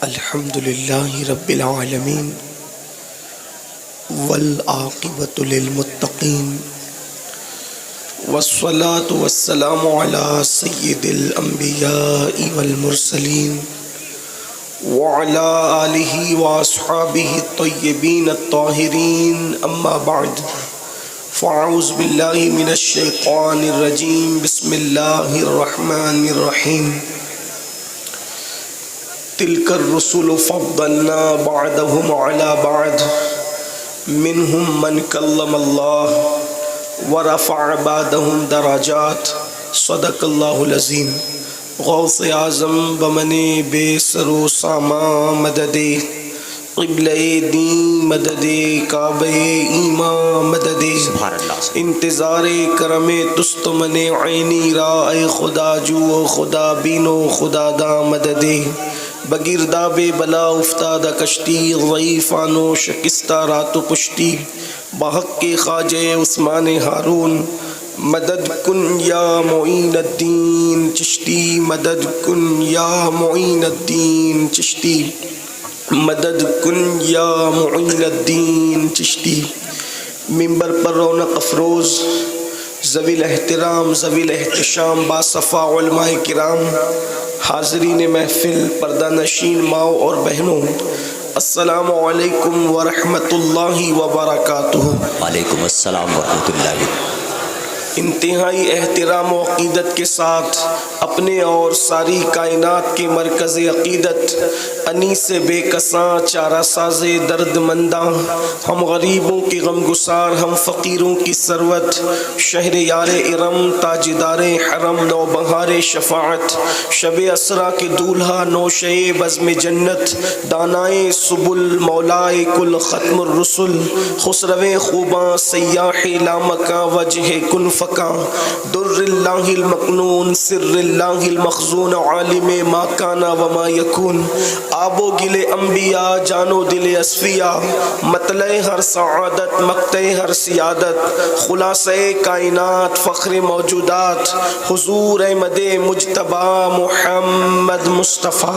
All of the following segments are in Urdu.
الحمد للہ رب العالمین والعاقبۃ للمتقین والصلاة والسلام علی سید الانبیاء والمرسلین وعلی آلہ واصحابہ الطیبین الطاہرین اما بعد فاعوذ باللہ من الشیطان الرجیم بسم اللہ الرحمن الرحیم تلک الرسل فضلنا بعدهم على بعد منهم من کلم اللہ ورفع بعدهم درجات صدق اللہ العظیم. غوث اعظم بمن بے سر و ساما مدد قبلہ دین مدد کعبہ ایمان مدد انتظار کرم تستمن عینی را اے خدا جو خدا بینو خدا دا مدد بگرداب بلا افتادہ کشتی ضعیفانو شکستہ رات و پشتی بحق کے خواجہ عثمان ہارون مدد کن یا معین الدین چشتی مدد کن یا معین الدین چشتی مدد کن یا معین الدین چشتی. ممبر پر رونق افروز ذوی الاحترام ذوی الاحتشام باصفا علماء کرام، حاضرین محفل، پردہ نشین ماؤں اور بہنوں، السلام علیکم ورحمۃ اللہ وبرکاتہ. وعلیکم السلام ورحمۃ اللہ. انتہائی احترام و عقیدت کے ساتھ اپنے اور ساری کائنات کے مرکز عقیدت انیس بے کساں چارہ ساز درد منداں، ہم غریبوں کی غم گسار، ہم فقیروں کی ثروت، شہر یار ارم تاجدار حرم نو بہار شفاعت، شب اسرا کے دولہا نوشے بزم جنت، دانائے سبل مولائے کل ختم الرسل، خسرو خوباں سیاح لامکاں وجہ کن فکاں، در اللہ المکنون سر اللہ المخزون عالم ما کانا وما یکون، آب و گل انبیاء جان و دل اصفیاء، مطلع ہر سعادت مقطع ہر سیادت، خلاصہ کائنات فخر موجودات، حضور احمد مجتبی محمد مصطفیٰ،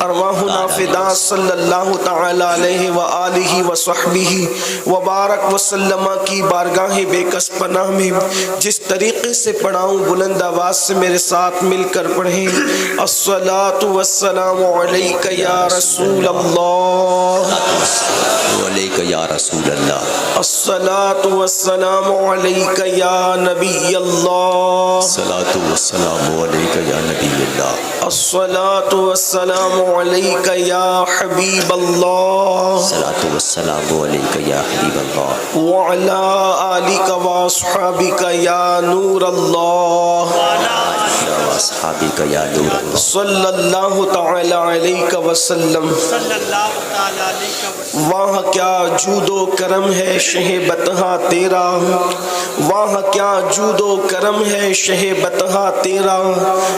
ارواحنا فدا صلی اللہ تعالی علیہ وآلہ وصحبہ وبارک وسلم کی بارگاہ بے کس پناہ میں جس طریقے سے پڑھاؤں بلند آواز سے میرے ساتھ مل کر پڑھیں. الصلاۃ والسلام علیک یا رسول اللہ، علیک یا رسول اللہ، الصلاۃ والسلام علیک یا نبی اللہ، الصلاۃ والسلام علیک یا نبی اللہ، الصلاۃ والسلام علیک یا حبیب اللہ، الصلاۃ والسلام علیک یا حبیب اللہ، وعلی آلک واصحابک یا نور اللہ، واصحابک یا نور اللہ، صلی اللہ تعالی علیہ وسلم. وہاں کیا جود و کرم ہے شہ بتہا تیرا، وہاں کیا جود و کرم ہے شہ بتہا تیرا،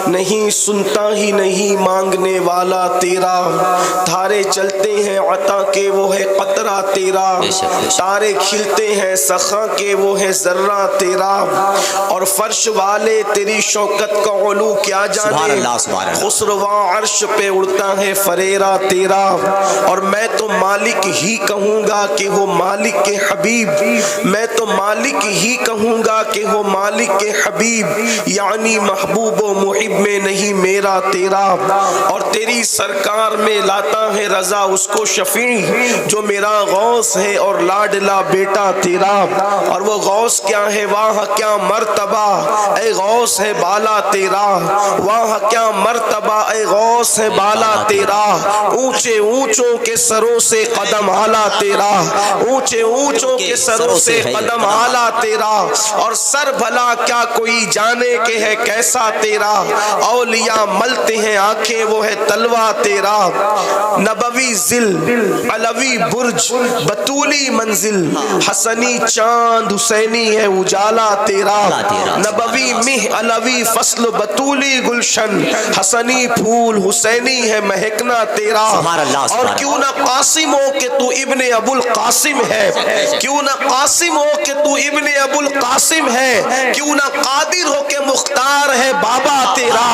نہیں سنتا ہی نہیں مانگنے والا تیرا، تھارے چلتے ہیں عطا کے وہ ہے قطرہ تیرا، تارے کھلتے ہیں سخا کے وہ ہے ذرہ تیرا، اور فرش والے تیری شوکت کا علو کیا جانے، خسرواں عرش پہ اڑتا ہے فریرا تیرا، اور میں تو مالک ہی کہوں گا کہ ہو مالک کے حبیب، میں تو مالک ہی کہوں گا کہ ہو مالک کے حبیب، یعنی محبوب و محب میں نہیں میرا تیرا، اور تیری سرکار میں لاتا ہے رضا اس کو شفیع جو میرا غوث ہے اور لاڈلا بیٹا تیرا، اور وہ غوث کیا ہے واہ کیا مرتبہ اے غوث ہے بالا تیرا، واہ کیا مرتبہ اے غوث ہے بالا تیرا، اونچے اونچوں کے سروں سے قدم اعلیٰ تیرا، اونچے اونچوں کے سروں سے قدم اعلیٰ تیرا، اور سر بھلا کیا کوئی جانے کہ ہے کیسا تیرا، اولیاء ملتے ہیں آنکھیں وہ ہے تلوہ تیرا، نبوی ذل علوی برج بطولی منزل، حسنی چاند حسینی ہے اجالا تیرا، نبوی مہ علوی فصل بطولی گلشن، حسنی پھول حسینی ہے مہکنا تیرا، اور کیوں نہ قاسم ہو کہ تو ابن ابو القاسم ہے، کیوں نہ قاسم ہو کہ تو ابن ابو القاسم ہے، کیوں نہ قادر ہو کہ مختار ہے بابا تیرا،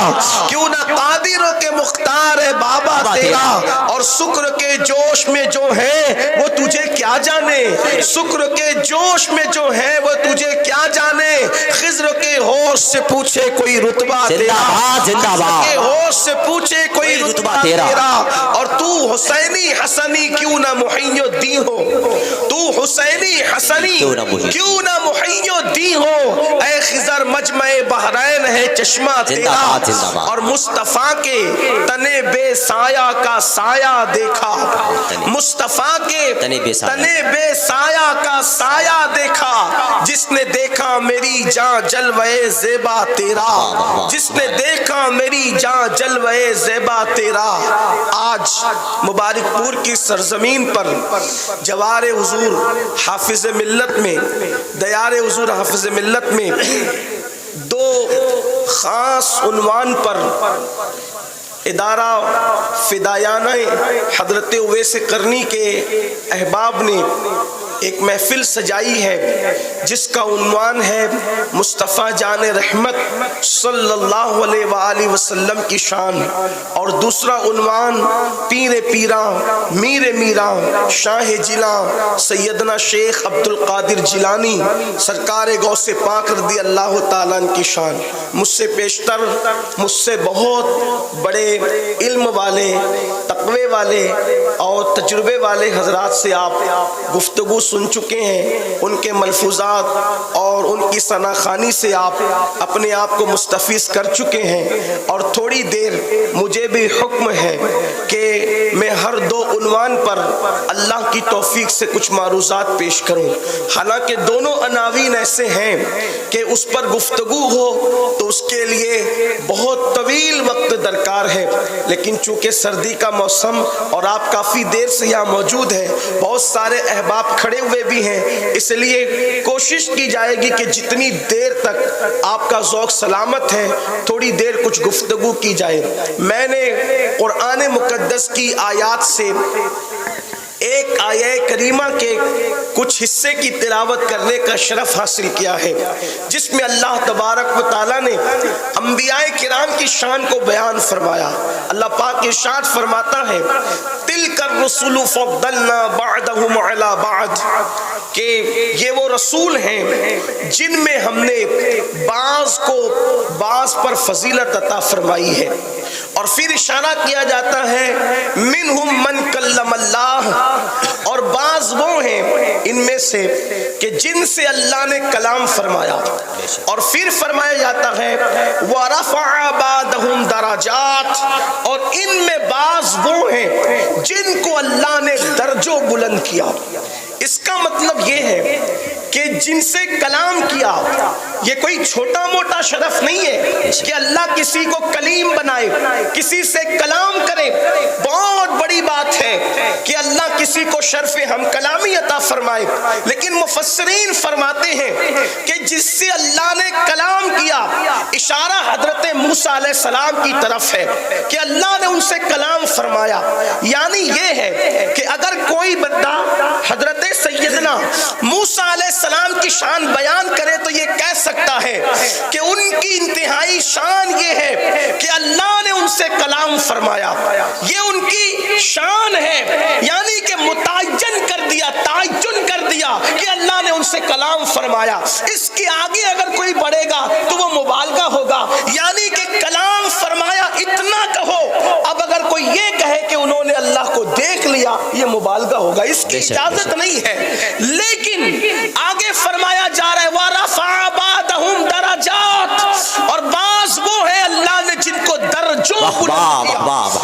کیوں نہ قادر شاکر کے مختار ہے بابا تیرا، اور شکر کے جوش میں جو ہے وہ تجھے کیا جانے، شکر کے جوش میں جو ہے وہ تجھے کیا جانے، خضر کے ہوش سے پوچھے کوئی رتبہ تیرا، خضر کے ہوش سے پوچھے کوئی رتبہ تیرا، اور تو حسینی حسنی کیوں نہ محی الدین ہو، تو حسینی حسنی کیوں نہ محی الدین ہو، اے خضر مجمع بحرین ہے چشمہ تیرا، اور مصطفیٰ کے تنے بے سایہ کا سایہ دیکھا، مصطفیٰ کے تنے بے سایہ کا سایہ دیکھا، جس نے دیکھا میری جان جلوے زیبا تیرا، جس نے دیکھا میری جان جلوے زیبا تیرا۔ آج مبارک پور کی سرزمین پر جوار حضور حافظ ملت میں، دیار حضور حافظ ملت میں دو خاص عنوان پر ادارہ فدایانہ حضرت اویس قرنی کے احباب نے ایک محفل سجائی ہے جس کا عنوان ہے مصطفیٰ جان رحمت صلی اللہ علیہ وآلہ وسلم کی شان، اور دوسرا عنوان پیر پیراں میر میراں شاہ جیلاں سیدنا شیخ عبد القادر جیلانی سرکار غوث پاک رضی اللہ تعالیٰ عنہ کی شان۔ مجھ سے پیشتر، مجھ سے بہت بڑے علم والے، تقوی والے اور تجربے والے حضرات سے آپ گفتگو سن چکے ہیں، ان کے ملفوظات اور ان کی ثناخوانی سے آپ اپنے آپ کو مستفیض کر چکے ہیں، اور تھوڑی دیر مجھے بھی حکم ہے کہ میں ہر دو عنوان پر اللہ کی توفیق سے کچھ معروضات پیش کروں، حالانکہ دونوں عناوین ایسے ہیں کہ اس پر گفتگو ہو تو اس کے لیے بہت طویل وقت درکار ہے، لیکن چونکہ سردی کا موسم اور آپ کافی دیر سے یہاں موجود ہیں، بہت سارے احباب کھڑے ہوئے بھی ہیں، اس لیے کوشش کی جائے گی کہ جتنی دیر تک آپ کا ذوق سلامت ہے تھوڑی دیر کچھ گفتگو کی جائے۔ میں نے قرآن مقدس کی آیات سے ایک آیہ کریمہ کے کچھ حصے کی تلاوت کرنے کا شرف حاصل کیا ہے، جس میں اللہ تبارک و تعالیٰ نے انبیاء کرام کی شان کو بیان فرمایا۔ اللہ پاک ارشاد فرماتا ہے تِلْكَ الرُّسُلُ فَضَّلْنَا بَعْضَهُمْ عَلَى بَعْضٍ، کہ یہ وہ رسول ہیں جن میں ہم نے بعض کو بعض پر فضیلت عطا فرمائی ہے، اور پھر اشارہ کیا جاتا ہے منہم من کلم اللہ، اور بعض وہ ہیں ان میں سے کہ جن سے اللہ نے کلام فرمایا، اور پھر فرمایا جاتا ہے وَرَفَعَ بَعْضَهُمْ دَرَجَاتٍ، اور ان میں بعض وہ ہیں جن کو اللہ نے درجوں بلند کیا۔ اس کا مطلب یہ ہے کہ جن سے کلام کیا یہ کوئی چھوٹا موٹا شرف نہیں ہے کہ اللہ کسی کو کلیم بنائے، کسی سے کلام کرے، بہت بڑی بات ہے کہ اللہ کسی کو شرف ہم کلامی عطا فرمائے، لیکن مفسرین فرماتے ہیں کہ جس سے اللہ نے کلام کیا اشارہ حضرت موسیٰ علیہ السلام کی طرف ہے کہ اللہ نے ان سے کلام فرمایا، یعنی یہ ہے کہ اگر کوئی بندہ حضرت سیدنا موسیٰ علیہ السلام کی شان بیان کرے تو یہ کہہ سکتا ہے کہ ان کی انتہائی شان یہ ہے کہ اللہ نے ان سے کلام فرمایا، یہ ان کی شان ہے، یعنی کہ متعین کر دیا، تعین کر دیا کہ اللہ نے ان سے کلام فرمایا۔ اس کے آگے اگر کوئی بڑھے گا تو وہ مبالغہ ہوگا، یعنی کہ کلام فرمایا اتنا کہو، اب اگر کوئی یہ کہے کہ انہوں نے اللہ کو دیکھ لیا یہ مبالغہ ہوگا، اس کی اجازت نہیں ہے۔ لیکن آگے فرمایا جا رہا ہے وَرَفَعَ بَعْضَهُمْ دَرَجَاتٍ، اور بعض وہ ہے اللہ نے جن کو درجوں بلند کیا،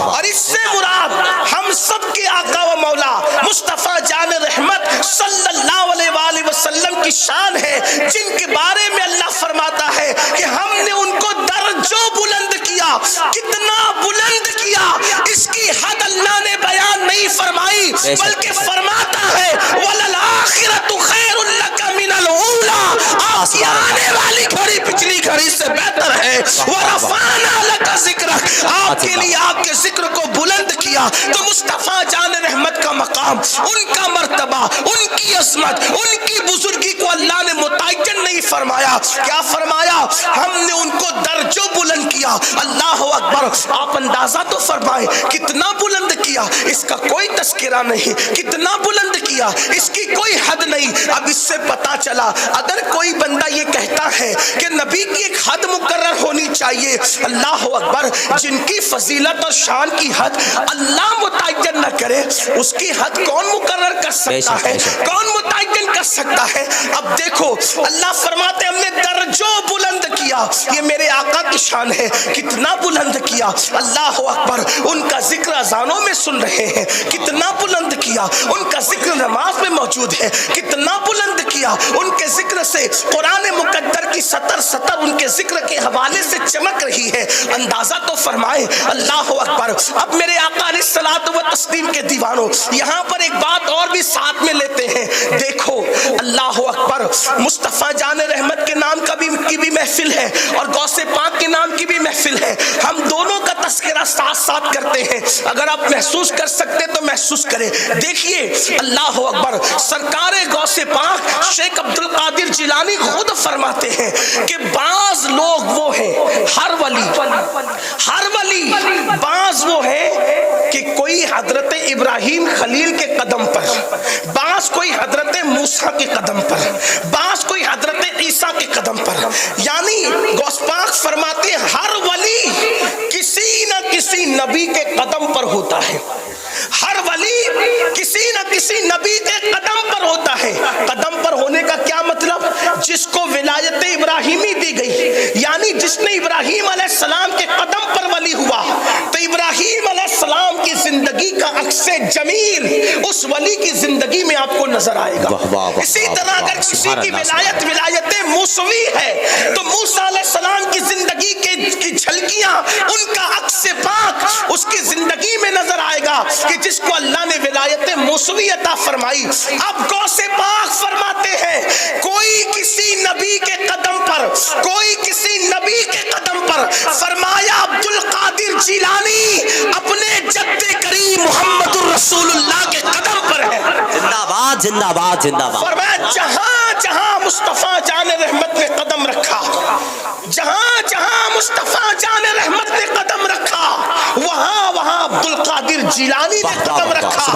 اور اس سے مراد ہم سب کے آقا و مولا مصطفیٰ جان رحمت صلی اللہ علیہ وآلہ وسلم کی شان ہے، جن کے بارے میں اللہ فرماتا ہے کہ ہم نے ان کو درجوں بلند کیا۔ کتنا بلند کیا اس کی حد اللہ نے بیان نہیں فرمائی، بلکہ فرماتا ہے وَلَلْآخِرَةُ خَيْرٌ لَكَ مِنَ الْأُولَىٰ، آپ کی آنے والی گھڑی پچھلی گھڑی سے بہتر ہے۔ وَرَفَعْنَا لَكَ ذِكْرَكَ، آپ کے لیے آپ کے ذکر کو بلند کیا۔ تو مصطفیٰ جان رحمت کا مقام، ان کا مرتبہ، ان کی عظمت، ان کی بزرگی کو اللہ نے متعین نہیں فرمایا. کیا فرمایا؟ ہم نے ان کو درجوں بلند کیا. اللہ اکبر. آپ اندازہ تو فرمائیں کتنا بلند کیا, اس کا کوئی تذکرہ نہیں. کتنا بلند کیا, اس کی کوئی حد نہیں. اب اس سے پتا چلا اگر کوئی بندہ یہ کہتا ہے کہ نبی کی ایک حد مقرر ہونی چاہیے, اللہ اکبر, جن کی فضیلت اور شان کی حد اللہ متعین نہ کرے, اس کی حد کون مقرر کر سکتا ہے؟ کون متعین کر سکتا ہے؟ اب دیکھو اللہ فرماتے ہم نے درجوں بلند کیا. یہ میرے آقا کی شان ہے. کتنا بلند کیا, اللہ اکبر. ان کا ذکر اذانوں میں سن رہے ہیں, کتنا بلند کیا. ان کا ذکر نماز میں موجود ہے, کتنا بلند کیا. ان کے ذکر سے قرآن مقدر کی سطر سطر ان کے ذکر کے حوالے سے چمک رہی ہے. اندازہ تو فرمائے, اللہ اکبر. اب میرے آقا علیہ الصلوۃ والتسلیم کے دیوانوں, یہاں پر ایک بات اور بھی ساتھ میں لیتے ہیں. دیکھو اللہ اکبر, مصطفیٰ جان رحمت کے نام کی بھی محفل ہے اور غوث پاک کے نام کی بھی محفل ہے. ہم دونوں کا تذکرہ ساتھ ساتھ کرتے ہیں. اگر آپ محسوس کر سکتے تو محسوس کریں. دیکھیے اللہ اکبر, سرکار غوث پاک شیخ عبد القادر جیلانی خود فرماتے ہیں کہ بعض لوگ وہ ہیں, ہر ولی بعض وہ ہے کہ کوئی حضرت ابراہیم خلیل کے قدم پر, بعض کوئی حضرت موسیٰ کے قدم پر, بعض کوئی حضرت عیسیٰ کے قدم پر. یعنی غوث پاک فرماتے ہیں ہر ولی کسی نہ کسی نبی کے قدم پر ہوتا ہے. ہر ولی کسی نہ کسی نبی کے قدم پر ہوتا ہے. قدم پر ہونے کا کیا مطلب؟ جس کو ولایت ابراہیمی دی گئی, یعنی جس نے ابراہیم علیہ السلام کے قدم پر ولی ہوا, تو ابراہیم علیہ السلام کی زندگی کا عکس جمیل اس ولی کی زندگی میں آپ کو نظر آئے گا. اسی طرح اگر کسی کی ولایت موسوی ہے تو موسیٰ علیہ السلام کی زندگی کی جھلکیاں, ان کا عکس پاک اس کی زندگی میں نظر آئے گا کہ جس کو اللہ نے ولایت موسوی عطا فرمائی. اب غوث پاک فرماتے ہیں کوئی کسی نبی کے قدم پر, کوئی کسی نبی کے قدم پر, فرمایا عبد القادر جیلانی اپنے جد کریم محمد الرسول اللہ کے قدم پر ہے. زندہ باد زندہ باد زندہ باد. فرمایا جہاں جہاں مصطفیٰ جان رحمت نے قدم رکھا, جہاں جہاں مصطفیٰ جان رحمت نے قدم رکھا, وہاں وہاں عبد القادر جیلانی نے قدم رکھا.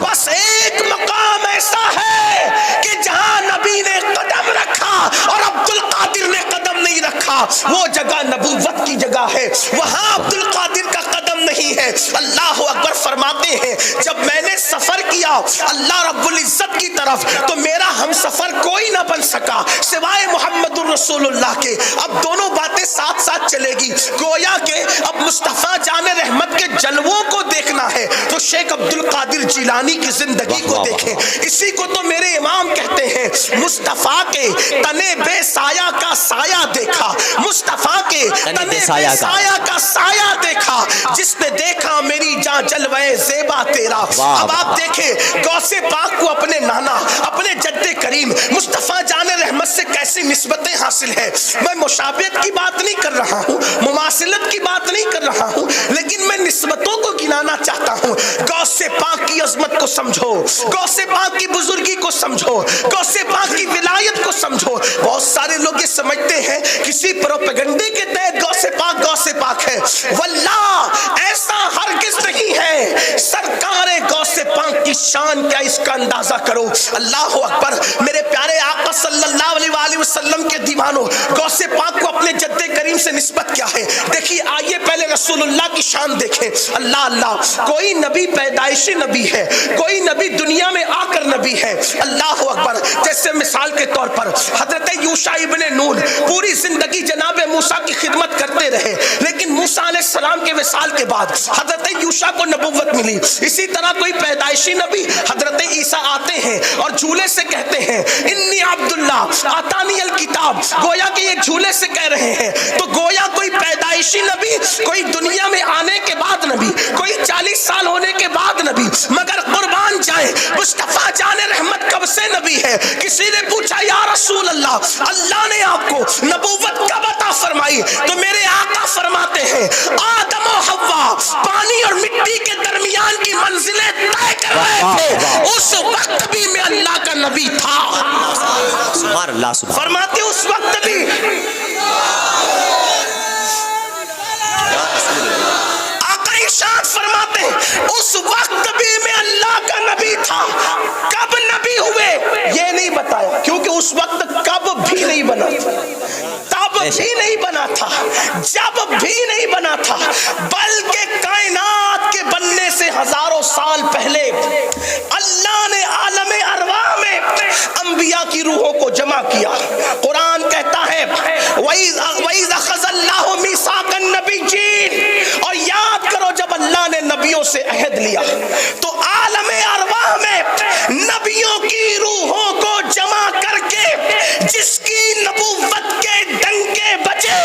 بس ایک مقام ایسا ہے کہ جہاں نبی نے قدم رکھا اور عبد القادر نے قدم نہیں رکھا, وہ جگہ نبوت کی جگہ ہے, وہاں عبد القادر کا قدم نہیں ہے. اللہ اکبر. فرماتے ہیں جب میں نے سفر کیا اللہ رب العزت کی طرف, تو میرا ہم سفر کوئی نہ بن سکا سوائے محمد الرسول اللہ کے. اب دونوں باتیں ساتھ ساتھ چلے گی. گویا کہ اب مصطفیٰ جان رحمت کے جلووں کو دیکھنا ہے تو شیخ عبد القادر جیلانی کی زندگی کو دیکھیں. اسی کو تو میرے امام کہتے ہیں مصطفیٰ کے تنے بے سایہ کا سایہ دیکھا, مصطفیٰ کے تنے بے سایہ کا سایہ دیکھا, جس نے دیکھا میری جان جلوے زیبا تیرا. اب آپ دیکھیں غوث پاک کو اپنے نانا, اپنے جد کریم مصطفیٰ جان رحمت سے کیسی نسبتیں حاصل ہے. میں مشابہت کی بات نہیں کر رہا ہوں, مماثلت کی بات نہیں کر رہا ہوں, لیکن میں نسبتوں کو گنانا چاہتا ہوں. غوث پاک کی عظمت کو سمجھو, غوث پاک کی بزرگی کو سمجھو, غوث پاک کی ولایت کو سمجھو. بہت سارے لوگ یہ سمجھتے ہیں کسی پروپیگنڈے کے تحت غوث پاک ہے. واللہ ایسا ہرگز نہیں ہے. سرکار غوث پاک کی شان کیا, اس کا اندازہ کرو. اللہ اکبر. میرے پیارے آقا صلی اللہ علیہ وآلہ وسلم کے دیوانوں, غوث پاک کو اپنے جد کریم سے نسبت کیا ہے. دیکھیے آئیے پہلے رسول اللہ کی شان دیکھیں. اللہ اللہ. کوئی نبی پیدائشی نبی ہے, کوئی نبی دنیا میں آ کر نبی ہے. اللہ اکبر. جیسے مثال کے طور پر حضرت یوشع ابن نون پوری زندگی جناب موسیٰ کی خدمت کرتے رہے, لیکن موسیٰ علیہ السلام کے وصال کے بعد حضرت یوشع کو نبوت ملی. اسی طرح کوئی پیدائشی نبی حضرت عیسیٰ آتے ہیں اور جھولے سے کہتے ہیں انی عبداللہ آتانی الکتاب, گویا کہ یہ جھولے سے کہہ رہے ہیں. تو گویا کوئی پیدائشی نبی, کوئی دنیا میں آنے کے بعد نبی, کوئی 40 سال ہونے کے بعد نبی. مگر قربان جائیں مصطفیٰ جان رحمت کب سے نبی ہے. کسی نے پوچھا یا رسول اللہ, اللہ نے آپ کو نبوت کب عطا فرمائی؟ تو میرے آقا فرماتے ہیں آدم و حوا پانی اور مٹی کے درمیان کی منزلیں طے کر رہے تھے اس وقت بھی میں اللہ کا نبی تھا. سبحان اللہ سبحان فرماتے اس وقت بھی آقا ارشاد فرماتے ہیں اس وقت بھی میں اللہ کا نبی تھا. کب نبی ہوئے یہ نہیں بتایا, کیونکہ اس وقت کب بھی نہیں بنا تھا, تب بھی نہیں بنا تھا, جب بھی نہیں بنا تھا, بلکہ کائنات کے بننے سے ہزاروں سال پہلے اللہ نے عالم ارواح میں انبیاء کی روحوں کو جمع کیا. قرآن کہتا ہے وَإِذْ أَخَذَ اللَّهُ مِيثَاقَ النَّبِيِّينَ, اور یاد کرو جب اللہ نے نبیوں سے عہد لیا تو عالم ارواح میں نبیوں کی روحوں کو جمع کر کے جس کی نبوت کے ڈنکے بجے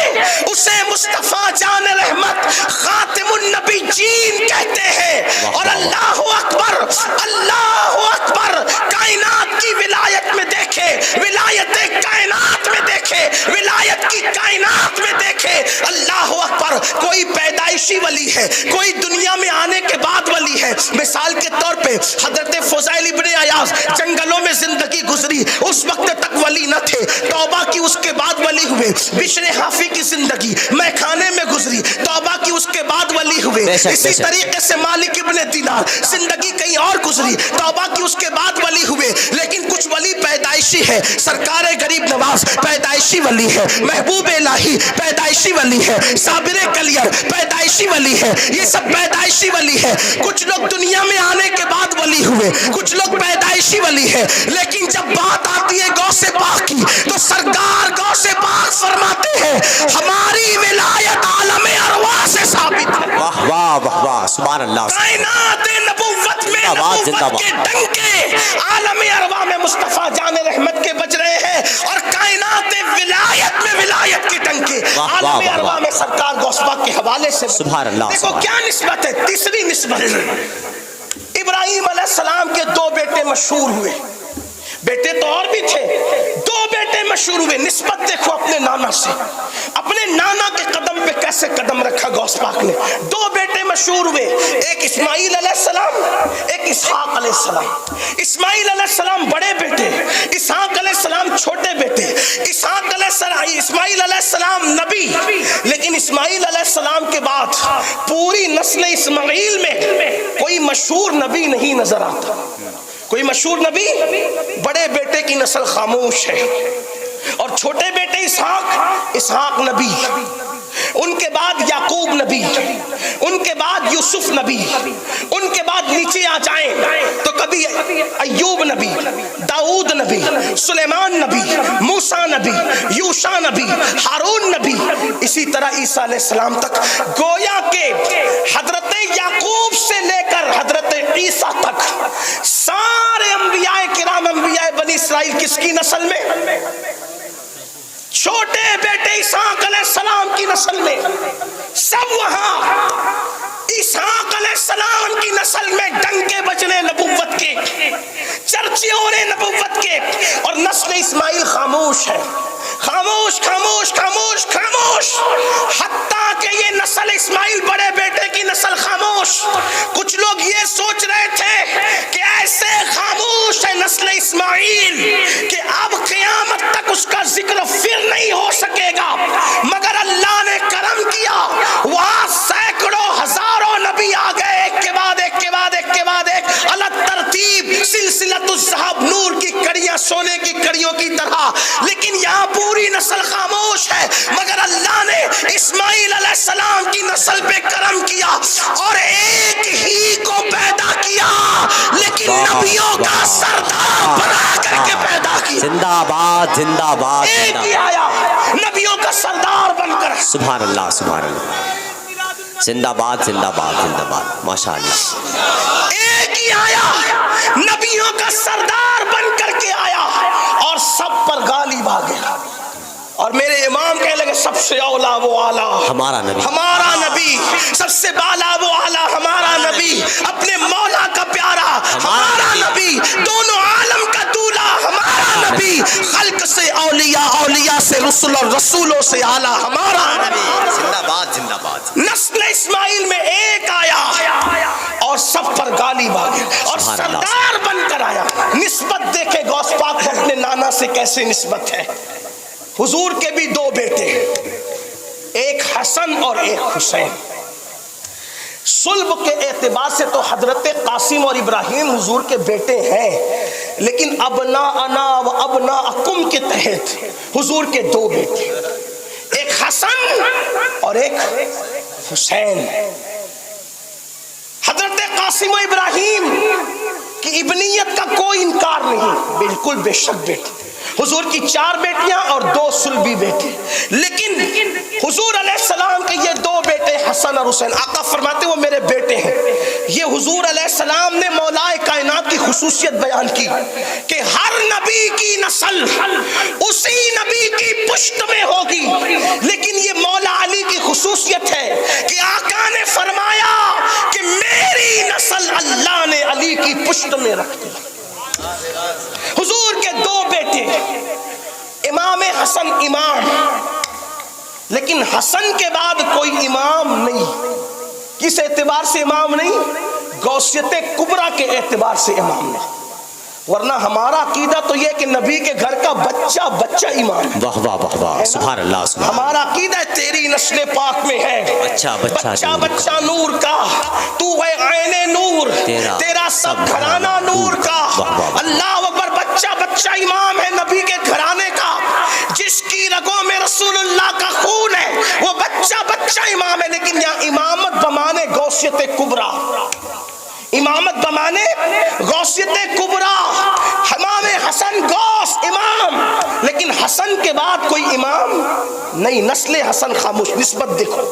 اسے مصطفیٰ جان رحمت خاتم النبیین کہتے ہیں. اور اللہ اکبر, اللہ اکبر, کائنات کی ولایت میں دیکھے, ولایت کائنات میں دیکھے, ولایت کی کائنات میں دیکھے. اللہ اکبر, کوئی پیدائشی ولی ہے, کوئی دنیا میں آنے کے بعد ولی ہے. مثال کے طور پہ حضرت فضیل ابن عیاض جنگلوں میں زندگی گزری, اس وقت تک ولی نہ تھے, توبہ کی اس کے بعد ولی ہوئے. بشر حافی کی زندگی میخانے میں گزری, توبہ کی اس کے بعد ولی ہوئے. اسی طریقے سے مالک ابن دینار زندگی کہیں اور گزری, توبہ کی اس کے بعد ولی ہوئے. لیکن کچھ ولی پیدائشی ہے, سرکار غریب نواز پیدائشی ولی ہے, محبوب الہی پیدائشی ولی ہے, صابر کلیر پیدائشی ولی ہے, یہ سب پیدائشی ولی ہے. کچھ لوگ دنیا میں آنے کے بعد ولی ہوئے, کچھ لوگ پیدائشی ولی ہے. لیکن جب بات آتی ہے غوث پاک کی تو سرکار غوث پاک فرماتے ہیں ہماری ولایت عالم ارواح سے ثابت ہے. واہ واہ واہ واہ سبحان اللہ. کائنات نبوت میں نبوت کے ڈنکے عالم ارواح میں مصطفیٰ جان رحمت کے بج رہے ہیں, اور کائنات ولایت میں ولایت کے ڈنکے عالم ارواح میں سرکار غوث پاک کے حوالے سے. سبحان اللہ. دیکھو کیا نسبت ہے. تیسری نسبت, ابراہیم علیہ السلام کے دو بیٹے مشہور ہوئے, بیٹے تو اور بھی تھے, دو بیٹے مشہور ہوئے. نسبت دیکھو اپنے نانا سے, اپنے نانا کے قدم پہ کیسے قدم رکھا غوث پاک نے. دو بیٹے مشہور ہوئے, ایک اسماعیل علیہ السلام, ایک اسحاق علیہ السلام. اسماعیل علیہ السلام بڑے بیٹے, اسحاق علیہ السلام چھوٹے بیٹے. اسحاق علیہ السلام, اسماعیل علیہ السلام نبی, لیکن اسماعیل علیہ السلام کے بعد پوری نسل اسماعیل میں کوئی مشہور نبی نہیں نظر آتا, کوئی مشہور نبی. بڑے بیٹے کی نسل خاموش ہے, اور چھوٹے بیٹے اسحاق نبی, ان کے بعد یعقوب نبی, ان کے بعد یوسف نبی, ان کے بعد نیچے آ جائیں تو کبھی ایوب نبی, داؤد نبی, سلیمان نبی, موسیٰ نبی, یوشع نبی, ہارون نبی, اسی طرح عیسیٰ علیہ السلام تک. گویا کہ حضرت یعقوب سے لے کر حضرت عیسیٰ تک سارے انبیاء کرام, انبیاء بنی اسرائیل کس کی نسل میں؟ چھوٹے بیٹے اسحاق علیہ السلام کی نسل میں. سب وہاں اسحاق علیہ السلام کی نسل میں ڈنکے بجنے نبوت کے, چرچے ہو رہے نبوت کے, اور نسل اسماعیل خاموش ہے, خاموش خاموش خاموش خاموش. حتیٰ کہ یہ نسل اسماعیل بڑے بیٹے کی نسل خاموش. کچھ لوگ یہ سوچ رہے تھے کہ ایسے خاموش ہے نسل اسماعیل کہ اب قیامت تک اس کا ذکر پھر نہیں ہو سکے گا, مگر اللہ نے کرم کیا, وہاں سینکڑوں ہزاروں نبی آ گئے, ایک کے بعد ایک کے بعد ایک کے بعد ایک, الگ ترتیب سلسلۃ الذھب, نور کی کڑیاں سونے کی کڑیوں کی طرح. لیکن یہاں پوری نسل خاموش ہے, مگر اللہ نے اسماعیل علیہ السلام کی نسل پہ کرم کیا اور ایک ہی کو پیدا کیا, لیکن نبیوں کا سردار بنا کر کے پیدا کیا. زندہ باد زندہ باد. ایک ہی آیا نبیوں کا سردار بن کر. سبحان اللہ سبحان اللہ. زندہ باد زندہ باد زندہ باد. ماشاء اللہ. ایک ہی آیا نبیوں کا سردار بن کر کے آیا, اور سب پر غالب آ گیا. اور میرے امام کہنے لگے سب سے اولا وہ آلہ ہمارا نبی, ہمارا نبی, سب سے بالا وہ آلہ ہمارا نبی, اپنے مولا کا پیارا ہمارا نبی, دونوں عالم کا دولہ ہمارا نبی, خلق سے اولیاء, اولیاء سے رسول اور رسولوں سے آلہ ہمارا نبی. زندہ باد زندہ باد. نسل اسماعیل میں ایک آیا اور سب پر قریب آ گیا اور سردار بن کر آیا. نسبت دیکھے غوث پاک کو اپنے نانا سے کیسے نسبت ہے. حضور کے بھی دو بیٹے، ایک حسن اور ایک حسین. صلب کے اعتبار سے تو حضرت قاسم اور ابراہیم حضور کے بیٹے ہیں، لیکن ابناءنا و ابناءکم کے تحت حضور کے دو بیٹے، ایک حسن اور ایک حسین. حضرت قاسم و ابراہیم کی ابنیت کا کوئی انکار نہیں، بالکل بے شک بیٹے. حضور کی 4 بیٹیاں اور 2 صلبی بیٹے، لیکن حضور علیہ السلام کے یہ 2 بیٹے حسن اور حسین، آقا فرماتے وہ میرے بیٹے ہیں. یہ حضور علیہ السلام نے مولا کائنات کی خصوصیت بیان کی کہ ہر نبی کی نسل اسی نبی کی پشت میں ہوگی، لیکن یہ مولا علی کی خصوصیت ہے کہ آقا نے فرمایا کہ میری نسل اللہ نے علی کی پشت میں رکھ دی. حضور کے 2 بیٹے، امام حسن امام، لیکن حسن کے بعد کوئی امام نہیں. کس اعتبار سے امام نہیں؟ غوثیت کبریٰ کے اعتبار سے امام نہیں. ورنہ ہمارا عقیدہ تو یہ کہ نبی کے گھر کا بچہ بچہ امام ہے. واہ واہ واہ واہ، سبحان اللہ سبحان اللہ. ہمارا عقیدہ ہے تیری نسل پاک میں ہے بچہ بچہ نور کا، تو ہے عین نور، تیرا سب گھرانہ نور کا. اللہ اکبر. بچہ بچہ امام ہے نبی کے گھرانے کا. جس کی رگوں میں رسول اللہ کا خون ہے وہ بچہ بچہ امام ہے. لیکن یہاں امامت بمانے غوثیت کبریٰ، امامت بمانے غوثیت کبریٰ. امام حسن غوث امام، لیکن حسن کے بعد کوئی امام نہیں. نسل حسن خاموش. نسبت دیکھو،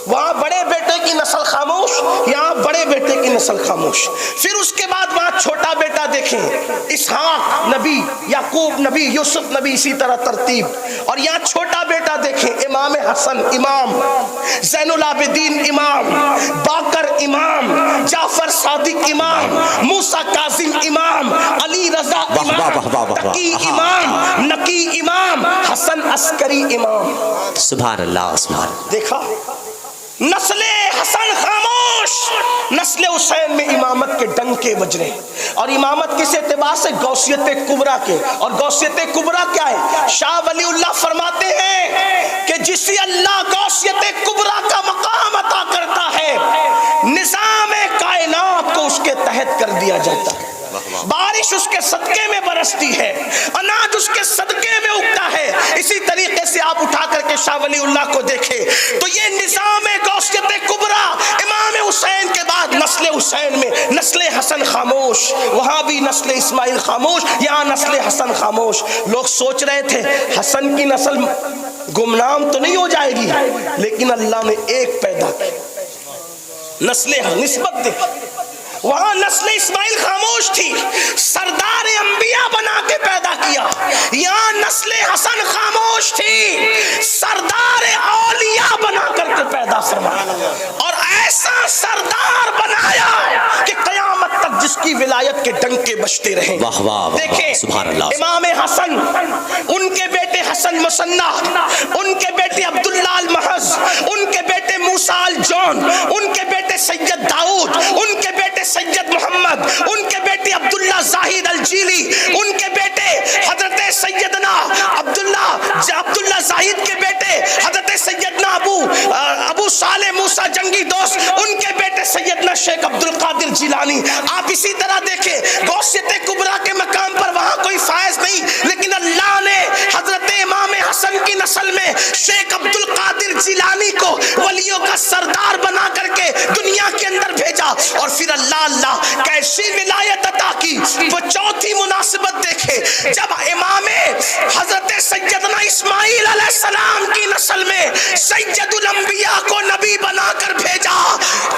وہاں بڑے بیٹے کی نسل خاموش، یہاں بڑے بیٹے کی نسل خاموش. پھر اس کے بعد وہاں چھوٹا بیٹا دیکھیں، اسحاق نبی، یعقوب نبی، یوسف نبی، اسی طرح ترتیب. اور یہاں چھوٹا بیٹا دیکھیں، امام حسن امام، زین العابدین امام، باقر امام، جعفر صادق امام، موسیٰ کاظم امام، علی رضا امام، تقی امام، نقی امام، حسن عسکری امام. سبحان اللہ سبحان اللہ. دیکھا، نسل حسن خاموش، نسل حسین میں امامت کے ڈنکے بج رہے ہیں. اور امامت کس اعتبار سے؟ غوثیت کبریٰ کے. اور غوثیت کبریٰ کیا ہے؟ شاہ ولی اللہ فرماتے ہیں کہ جسے اللہ غوثیت کبریٰ کا مقام عطا کرتا ہے، نظام کائنات کو اس کے تحت کر دیا جاتا ہے. بارش اس کے صدقے میں برستی ہے، اناج اس کے صدقے میں اگتا ہے. اسی طریقے سے آپ اٹھا کر کے شاہ ولی اللہ کو دیکھیں تو یہ نظام غوثیت کبریٰ. امام حسین کے بعد نسل حسین میں نسل حسن خاموش، وہاں بھی نسل اسماعیل خاموش، یہاں نسل حسن خاموش. لوگ سوچ رہے تھے حسن کی نسل گمنام تو نہیں ہو جائے گی، لیکن اللہ نے ایک پیدا کی. نسل نسبت دیکھ، وہاں نسل اسماعیل خاموش تھی، سردار انبیاء بنا کے پیدا کیا. یہاں نسل حسن خاموش تھی، سردار اولیاء بنا کر کے پیدا فرمایا. اور ایسا سردار بنایا کہ قیامت تک جس کی ولایت کے ڈنکے بجتے رہیں. دیکھیں سبحان اللہ. امام حسن، ان کے بیٹے حسن مصنع، ان کے بیٹے عبداللہ المحض، ان کے بیٹے موسیٰ الجون، ان کے بیٹے سید داؤد، ان کے بیٹے سید محمد، ان کے بیٹے عبداللہ زاہد الجیلی، ان کے بیٹے حضرت سیدنا عبداللہ زاہد کے بیٹے حضرت سیدنا ابو صالح موسیٰ جنگی دوست، ان کے بیٹے سیدنا شیخ عبدالقادر جیلانی. آپ اسی طرح دیکھیں غوثیت کبریٰ کے مقام پر وہاں کوئی فائز نہیں، لیکن اللہ نے حضرت امام حسن کی نسل میں شیخ عبدالقادر جیلانی کو ولیوں کا سردار بنا کر کے دنیا کے اندر بھیجا. اور پھر اللہ کیسی ولایت عطا کی. وہ چوتھی مناسبت دیکھے، جب امام حضرت سیدنا اسماعیل علیہ السلام کی نسل میں سید الانبیاء کو نبی بنا کر بھیجا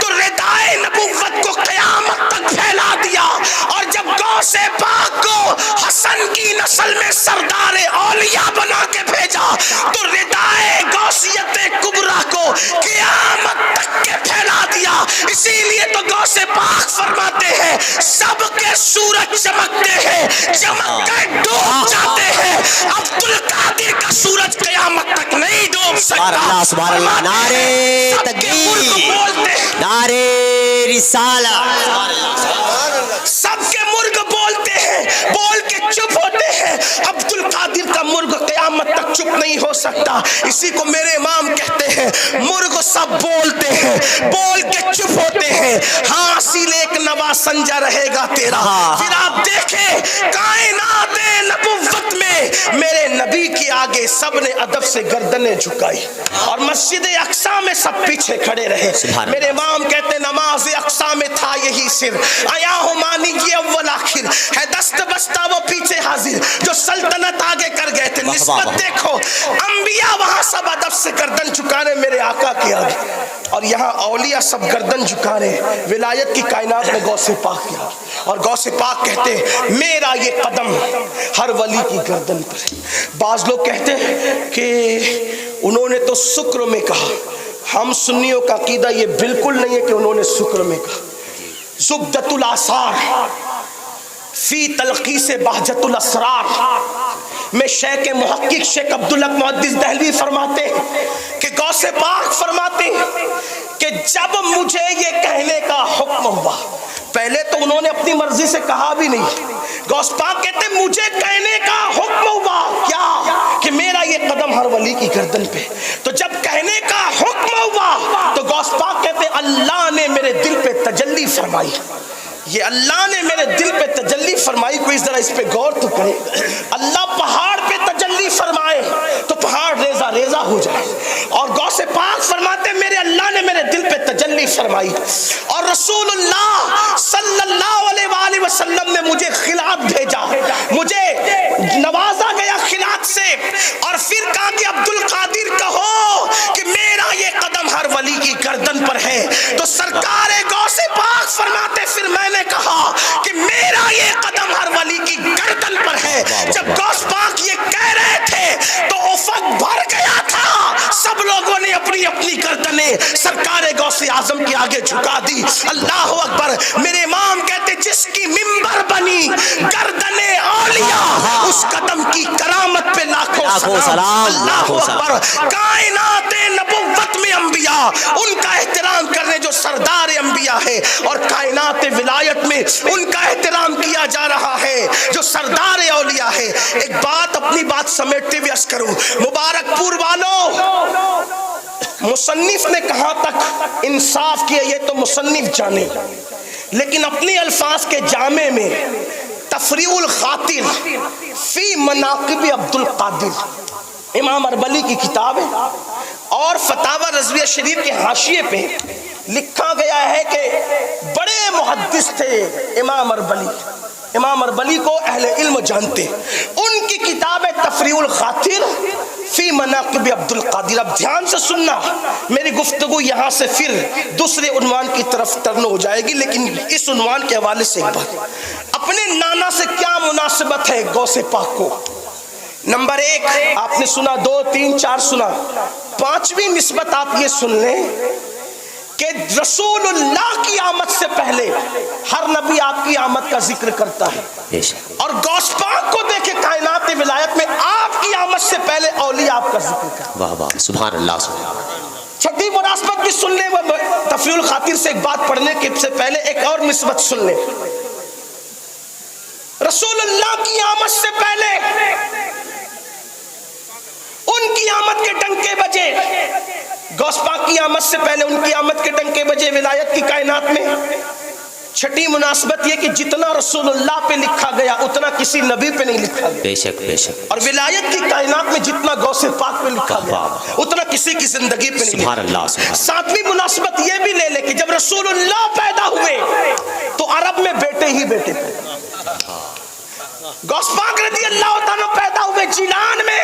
تو ردائے نبوت کو قیامت تک پھیلا دیا. اور جب غوث پاک کو حسن کی نسل میں سردار اولیاء بنا کے بھیجا تو ردائے غوثیت کبریٰ کو قیامت تک کے پھیلا دیا. اسی لیے تو غوث پاک فرماتے ہیں سب کے سورج چمکتے ہیں، چمک کر ڈوب جاتے ہیں، عبدالقادر کا سورج قیامت تک نہیں ڈوب سکتا. سبحان اللہ. نعرے تکبیر، نعرے رسالہ. سب کے مرغ بولتے ہیں, بول کے چپ ہوتے ہیں, عبد القادر کا مرغ قیامت تک چپ نہیں ہو سکتا. اسی کو میرے امام کہتے ہیں مرغ سب بولتے ہیں, بول کے چپ ہوتے ہیں, ہاں اصیل ایک نوا سنجا رہے گا تیرا. پھر آپ دیکھیں کائنات نبوت میں میرے نبی کے آگے سب نے ادب سے گردنیں جھکائی اور مسجد اقصی میں سب پیچھے کھڑے رہے. میرے امام کہتے نماز اقصی میں تھا یہی سر, آیا ہو مانی یہ اول آخر ہے, دست بستہ وہ پیچھے حاضر جو سلطنت آگے کر گئے تھے. نسبت دیکھو, انبیاء وہاں سب ادب سے گردن جھکانے میرے آقا کے آگے, اور یہاں اولیاء سب گردن جھکانے ولایت کی کائنات میں غوث پاک کیا. اور غوث پاک کہتے میرا یہ قدم ہر ولی کی گردن پر ہے. بعض لوگ کہتے ہیں کہ انہوں نے تو شکر میں کہا, ہم سنیوں کا عقیدہ یہ بالکل نہیں ہے کہ انہوں نے شکر میں کہا. زبدۃ الاثار فی تلخیص بہجت الاسرار میں شیخ محقق شیخ عبدالحق محدث دہلوی فرماتے ہیں کہ غوث پاک فرماتے ہیں کہ جب مجھے یہ کہنے کا حکم ہوا, پہلے تو انہوں نے اپنی مرضی سے کہا بھی نہیں, غوث پاک کہتے مجھے کہنے کا حکم ہوا کیا کہ میرا یہ قدم ہر ولی کی گردن پہ. تو جب کہنے کا حکم ہوا تو غوث پاک کہتے اللہ نے میرے دل پہ تجلی فرمائی, یہ اللہ نے میرے دل پہ تجلی فرمائی. کوئی ذرا اس پہ غور تو کرے, اللہ پہاڑ پہ تجلی فرمائے تو پہاڑ ریزہ ریزہ ہو جائے, اور غوث پاک فرماتے میرے اللہ نے میرے دل پہ تجلی فرمائی اور رسول اللہ صلی اللہ علیہ وآلہ وسلم نے مجھے خلعت بھیجا, مجھے نوازا گیا خلعت سے, اور پھر کہا کہ عبد القادر کہو کہ میرا یہ قدم ہر ولی کی گردن پر ہے. تو سرکار غوث پاک فرماتے پھر میں نے کہا کہ میرا یہ قدم ہر ولی کی گردن پر ہے. جب غوث پاک یہ کہہ رہے تھے تو افق بھر گیا تھا, سب لوگوں نے اپنی اپنی گردنیں سرکار غوث اعظم کے آگے جھکا دی. اللہ اکبر. میرے امام کہتے جس کی منبر بنی گردن اولیاء اس قدم کی کرامت پہ لاکھوں سلام. اللہ اکبر. کائنات نبوت میں انبیاء ان کا احترام کرنے جو سردار انبیاء ہے, اور کائنات ولایت میں ان کا احترام کیا جا رہا ہے جو سردار اولیاء ہے. ایک بات اپنی بات سمیٹتے ہوئے عرض کروں, مبارک پور والوں, مصنف نے کہاں تک انصاف کیا یہ تو مصنف جانے, لیکن اپنے الفاظ کے جامع میں تفریع الخاطر فی مناقب عبد القادر امام اربلی کی کتاب ہے, اور فتاوی رضویہ شریف کے حاشیے پہ لکھا گیا ہے کہ بڑے محدث تھے امام اربلی. امام اربلی کو اہل علم جانتے, ان کی کتاب ہے تفریع الخاطر فی مناقب عبد القادر. اب دھیان سے سننا, میری گفتگو یہاں سے پھر دوسرے عنوان کی طرف ٹرن ہو جائے گی, لیکن اس عنوان کے حوالے سے ایک بات, اپنے نانا سے کیا مناسبت ہے غوث پاک کو. نمبر ایک آپ نے سنا, 2 3 4 سنا, 5ویں نسبت آپ یہ سن لیں کہ رسول اللہ کی آمد سے پہلے ہر نبی آپ کی آمد کا ذکر کرتا ہے, اور غوث پاک کو دیکھے کائنات ولایت میں آپ کی آمد سے پہلے اولیاء آپ کا ذکر کرتا ہے. واہ واہ سبحان اللہ سبحان اللہ. چھٹی مناسبت بھی سن لیں, تفریع الخاطر سے ایک بات پڑھنے کے سے پہلے ایک اور نسبت سن لیں. رسول اللہ کی آمد سے پہلے ان کی آمد کے ڈنکے بجے, غوث پاک کی آمد سے پہلے ان کی آمد کے ڈنکے بجے ولایت کی کائنات میں. چھٹی مناسبت یہ کہ جتنا رسول اللہ پہ لکھا گیا اتنا کسی نبی پہ نہیں لکھا گیا, بے شک بے شک, اور ولایت کی کائنات میں جتنا غوث پاک پہ لکھا گیا اتنا کسی کی زندگی پہ نہیں. سبحان اللہ سبحان. 7ویں مناسبت یہ بھی لے لے کہ جب رسول اللہ پیدا ہوئے تو عرب میں بیٹے ہی بیٹے پیدا, غوث پاک رضی اللہ تعالیٰ پیدا ہوئے جیلان میں,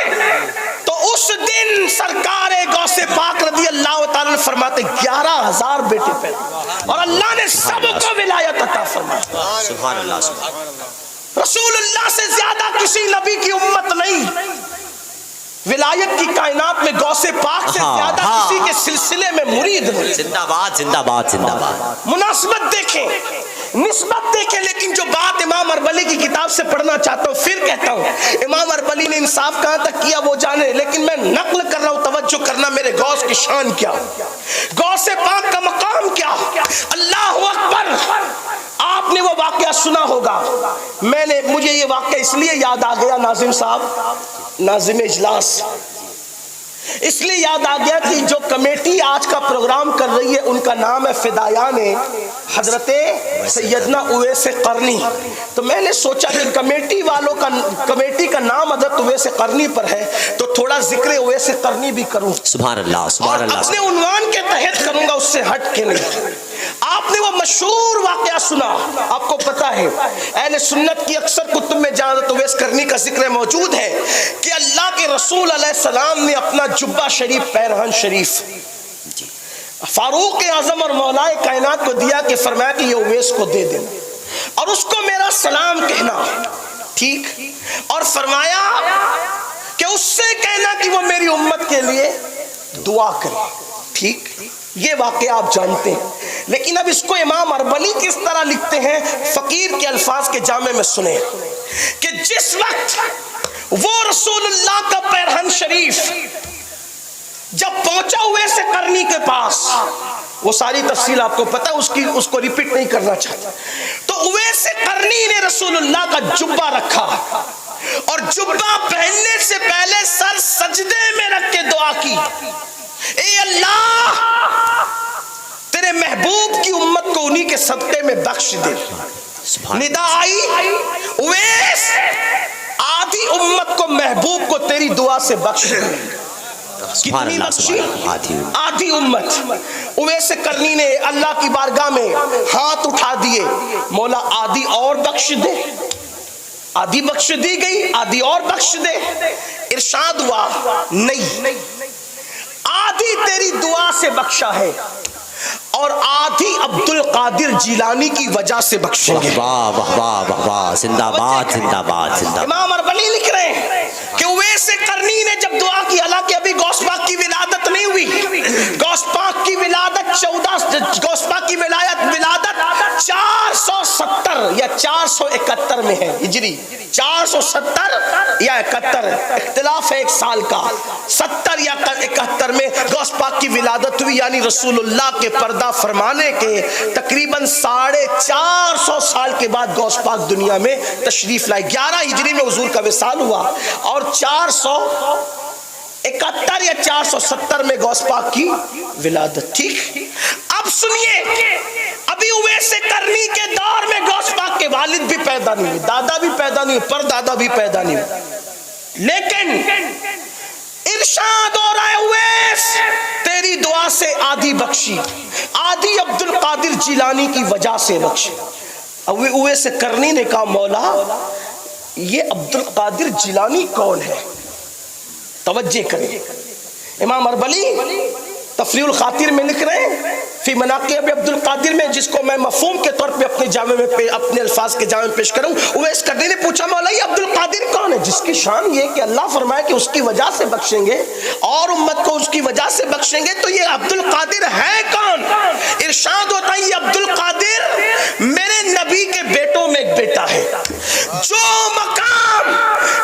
تو اس دن سرکار غوث پاک رضی اللہ تعالیٰ فرماتے 11,000 بیٹے پیدا, اور اللہ نے سب کو ولایت عطا فرمائی. سبحان اللہ سبحان. رسول اللہ سے زیادہ کسی نبی کی امت نہیں, ولایت کی کائنات میں غوث پاک سے زیادہ کسی کے سلسلے میں مرید نہیں. زندہ باد زندہ باد زندہ باد. مناسبت دیکھیں, نسبت دیکھیں, لیکن جو بات امام اربلی کی کتاب سے پڑھنا چاہتا ہوں, پھر کہتا ہوں امام اربلی نے انصاف کہاں تک کیا وہ جانے, لیکن میں نقل کر رہا ہوں, توجہ کرنا, میرے غوث کی شان کیا, غوث پاک کا مقام کیا. اللہ اکبر. آپ نے وہ واقعہ سنا ہوگا. مجھے یہ واقعہ اس لیے یاد آ گیا ناظم صاحب, ناظم اجلاس, اس لیے یاد آ گیا کہ جو کمیٹی آج کا پروگرام کر رہی ہے ان کا نام ہے فدایان حضرت سیدنا اویس قرنی. تو میں نے سوچا کہ کمیٹی کا نام حضرت اویس قرنی پر ہے تو تھوڑا ذکر اویس قرنی بھی کروں. سبحان اللہ سبحان اللہ. اور اپنے عنوان کے تحت کروں گا, اس سے ہٹ کے نہیں. آپ نے وہ مشہور واقعہ سنا, آپ کو پتا ہے اہل سنت کی اکثر کتب میں جہاں حضرت اویس قرنی کا ذکر موجود ہے کہ اللہ کے رسول علیہ السلام نے اپنا جبہ شریف, پیرہن شریف فاروق اعظم اور مولا کائنات کو دیا کہ فرمایا کہ یہ اویس کو دے دینا اور اس کو میرا سلام کہنا, ٹھیک, اور فرمایا کہ اس سے کہنا کہ وہ میری امت کے لیے دعا کرے, ٹھیک. یہ واقعہ آپ جانتے ہیں, لیکن اب اس کو امام اربلی کس طرح لکھتے ہیں فقیر کے الفاظ کے جامع میں سنیں کہ جس وقت وہ رسول اللہ کا پیرہن شریف جب پہنچا اویس قرنی کے پاس, وہ ساری تفصیل آپ کو پتا, اس کو ریپیٹ نہیں کرنا چاہتا, تو اویس قرنی نے رسول اللہ کا جبہ رکھا اور جبہ پہننے سے پہلے سر سجدے میں رکھ کے دعا کی, اے اللہ تیرے محبوب کی امت کو انہی کے صدقے میں بخش دے. ندا آئی, اویس آدھی امت کو محبوب کو تیری دعا سے بخش دے. کتنی بخشی؟ آدھی امت. اویس قرنی نے اللہ کی بارگاہ میں ہاتھ اٹھا دیے, مولا آدھی اور بخش دے. آدھی بخش دی گئی, آدھی اور بخش دے. ارشاد ہوا نہیں, آدھی تیری دعا سے بخشا ہے اور آدھی عبد القادر جیلانی کی وجہ سے بخشیں گے. واہ واہ واہ واہ, زندہ باد زندہ باد زندہ. امام اربلی لکھ رہے ہیں کہ اویس قرنی نے جب دعا کی, حالانکہ ابھی غوث پاک کی ولادت نہیں ہوئی, غوث پاک کی ولادت 14 غوث پاک کی ولادت 470 یا 471 میں ہے ہجری, 470 یا 71, اختلاف ہے ایک سال کا, 70 یا 71 میں غوث پاک کی ولادت ہوئی, یعنی رسول اللہ کے پردہ فرمانے کے تقریباً 450 سال کے بعد غوث پاک دنیا میں تشریف لائے. 11 ہجری میں حضور کا وصال ہوا اور 471 یا 470 میں غوث پاک کی ولادت, ٹھیک. اب سنیے, ابھی اویس قرنی کے دور میں غوث پاک کے والد بھی پیدا نہیں ہوئے, دادا بھی پیدا نہیں ہوئے, پردادا بھی پیدا نہیں ہوئے, لیکن ارشاد ہو رہا ہے اویس تیری دعا سے آدھی بخشی, آدھی عبد القادر جیلانی کی وجہ سے بخشی. اویس قرنی نے کہا مولا یہ عبد القادر جیلانی کون ہے؟ توجہ کریں, امام اربلی تفریح الخاطر میں لکھ رہے ہیں فی مناقب عبد القادر میں, جس کو میں مفہوم کے طور پہ اپنے الفاظ کے جامع میں پیش کروں. اویس قرنی نے پوچھا مولا یہ عبد القادر کون ہے جس کی شان یہ کہ اللہ فرمائے کہ اس کی وجہ سے بخشیں گے اور امت کو اس کی وجہ سے بخشیں گے, تو یہ عبد القادر ہے کون؟ ارشاد ہوتا ہے یہ عبد القادر میرے نبی کے بیٹوں میں ایک بیٹا ہے. جو مقام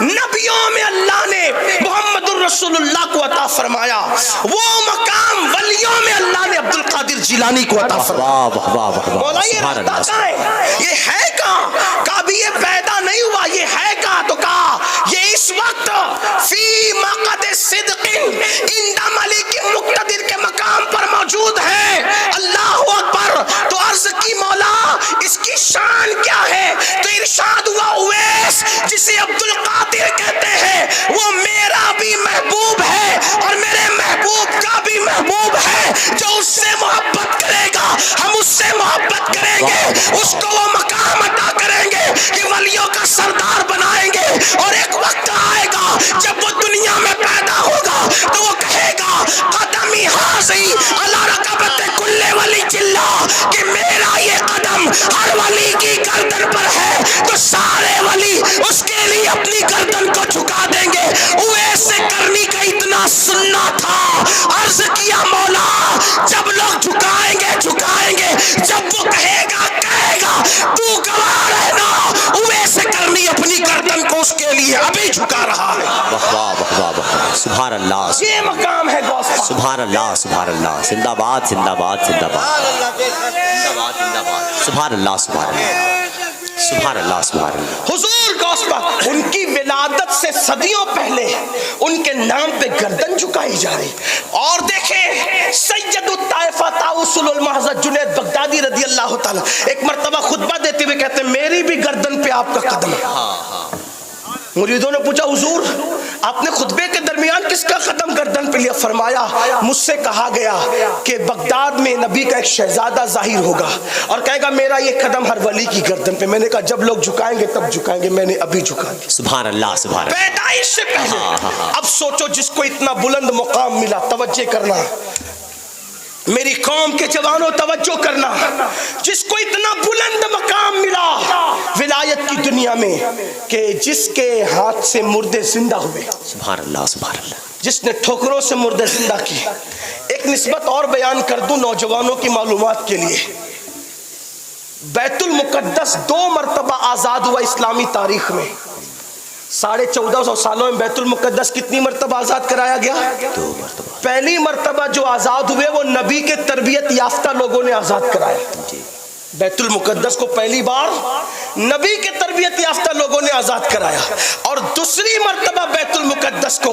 نبیوں میں اللہ نے محمد الرسول اللہ کو عطا فرمایا, وہ مقام ولیوں میں اللہ نے عبد القادر جیلانی کو عطا فرمایا. مولا یہ رہتا کہاں ہے, یہ ہے کہاں؟ کہا بھی یہ پیدا نہیں ہوا, یہ ہے کہاں؟ تو کہا یہ اس وقت فی مقعد صدق عند ملک مقتدر کے مقام پر موجود ہے. اللہ اکبر. تو عرض کی مولا اس کی شان کیا ہے؟ تو ارشاد ہوا اویس جسے عبد القادر کہتے ہیں وہ میرا بھی محبوب ہے اور میرے محبوب کا بھی محبوب ہے. جو اس سے محبت کرے گا ہم اس سے محبت کریں گے, اس کو وہ مقام عطا کریں گے کہ ولیوں کا سردار بنائیں گے. اور ایک وقت آئے گا جب وہ دنیا میں پیدا ہوگا تو وہ کہے گا قدمی حاضی علی رقبت کل ولی چلا, کہ میرا یہ قدم ہر ولی کی گردن پر ہے تو سارے ولی اس کے لیے اپنی گردن کو جھکا دیں گے. اویس قرنی کا اتنا سننا تھا, عرض کیا مولا جب لوگ جھکائیں گے جب وہ کہے گا تو گواہ رہنا. اویس قرنی اپنی گردن کو اس کے لیے ابھی جھکا رہا ہے. سبحان اللہ, یہ مقام ہے غوث پاک. سبحان اللہ سبحان اللہ, زندہ باد زندہ باد زندہ باد, زندہ باد زندہ باد, سبحان اللہ سبحان اللہ. سبحان اللہ سبحان اللہ. حضور غوث پاک ان کی ولادت سے صدیوں پہلے ان کے نام پہ گردن جھکائی جا رہی. اور دیکھیں سید الطائفہ طاؤس المحضر جنید بغدادی رضی اللہ تعالیٰ ایک مرتبہ خطبہ دیتے ہوئے کہتے ہیں میری بھی گردن پہ آپ کا قدم ہے. مریدوں نے پوچھا حضور آپ نے خطبے کے درمیان کس کا قدم گردن پہ لیا؟ فرمایا مجھ سے کہا گیا کہ بغداد میں نبی کا ایک شہزادہ ظاہر ہوگا اور کہے گا میرا یہ قدم ہر ولی کی گردن پہ. میں نے کہا جب لوگ جھکائیں گے تب جھکائیں گے, میں نے ابھی جھکا دیا. سبحان اللہ سبحان اللہ. پیدائش سے پہلے. اب سوچو جس کو اتنا بلند مقام ملا, توجہ کرنا میری قوم کے جوانوں, توجہ کرنا, جس کو اتنا بلند مقام ملا ولایت کی دنیا میں کہ جس کے ہاتھ سے مردے زندہ ہوئے. سبحان اللہ سبحان اللہ. جس نے ٹھوکروں سے مردے زندہ کی. ایک نسبت اور بیان کر دوں نوجوانوں کی معلومات کے لیے. بیت المقدس 2 مرتبہ آزاد ہوا اسلامی تاریخ میں. 1450 سالوں میں بیت المقدس کتنی مرتبہ آزاد کرایا گیا؟ 2 مرتبہ. پہلی مرتبہ جو آزاد ہوئے وہ نبی کے تربیت یافتہ لوگوں نے آزاد کرایا. بیت المقدس کو پہلی بار نبی کے تربیت یافتہ لوگوں نے آزاد کرایا. اور دوسری مرتبہ بیت المقدس کو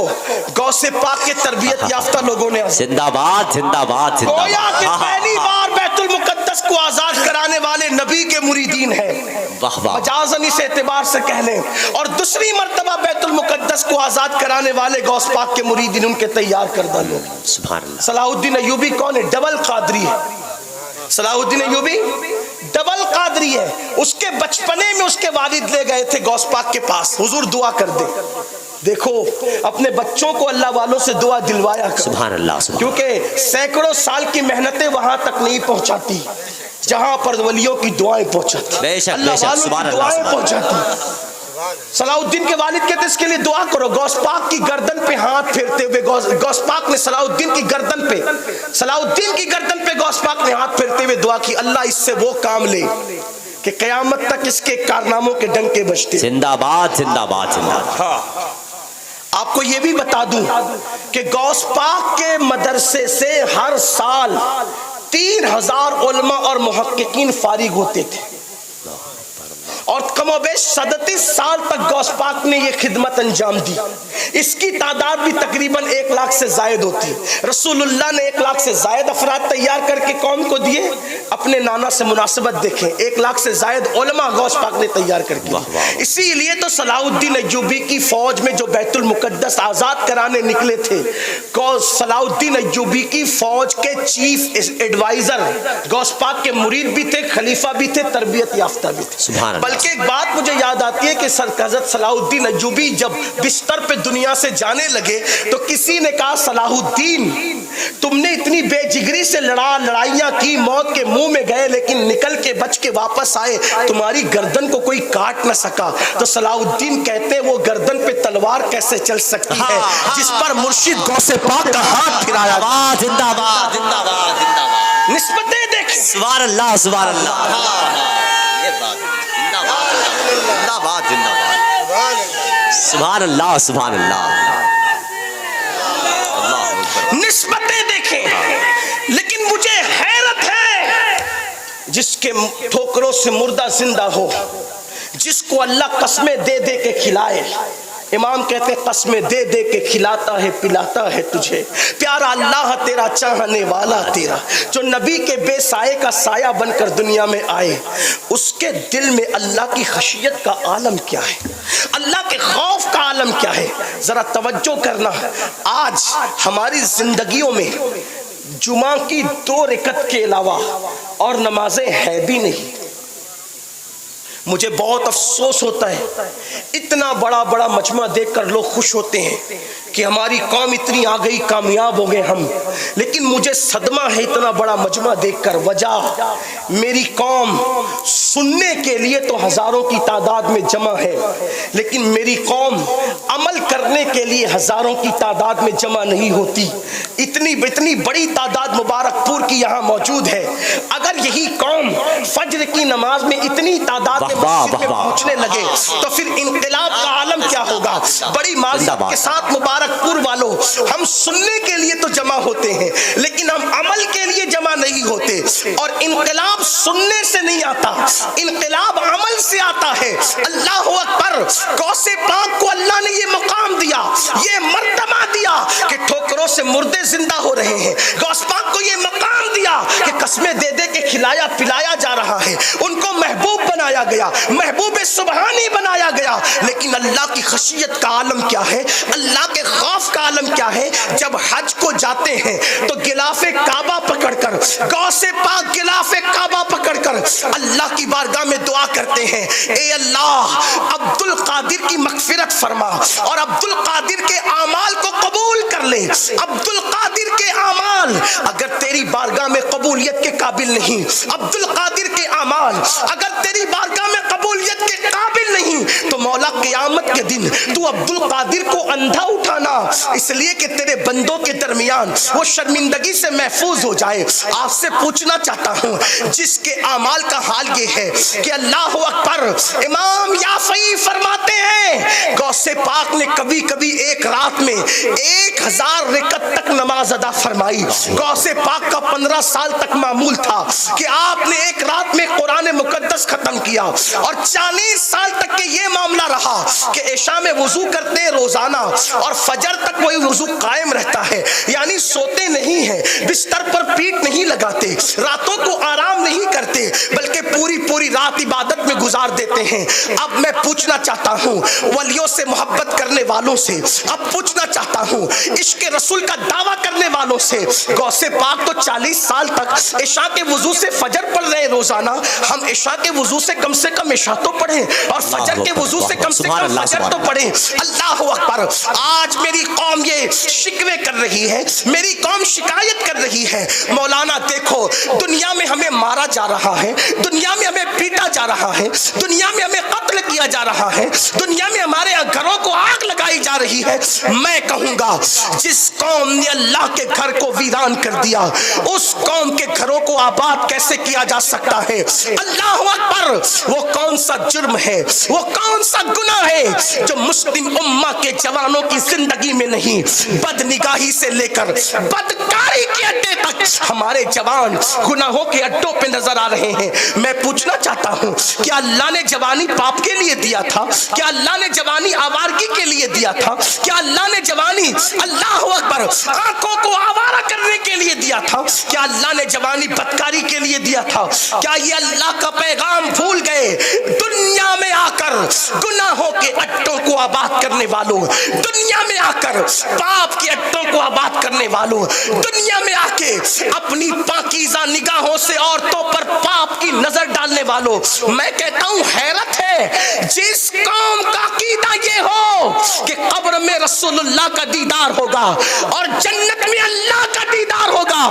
غوث پاک کے تربیت یافتہ لوگوں نے آزاد. زندہ باد زندہ باد زندہ گویا کہ باد. پہلی بار بیت المقدس کو آزاد کرانے والے نبی کے مریدین ہیں, واہ واہ. مجازن اس اعتبار سے کہہ لیں. اور دوسری مرتبہ بیت المقدس کو آزاد کرانے والے غوث پاک کے مریدین ان کے تیار کردہ لوگ. سبحان اللہ. صلاح الدین ایوبی کون ہے؟ ڈبل قادری ہے. صلاح الدین ایوبی ڈبل قادری ہے. اس کے بچپنے میں اس کے والد لے گئے تھے غوث پاک کے پاس, حضور دعا کر دے. دیکھو اپنے بچوں کو اللہ والوں سے دعا دلوایا کر. سبحان اللہ سبحان. کیونکہ سینکڑوں سال کی محنتیں وہاں تک نہیں پہنچاتی جہاں پر ولیوں کی دعائیں پہنچاتی, بے شک اللہ بے شک. والوں سبحان کی اللہ دعائیں سبحان پہنچاتی. صلاح الدین کے والد کہتے اس کے لیے دعا کرو. غوث پاک کی گردن پہ ہاتھ پھیرتے ہوئے غوث پاک نے صلاح الدین کی گردن پہ غوث پاک نے ہاتھ پھیرتے ہوئے دعا کی, اللہ اس سے وہ کام لے کہ قیامت تک اس کے کارناموں کے ڈنکے بجتے. زندہ باد زندہ باد زندہ باد. ہاں آپ کو یہ بھی بتا دوں کہ غوث پاک کے مدرسے سے ہر سال 3000 علماء اور محققین فارغ ہوتے تھے. اور کم و بیش 37 سال تک غوث پاک نے یہ خدمت انجام دی. اس کی تعداد بھی تقریباً 1 لاکھ سے زائد ہوتی. رسول اللہ نے 1 لاکھ سے زائد افراد تیار کر کے قوم کو دیے. اپنے نانا سے مناسبت دیکھیں, 1 لاکھ سے زائد علماء غوث پاک نے تیار کر کے. اسی لیے تو صلاح الدین ایوبی کی فوج میں جو بیت المقدس آزاد کرانے نکلے تھے, صلاح الدین ایوبی کی فوج کے چیف ایڈوائزر غوث پاک کے مرید بھی تھے, خلیفہ بھی تھے, تربیت یافتہ بھی تھے. بلکہ ایک بات مجھے یاد آتی ہے کہ حضرت صلاح الدین ایوبی جب بستر پہ دنیا سے جانے لگے تو کسی نے کہا صلاح الدین تم نے اتنی بے جگری سے لڑائیاں کی, موت کے منہ میں گئے لیکن نکل کے بچ کے واپس آئے, تمہاری گردن کو کوئی کاٹ نہ سکا. تو صلاح الدین کہتے وہ گردن پہ تلوار کیسے چل سکتی ہے جس پر مرشد غوث پاک کا ہاتھ پھرایا. زندہ باد زندہ باد زندہ باد. نسبتیں دیکھیں. سبحان اللہ سبحان اللہ. یہ بات زندہ باد زندہ باد. سبحان اللہ سبحان اللہ. نسبتیں دیکھیں. لیکن مجھے حیرت ہے جس کے ٹھوکروں سے مردہ زندہ ہو, جس کو اللہ قسمیں دے دے کے کھلائے. امام کہتے قسمیں دے دے کے کھلاتا ہے پلاتا ہے تجھے, پیارا اللہ تیرا چاہنے والا تیرا, جو نبی کے بے سائے کا سایہ بن کر دنیا میں آئے. اس کے دل میں اللہ کی خشیت کا عالم کیا ہے, اللہ کے خوف کا عالم کیا ہے. ذرا توجہ کرنا, آج ہماری زندگیوں میں جمعہ کی 2 رکعت کے علاوہ اور نمازیں ہے بھی نہیں. مجھے بہت افسوس ہوتا ہے, اتنا بڑا بڑا مجمع دیکھ کر لوگ خوش ہوتے ہیں کہ ہماری قوم اتنی آ گئی, کامیاب ہو گئے ہم, لیکن مجھے صدمہ ہے اتنا بڑا مجمع دیکھ کر. وجہ میری قوم سننے کے لیے تو ہزاروں کی تعداد میں جمع ہے, لیکن میری قوم عمل کرنے کے لیے ہزاروں کی تعداد میں جمع نہیں ہوتی. اتنی بڑی تعداد مبارک پور کی یہاں موجود ہے. اگر یہی قوم فجر کی نماز میں اتنی تعداد میں مسجد میں پہنچنے لگے تو پھر انقلاب کا عالم کیا ہوگا. بڑی معذرت کے ساتھ مبارک پور والوں, ہم سننے کے لیے تو جمع ہوتے ہیں لیکن ہم عمل کے لیے جمع نہیں نہیں ہوتے. اور انقلاب سننے سے نہیں آتا, انقلاب عمل سے آتا ہے. اللہ اکبر. غوث پاک کو اللہ نے یہ مقام دیا, یہ مرتبہ دیا کہ ٹھوکروں سے مردے زندہ ہو رہے ہیں. غوث پاک کو یہ مقام دیا کہ قسمیں دے دے کے کھلایا پلایا جا رہا ہے. ان کو محبوب بنایا گیا, محبوب سبحانی بنایا گیا. لیکن اللہ کی خشیت کا عالم کیا ہے, اللہ کے خوف کا عالم کیا ہے. جب حج کو جاتے ہیں تو غلاف کعبہ پکڑ کر, غوث پاک غلاف کعبہ پکڑ کر اللہ کی بارگاہ میں دعا کرتے ہیں, اے اللہ عبد القادر کی مغفرت فرما اور عبد القادر کے اعمال کو قبول کر لے. عبد القادر کے اعمال اگر تیری بارگاہ میں قبولیت کے قابل نہیں, عبد القادر کے اعمال اگر تیری بارگاہ میں قبولیت کے قابل نہیں, تو مولا قیامت کے دن تو عبد القادر کو اندھا اٹھانا, اس لیے کہ تیرے بندوں کے درمیان وہ شرمندگی سے محفوظ ہو جائے. آپ سے پوچھنا چاہتا ہوں, جس کے اعمال کا حال یہ ہے کہ اللہ اکبر, امام یافعی فرماتے ہیں غوث پاک نے کبھی کبھی ایک رات میں 1000 رکعت تک نماز ادا فرمائی. غوث پاک کا 15 سال تک معمول تھا کہ آپ نے ایک رات میں قرآن مقدس ختم کیا, اور 40 سال تک کے یہ معاملہ رہا کہ عشاء میں وضو کرتے روزانہ اور فجر تک وہی وضو قائم رہتا ہے. یعنی سوتے نہیں ہیں, بستر پر پیٹ نہیں لگاتے, راتوں کو آرام نہیں کرتے, بلکہ پوری پوری رات عبادت میں گزار دیتے ہیں. اب میں پوچھنا چاہتا ہوں ولیوں سے محبت کرنے والوں سے, اب پوچھنا چاہتا ہوں عشق رسول کا دعویٰ کرنے والوں سے, غوث پاک تو 40 سال تک عشاء کے وضو سے فجر پڑھ رہے روزانہ, ہم عشاء کے وضو سے کم عشاء تو پڑھیں اور فجر کے وضو سے کم فجر تو پڑھیں. اللہ اکبر. آج میری قوم یہ شکوے کر رہی ہے, میری قوم شکایت کر رہی ہے, مولانا دیکھو دنیا میں ہمیں مارا جا رہا ہے, دنیا میں ہمیں پیٹا جا رہا ہے, دنیا میں ہمیں قتل کیا جا رہا ہے, دنیا میں ہمارے گھروں کو آگ لگائی جا رہی ہے. میں کہوں گا جس قوم نے اللہ کے گھر کو ویران کر دیا, اس قوم کے گھروں کو آباد کیسے کیا جا سکتا ہے؟ اللہ اکبر. وہ کون سا جرم ہے, وہ کون سا گناہ ہے جو مسلم امہ کے جوانوں کی زندگی میں نہیں؟ بد نگاہی سے لے کر بدکاری کے اڈے تک ہمارے جوان گناہوں کے اڈوں پہ نظر آ رہے ہیں. میں پوچھنا چاہتا ہوں, کیا اللہ نے جوانی پاپ کے لیے دیا تھا؟ کیا اللہ نے جوانی آوارگی کے لیے دیا تھا؟ کیا اللہ نے جوانی, اللہ اکبر, آنکھوں کو آوارہ کرنے کے لیے دیا تھا؟ کیا اللہ نے جوانی بدکاری کے لیے دیا تھا؟ کیا یہ اللہ کا پیغام بھول گئے؟ دنیا میں آ کر گناہوں کے اڈوں کو آباد کرنے والوں, دنیا میں آ کر پاپ کے اڈوں کو آباد کرنے والوں, دنیا میں آ کے اپنی پاکیزہ نگاہوں سے عورتوں پر پاپ کی نظر ڈالنے والوں, میں کہتا ہوں حیرت ہے جس قوم کا عقیدہ یہ ہو کہ قبر میں رسول اللہ کا دیدار ہوگا اور جنت میں اللہ کا دیدار ہوگا,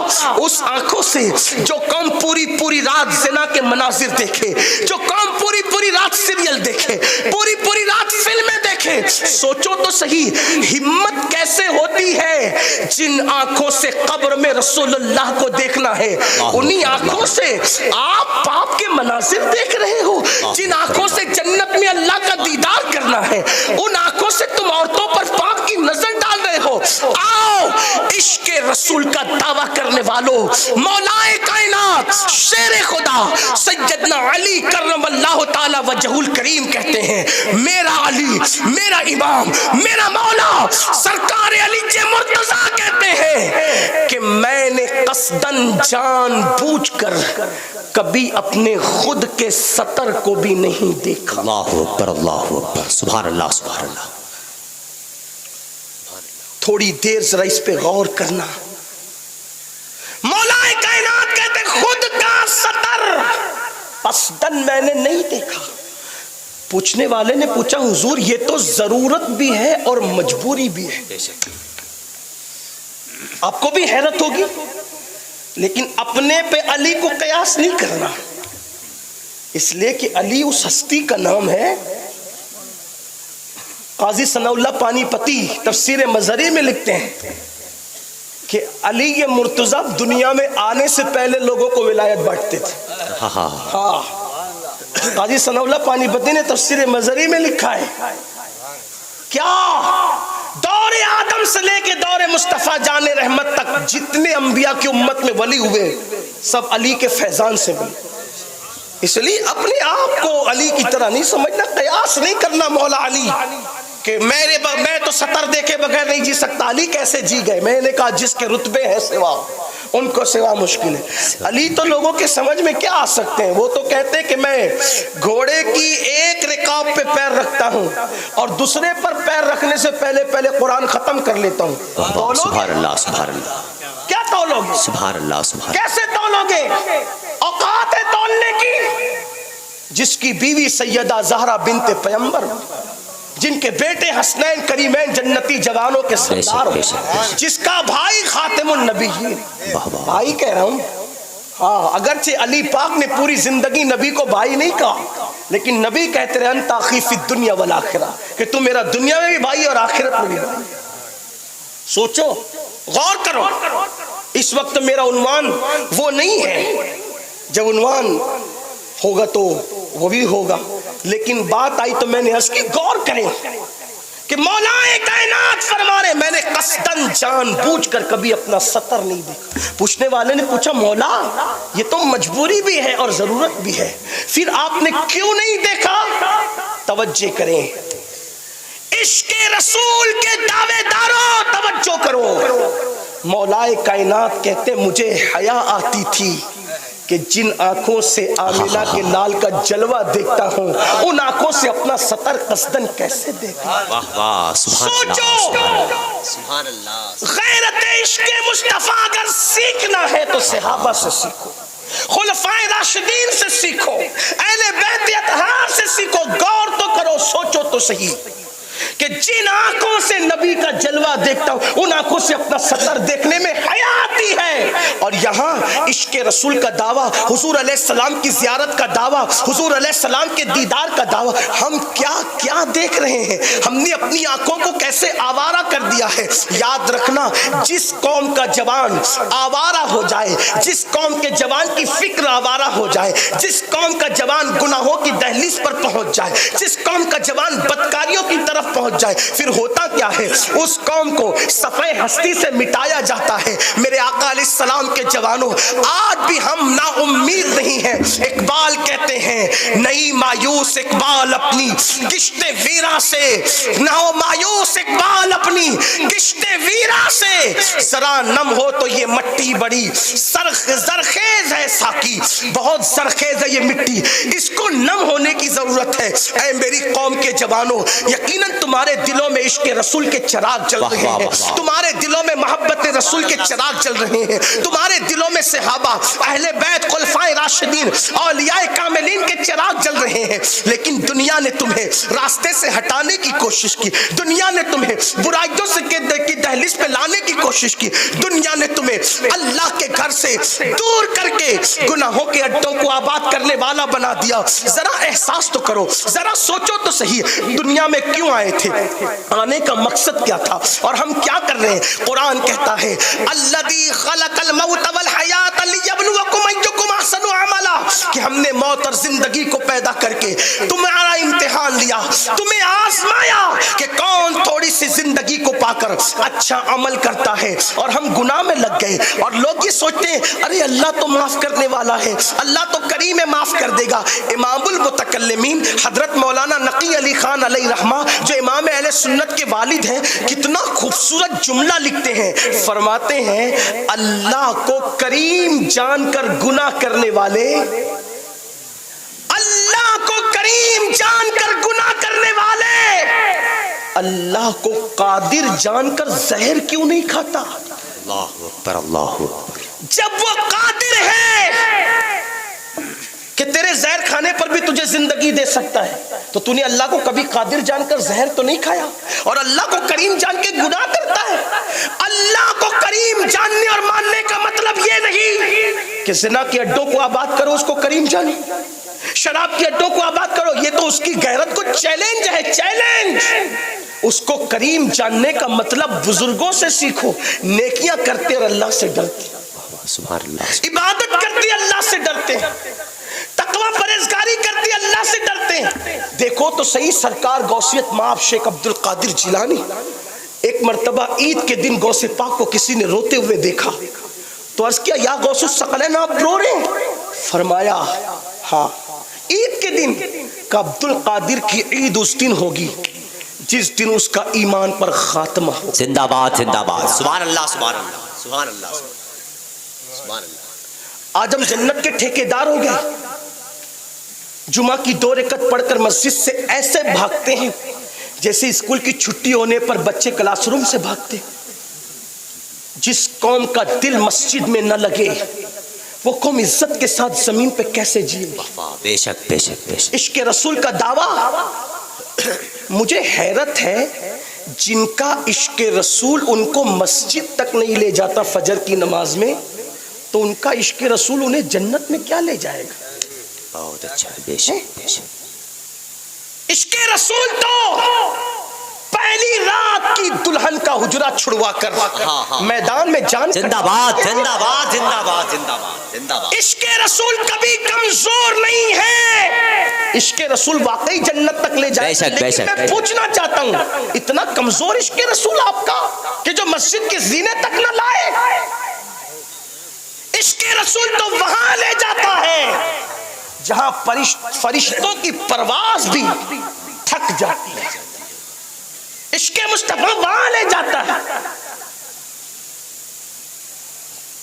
اس آنکھوں سے جو قوم پوری پوری رات زنا کے مناظر دیکھے, جو قوم پوری پوری رات سیریل دیکھے, پوری پوری رات فلمیں دیکھے, سوچو تو صحیح ہمت کیسے ہوتی ہے جن آنکھوں سے قبر میں رسول اللہ کو دیکھنا ہے, انہی آنکھوں سے آپ پاپ کے مناظر دیکھ رہے ہو. جن آنکھوں سے جنت میں اللہ کا دیدار کرنا ہے, ان آنکھوں سے تم عورتوں پر پاپ کی نظر ڈال رہے ہو. آؤ عشق رسول کا دعویٰ کرنے والوں, مولا کائنات شیر خدا سیدنا علی کرم اللہ تعالی وجہ الکریم کہتے ہیں, میرا علی, میرا امام, میرا مولا سرکار علی مرتضیٰ کہتے ہیں کہ میں نے قصدن جان بوجھ کر کبھی اپنے خود کے سطر کو بھی نہیں دیکھا. اللہ اکبر, اللہ اکبر, سبحان اللہ, سبحان اللہ. تھوڑی دیر ذرا اس پہ غور کرنا. مولا کائنات کہتے خود کا سطر قصدن میں نے نہیں دیکھا. پوچھنے والے نے پوچھا حضور یہ تو ضرورت بھی ہے اور مجبوری بھی ہے. آپ کو بھی حیرت ہوگی, لیکن اپنے پہ علی کو قیاس نہیں کرنا, اس لیے کہ علی اس ہستی کا نام ہے. قاضی ثناء اللہ پانی پتی تفسیر مظہری میں لکھتے ہیں کہ علی یہ مرتضیٰ دنیا میں آنے سے پہلے لوگوں کو ولایت بانٹتے تھے. ہاں, قاضی ثناء اللہ پانی پتی نے تفسیر مظہری میں لکھا ہے کیا دور آدم سے لے کے دور مصطفیٰ جان رحمت تک جتنے انبیاء کی امت میں ولی ہوئے سب علی کے فیضان سے ملے. اس لیے اپنے آپ کو علی کی طرح نہیں سمجھنا, قیاس نہیں کرنا مولا علی کہ میں تو سطر دیکھے بغیر نہیں جی سکتا, علی کیسے جی گئے. میں نے کہا جس کے رتبے ہیں سوا, ان کو سوا مشکل ہے. علی تو لوگوں کے سمجھ میں کیا آ سکتے ہیں, وہ تو کہتے ہیں کہ میں گھوڑے کی ایک رکاب پہ پیر رکھتا ہوں اور دوسرے پر پیر رکھنے سے پہلے قرآن ختم کر لیتا ہوں. سبحان اللہ سبحان اللہ. کیا تولو گے؟ سبحان اللہ سبحان. کیسے تولو گے؟ اوقات ہے تولنے کی. جس کی بیوی سیدہ زہرا بنت پیغمبر, جن کے بیٹے حسنین کریمین جنتی جوانوں کے سردار ہو, جس کا بھائی خاتم النبیین, بھائی کہہ رہا ہوں. ہاں اگرچہ علی پاک نے پوری زندگی نبی کو بھائی نہیں کہا, لیکن نبی کہتے رہے انت اخی فی الدنیا والآخرہ, کہ تم میرا دنیا میں بھی بھائی اور آخرت میں بھی بھائی. سوچو, غور کرو. اس وقت میرا عنوان وہ نہیں ہے, جب عنوان ہوگا تو وہ بھی ہوگا, لیکن بات آئی تو میں نے عرض کی غور کریں کہ مولا کائنات فرما رہے میں نے قصدن جان بوجھ کر کبھی اپنا سطر نہیں دیکھا. پوچھنے والے نے پوچھا مولا یہ تو مجبوری بھی ہے اور ضرورت بھی ہے, پھر آپ نے کیوں نہیں دیکھا؟ توجہ کریں, عشق رسول کے دعوے داروں توجہ کرو. مولا کائنات کہتے مجھے حیا آتی تھی کہ جن آنکھوں سے آمینہ کے لال کا جلوہ دیکھتا ہوں, ان آنکھوں سے اپنا سطر قصدن کیسے دیکھا. واہ واہ سبحان اللہ سبحان اللہ. غیرت عشق مصطفیٰ اگر سیکھنا ہے تو صحابہ سے سیکھو, خلفائے راشدین سے سیکھو, اہل بیت اطہار سے سیکھو. غور تو کرو, سوچو تو صحیح کہ جن آنکھوں سے نبی کا جلوہ دیکھتا ہوں, ان آنکھوں سے اپنا سطر دیکھنے میں حیا آتی ہے. اور یہاں عشق رسول کا دعویٰ, حضور علیہ السلام کی زیارت کا دعویٰ, حضور علیہ السلام کے دیدار کا دعویٰ. ہم کیا کیا دیکھ رہے ہیں, ہم نے اپنی آنکھوں کو کیسے آوارہ کر دیا ہے. یاد رکھنا, جس قوم کا جوان آوارہ ہو جائے, جس قوم کے جوان کی فکر آوارہ ہو جائے, جس قوم کا جوان گناہوں کی دہلیز پر پہنچ جائے, جس قوم کا جوان بدکاریوں کی طرف پہنچ جائے, پھر ہوتا کیا ہے, اس قوم کو صفحے ہستی سے مٹایا جاتا ہے. میرے آقا علیہ السلام کے جوانوں, آج بھی ہم نا امید نہیں ہیں. اقبال کہتے ہیں نئی مایوس اقبال اپنی کشت ویرا سے, نہ ہو مایوس اقبال اپنی کشت ویرا سے, ذرا نم ہو تو یہ مٹی بڑی زرخیز ہے ساکی, بہت زرخیز ہے یہ مٹی, اس کو نم ہونے کی ضرورت ہے. اے میری قوم کے جوانوں, یقیناً تمہارے دلوں میں عشق رسول کے چراغ جل رہے ہیں, تمہارے دلوں میں محبت رسول کے چراغ جل رہے ہیں, تمہارے دلوں میں صحابہ, اہل بیت, خلفائے راشدین, اولیاء کاملین کے چراغ جل رہے ہیں. لیکن دنیا نے تمہیں راستے سے ہٹانے کی کوشش کی, دنیا نے تمہیں برائیوں سے کی دہلیز پہ لانے کی کوشش کی, دنیا نے تمہیں اللہ کے گھر سے دور کر کے گناہوں کے اڈوں کو آباد کرنے والا بنا دیا. ذرا احساس تو کرو, ذرا سوچو تو صحیح, دنیا میں کیوں آئے تھے, آنے کا مقصد کیا تھا, اور ہم کیا کر رہے ہیں. قرآن کہتا ہے الذی خلق الموت والحیات لیبلوکم ایکم احسن عملا, کہ ہم نے موت اور زندگی کو پیدا کر کے تمہارا امتحان لیا, تمہیں آزمایا کہ کون تھوڑی سی زندگی کو پا کر اچھا عمل کرتا ہے. اور ہم گناہ میں لگ گئے, اور لوگ یہ سوچتے ہیں ارے اللہ تو معاف کرنے والا ہے, اللہ تو کریم ہے, معاف کر دے گا. امام المتکلمین حضرت مولانا نقی علی خان علیہ رحمہ, جو امام اہل سنت کے والد ہیں, کتنا خوبصورت جملہ لکھتے ہیں. فرماتے ہیں اللہ کو کریم جان کر گناہ کرنے والے, اللہ کو کریم جان کر گناہ کرنے والے, اللہ کو قادر جان کر زہر کیوں نہیں کھاتا. اللہ اکبر اللہ اکبر. جب وہ قادر ہے کہ تیرے زہر کھانے پر بھی تجھے زندگی دے سکتا ہے, تو تو نے اللہ کو کبھی قادر جان کر زہر تو نہیں کھایا, اور اللہ کو کریم جان کے گناہ کرتا ہے. اللہ کو کریم جاننے اور ماننے کا مطلب یہ نہیں کہ زنا کے اڈوں کو آباد کرو اس کو کریم جانے, شراب کے اڈوں کو آباد کرو, یہ تو اس کی غیرت کو چیلنج ہے, چیلنج. اس کو کریم جاننے کا مطلب بزرگوں سے سیکھو, نیکیاں کرتے اور اللہ سے ڈرتے, سبحان اللہ, عبادت کرتے اللہ سے ڈرتے, تقوی پرہیزگاری کرتے اللہ سے ڈرتے. دیکھو تو صحیح سرکار غوثیت مآب شیخ عبد القادر جیلانی, ایک مرتبہ عید کے دن غوث پاک کو کسی نے روتے ہوئے دیکھا, تو عرض کیا یا غوث الثقلین آپ رو رہے ہیں؟ فرمایا ہاں، عید کے دن کہ عبد القادر کی عید اس دن ہوگی جس دن اس کا ایمان پر خاتمہ ہو. زندہ باد زندہ باد. سبحان اللہ سبحان اللہ سبحان اللہ سبحان اللہ. آج ہم جنت کے ٹھیکیدار ہو گئے. جمعہ کی 2 رکعت پڑھ کر مسجد سے ایسے بھاگتے ہیں جیسے اسکول کی چھٹی ہونے پر بچے کلاس روم سے بھاگتے. جس قوم کا دل مسجد میں نہ لگے وہ قوم عزت کے ساتھ زمین پہ کیسے جیے؟ بے شک بے شک بے شک. عشق رسول کا دعویٰ. مجھے حیرت ہے جن کا عشق رسول ان کو مسجد تک نہیں لے جاتا فجر کی نماز میں، تو ان کا عشق رسول انہیں جنت میں کیا لے جائے گا؟ بہت اچھا. بے شک بے شک. عشق رسول تو پہلی رات کی دلہن کا حجرہ چھڑوا کر میدان میں جان. زندہ باد زندہ باد زندہ باد زندہ باد زندہ باد. عشق رسول کبھی کمزور نہیں ہے. عشق رسول واقعی جنت تک لے جائے. لیکن میں پوچھنا چاہتا ہوں اتنا کمزور عشق رسول آپ کا کہ جو مسجد کے زینے تک نہ لائے؟ عشق رسول تو وہاں لے جاتا ہے جہاں فرشتوں کی پرواز بھی تھک جاتی ہے. عشق مصطفیٰ وہاں لے جاتا ہے.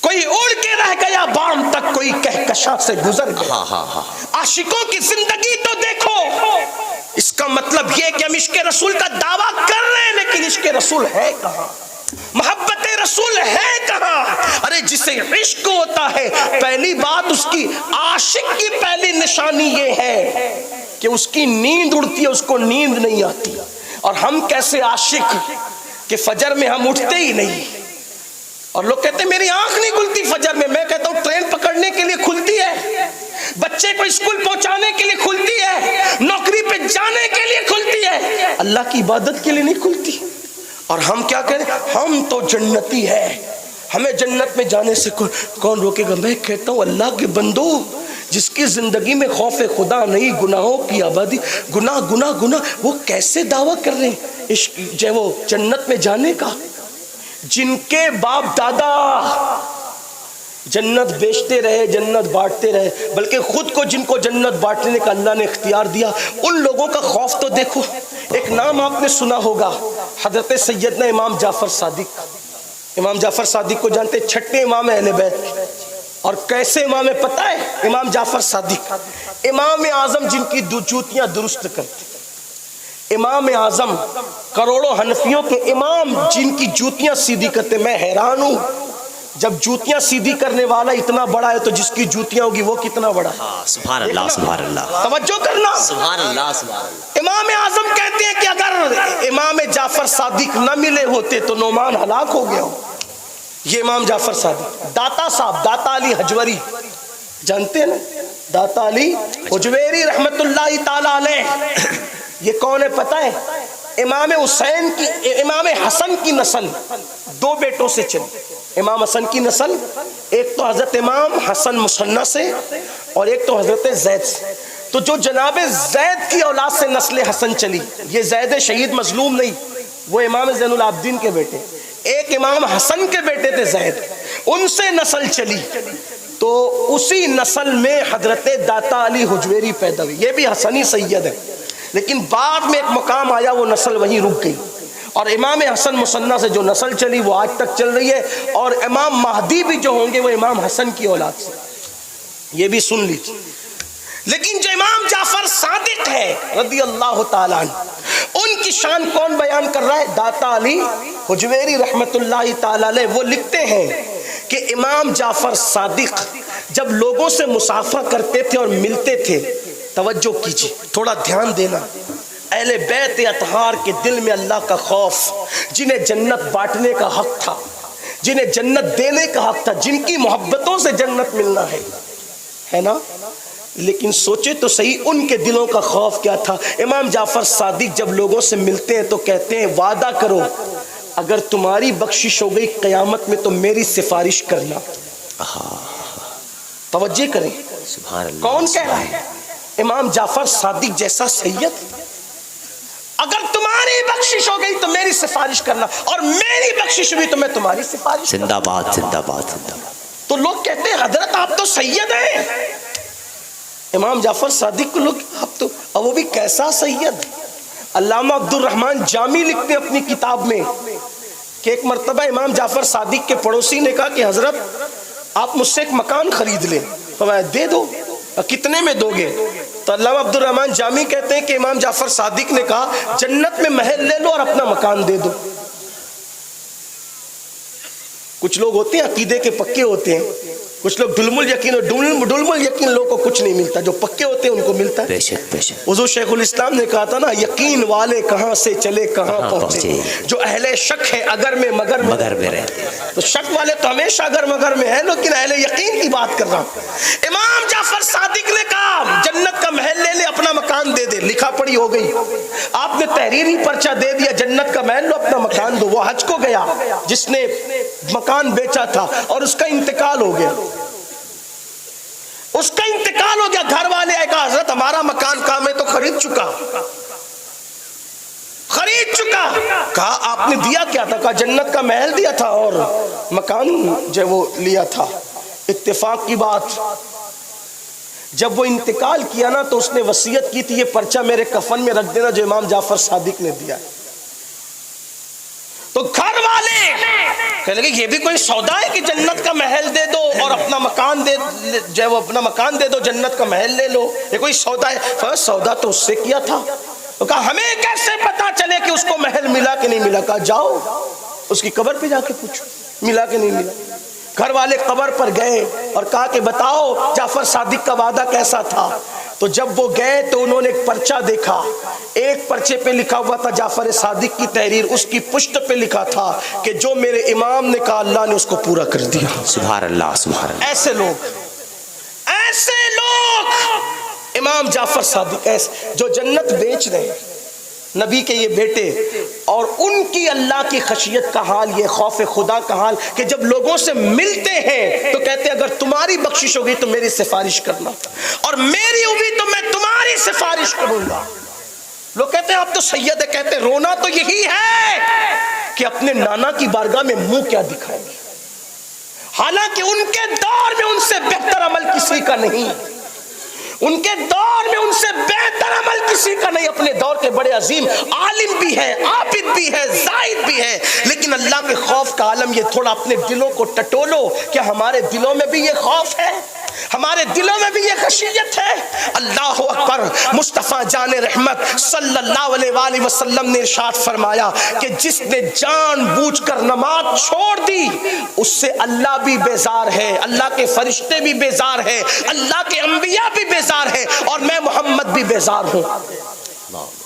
کوئی اڑ کے رہ گیا بام تک، کوئی کہکشاں سے گزر گیا. عاشقوں کی زندگی تو دیکھو. اس کا مطلب یہ کہ ہم عشق رسول کا دعویٰ کر رہے ہیں لیکن عشق رسول ہے کہاں؟ محبت رسول ہے کہاں؟ ارے جسے عشق ہوتا ہے پہلی بات اس کی عاشق کی پہلی نشانی یہ ہے کہ اس کی نیند اڑتی ہے، اس کو نیند نہیں آتی. اور ہم کیسے عاشق کہ فجر میں ہم اٹھتے ہی نہیں. اور لوگ کہتے ہیں میری آنکھ نہیں کھلتی فجر میں. میں کہتا ہوں ٹرین پکڑنے کے لیے کھلتی ہے، بچے کو اسکول پہنچانے کے لیے کھلتی ہے، نوکری پہ جانے کے لیے کھلتی ہے، اللہ کی عبادت کے لیے نہیں کھلتی. اور ہم کیا کہیں؟ ہم تو جنتی ہے، ہمیں جنت میں جانے سے کون روکے گا؟ میں کہتا ہوں اللہ کے بندو، جس کی زندگی میں خوف خدا نہیں، گناہوں کی آبادی، گناہ گناہ گناہ، وہ کیسے دعویٰ کر رہے ہیں عشق جو وہ جنت میں جانے کا؟ جن کے باپ دادا جنت بیچتے رہے، جنت بانٹتے رہے، بلکہ خود کو جن کو جنت بانٹنے کا اللہ نے اختیار دیا، ان لوگوں کا خوف تو دیکھو. ایک نام آپ نے سنا ہوگا، حضرت سیدنا امام جعفر صادق. امام جعفر صادق کو جانتے؟ چھٹے امام اہل بیت. اور کیسے امام ہے پتہ ہے؟ امام جعفر صادق امام اعظم جن کی جوتیاں درست کرتے، امام اعظم کروڑوں حنفیوں کے امام جن کی جوتیاں سیدھی کرتے. میں حیران ہوں جب جوتیاں سیدھی کرنے والا اتنا بڑا ہے تو جس کی جوتیاں ہوگی وہ کتنا بڑا ہے. سبحان اللہ سبحان اللہ. توجہ کرنا. سبحان اللہ سبحان اللہ. امام اعظم کہتے ہیں کہ اگر امام جعفر صادق نہ ملے ہوتے تو نعمان ہلاک ہو گیا ہو. یہ امام جعفر صادق. داتا صاحب، داتا علی حجویری جانتے ہیں نا؟ داتا علی حجویری رحمت اللہ تعالی علیہ، یہ کون ہے پتہ ہے؟ امام حسین کی، امام حسن کی نسل 2 بیٹوں سے چلی. امام حسن کی نسل ایک تو حضرت امام حسن مصنع سے اور ایک تو حضرت زید سے. تو جو جناب زید کی اولاد سے نسل حسن چلی، یہ زید شہید مظلوم نہیں، وہ امام زین العابدین کے بیٹے. ایک امام حسن کے بیٹے تھے زید، ان سے نسل چلی. تو اسی نسل میں حضرت داتا علی حجویری پیدا ہوئی. یہ بھی حسنی سید ہے، لیکن بعد میں ایک مقام آیا وہ نسل وہیں رک گئی. اور امام حسن مصنع سے جو نسل چلی وہ آج تک چل رہی ہے. اور امام مہدی بھی جو ہوں گے وہ امام حسن کی اولاد سے. یہ بھی سن لیجیے. لیکن جو امام جعفر صادق ہے رضی اللہ تعالیٰ عنہ، ان کی شان کون بیان کر رہا ہے؟ داتا علی حجویری رحمت اللہ تعالیٰ علیہ. وہ لکھتے ہیں کہ امام جعفر صادق جب لوگوں سے مصافحہ کرتے تھے اور ملتے تھے، توجہ کیجیے، تھوڑا دھیان دینا، اہل بیت اطہار کے دل میں اللہ کا خوف، جنہیں جنت بانٹنے کا حق تھا، جنہیں جنت دینے کا حق تھا، جن کی محبتوں سے جنت ملنا ہے نا. لیکن سوچے تو صحیح ان کے دلوں کا خوف کیا تھا. امام جعفر صادق جب لوگوں سے ملتے ہیں تو کہتے ہیں وعدہ کرو اگر تمہاری بخشش ہو گئی قیامت میں تو میری سفارش کرنا. توجہ کریں، سبحان اللہ. کون کہہ رہا ہے؟ امام جعفر صادق جیسا سید. اگر تمہاری بخشش ہو گئی تو میری سفارش کرنا، اور میری بخشش ہوئی تو میں تمہاری سفارش. زندہ باد زندہ باد زندہ باد. تو لوگ کہتے ہیں حضرت آپ تو سید ہیں. امام جعفر صادق کو لوگ آپ تو، اور وہ بھی کیسا سید. علامہ عبد الرحمن جامی لکھتے ہیں اپنی کتاب میں کہ ایک مرتبہ امام جعفر صادق کے پڑوسی نے کہا کہ حضرت آپ مجھ سے ایک مکان خرید لیں. فرمایا دے دو. کتنے میں دو گے؟ تو علامہ عبد الرحمن جامی کہتے ہیں کہ امام جعفر صادق نے کہا جنت میں محل لے لو اور اپنا مکان دے دو. کچھ لوگ ہوتے ہیں عقیدے کے پکے ہوتے ہیں، کچھ لوگ ڈلمل یقین، اور ڈلمل یقین لوگوں کو کچھ نہیں ملتا، جو پکے ہوتے ہیں ان کو ملتا ہے. بے شک بے شک. حضور شیخ الاسلام نے کہا تھا نا، یقین والے کہاں سے چلے کہاں پہنچے، جو اہل شک ہے اگر میں مگر میں رہتے. تو شک والے تو ہمیشہ اگر مگر میں ہیں، لیکن اہل یقین کی بات کر رہا ہوں. امام جعفر صادق نے کہا جنت کا محل لے لے، اپنا مکان دے دے. لکھا پڑھی ہو گئی. آپ نے تحریری پرچہ دے دیا، جنت کا محل لو، اپنا مکان دو. وہ حج کو گیا جس نے مکان بیچا تھا اور اس کا انتقال ہو گیا. اس کا انتقال ہو گیا. گھر والے آئے کہا حضرت ہمارا مکان کہاں؟ میں تو خرید چکا. کہا آپ نے دیا کیا تھا؟ کہا جنت کا محل دیا تھا اور مکان جو وہ لیا تھا. اتفاق کی بات، جب وہ انتقال کیا نا تو اس نے وصیت کی تھی یہ پرچہ میرے کفن میں رکھ دینا جو امام جعفر صادق نے دیا. تو گھر والے کہنے لگے یہ بھی کوئی سودا ہے کہ جنت کا محل دے دو اور اپنا مکان دے، جو اپنا مکان دے دو، جنت کا محل لے لو، یہ کوئی سودا ہے؟ سودا تو اس سے کیا تھا. تو کہا ہمیں کیسے پتا چلے کہ اس کو محل ملا کہ نہیں ملا؟ کہا جاؤ اس کی قبر پہ جا کے پوچھو ملا کہ نہیں ملا. گھر والے قبر پر گئے اور کہا کہ بتاؤ جعفر صادق کا وعدہ کیسا تھا. تو جب وہ گئے تو انہوں نے ایک پرچہ دیکھا. ایک پرچے پہ لکھا ہوا تھا جعفر صادق کی تحریر، اس کی پشت پہ لکھا تھا کہ جو میرے امام نے کہا اللہ نے اس کو پورا کر دیا. سبحان اللہ سبحان اللہ. ایسے لوگ امام جعفر صادق ایسے جو جنت بیچ رہے ہیں، نبی کے یہ بیٹے، اور ان کی اللہ کی خشیت کا حال، یہ خوف خدا کا حال کہ جب لوگوں سے ملتے ہیں تو کہتے ہیں اگر تمہاری بخشش ہوگی تو میری سفارش کرنا، اور میری ہوگی تو میں تمہاری سفارش کروں گا. لوگ کہتے ہیں آپ تو سید ہے. کہتے ہیں رونا تو یہی ہے کہ اپنے نانا کی بارگاہ میں منہ کیا دکھائیں گے، حالانکہ ان کے دور میں ان سے بہتر عمل کسی کا نہیں، ان کے دور میں ان سے بہتر عمل کسی کا نہیں. اپنے دور کے بڑے عظیم عالم بھی ہے، عابد بھی ہے، زاہد بھی ہے، لیکن اللہ کے خوف کا عالم. یہ تھوڑا اپنے دلوں کو ٹٹولو. کیا ہمارے دلوں میں بھی یہ خوف ہے؟ ہمارے دلوں میں بھی یہ خشیت ہے؟ اللہ اکبر. مصطفیٰ جان رحمت صلی اللہ علیہ وآلہ وسلم نے ارشاد فرمایا کہ جس نے جان بوجھ کر نماز چھوڑ دی اس سے اللہ بھی بیزار ہے، اللہ کے فرشتے بھی بیزار ہے، اللہ کے انبیاء بھی بیزار ہے، اور میں محمد بھی بیزار ہوں.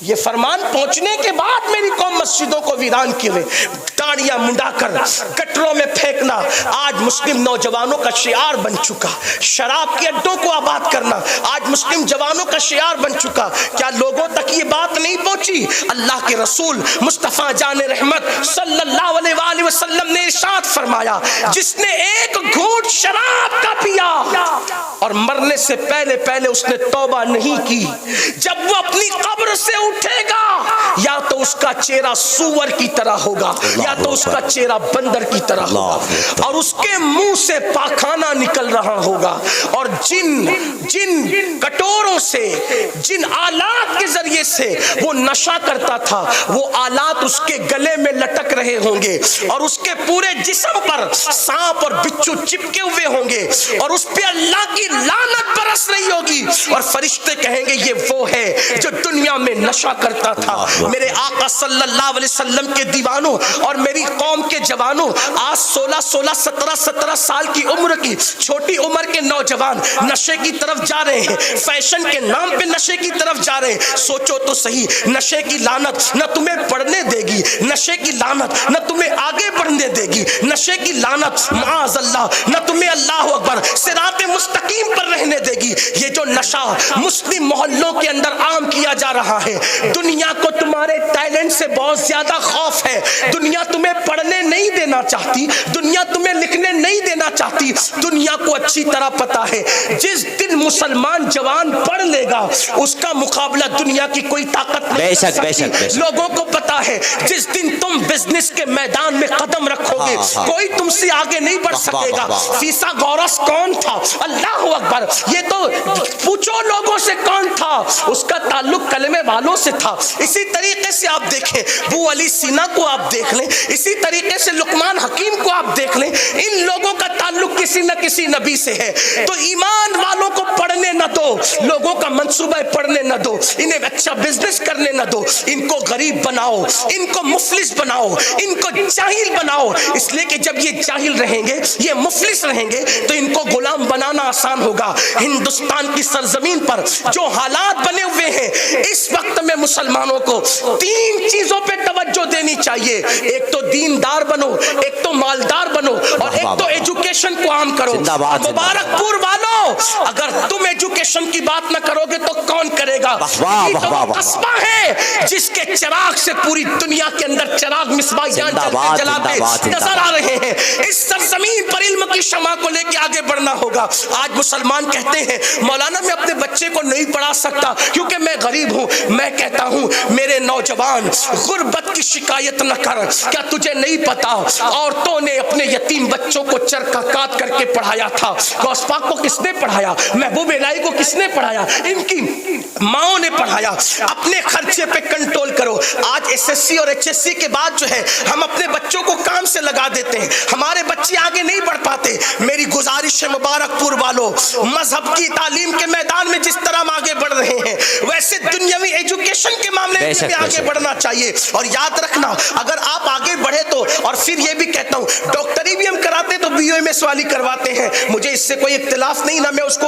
یہ فرمان پہنچنے کے بعد میری قوم مسجدوں کو ویران کیے ہوئے، داڑیاں منڈا کر گٹروں میں پھینکنا آج مسلم نوجوانوں کا شعار بن چکا. شراب کے اڈوں کو آباد کرنا آج مسلم جوانوں کا شعار بن چکا. کیا لوگوں تک یہ بات نہیں پہنچی؟ اللہ کے رسول مصطفیٰ جان رحمت صلی اللہ علیہ وآلہ وسلم نے ارشاد فرمایا جس نے ایک گھونٹ شراب کا پیا اور مرنے سے پہلے اس نے توبہ نہیں کی، جب وہ اپنی قبر سے اٹھے گا یا تو اس کا چہرہ سور کی طرح ہوگا یا تو اس کا چہرہ بندر کی طرح ہوگا، اور اس کے منہ سے پاخانہ نکل رہا ہوگا، اور جن کٹوروں سے، جن آلات کے ذریعے سے وہ نشہ کرتا تھا وہ آلات اس کے گلے میں لٹک رہے ہوں گے، اور اس کے پورے جسم پر سانپ اور بچھو چپکے ہوئے ہوں گے، اور اس پہ اللہ کی لعنت برس رہی ہوگی، اور فرشتے کہیں گے یہ وہ ہے جو دنیا میں نشہ کرتا تھا. میرے آقا صلی اللہ علیہ وسلم کے دیوانوں اور میری قوم کے جوانوں، آج 16 17 سال کی عمر کی چھوٹی عمر کے نوجوان نشے کی طرف جا رہے ہیں، فیشن کے نام پہ نشے کی طرف جا رہے ہیں. سوچو تو صحیح، نشے کی لعنت نہ تمہیں پڑھنے دے گی، نشے کی لعنت نہ تمہیں آگے بڑھنے دے گی، نشے کی لعنت معاذ اللہ نہ تمہیں اللہ اکبر صراط مستقیم پر رہنے دے گی. یہ جو نشہ مسلم محلوں کے اندر عام کیا جا رہا رہا ہے. دنیا کو تمہارے ٹیلنٹ سے بہت زیادہ خوف ہے. دنیا تمہیں پڑھنے نہیں دینا چاہتی, دنیا تمہیں لکھنے نہیں دینا چاہتی. دنیا کو اچھی طرح پتا ہے جس دن مسلمان جوان پڑھ لے گا اس کا مقابلہ دنیا کی کوئی طاقت نہیں کر سکتی. لوگوں کو پتا ہے جس دن تم بزنس کے میدان میں قدم رکھو گے کوئی تم سے آگے نہیں بڑھ سکے گا. فیثاغورس کون تھا؟ اللہ اکبر. یہ تو پوچھو لوگوں سے کون تھا, اس کا تعلق کلمے والوں سے تھا. اسی طریقے سے آپ دیکھیں ابو علی سینا کو آپ دیکھ لیں, اسی طریقے سے لقمان حکیم کو آپ دیکھ لیں, ان لوگوں کا تعلق کسی نہ کسی نبی سے ہے. تو ایمان والوں کو پڑھنے نہ دو, لوگوں کا منصوبہ پڑھنے نہ دو, انہیں اچھا بزنس کرنے نہ دو. ان کو غریب بناؤ, ان کو مفلس بناؤ, ان کو جاہل بناؤ. اس لیے کہ جب یہ جاہل رہیں گے, یہ مفلس رہیں گے تو ان کو غلام بنانا آسان ہوگا. ہندوستان کی سرزمین پر جو حالات بنے ہوئے ہیں اس وقت میں مسلمانوں کو تین چیزوں پہ توجہ دینی چاہیے. ایک تو دیندار بنو, ایک تو مالدار بنو, اور ایک تو ایجوکیشن کو عام کرو. مبارک پور والو, اگر تم ایجوکیشن کی بات نہ کرو گے تو کون کرے گا؟ یہ تو وہ قصبہ ہے جس کے چراغ سے پوری دنیا کے اندر چراغ مصباح جان جلاتے نظر آ رہے ہیں. اس سرزمین پر علم کی شمع کو لے کے آگے بڑھنا ہوگا. آج مسلمان کہتے ہیں مولانا میں اپنے بچے کو نہیں پڑھا سکتا کیونکہ میں غریب ہوں. میں کہتا ہوں میرے نوجوان غربت کی شکایت نہ کر. کیا تجھے نہیں پتا عورتوں نے اپنے یتیم بچوں کو چرخہ کاٹ کر کے پڑھایا تھا؟ غوث پاک کو کس نے پڑھایا؟ محبوب الہی کو کس نے پڑھایا؟ ان کی ماؤں نے پڑھایا. اپنے خرچے پہ کنٹرول کرو. آج ایس ایس سی اور ایچ ایس سی کے بعد جو ہے ہم اپنے بچوں کو کام سے لگا دیتے ہیں, ہمارے بچے آگے نہیں بڑھ پاتے. میری گزارش ہے مبارک پور والوں, مذہب کی تعلیم کے میدان میں جس طرح ہم آگے بڑھ رہے ہیں ویسے دنیاوی ایجوکیشن کے معاملے میں بھی آگے بڑھنا چاہیے. اور یاد رکھنا اگر آپ آگے بڑھے تو, اور پھر یہ بھی کہتا ہوں ڈاکٹری بھی ہم کراتے تو بی ایم ایس والی کرواتے ہیں, مجھے اس سے کوئی اختلاف نہیں, نہ میں اس کو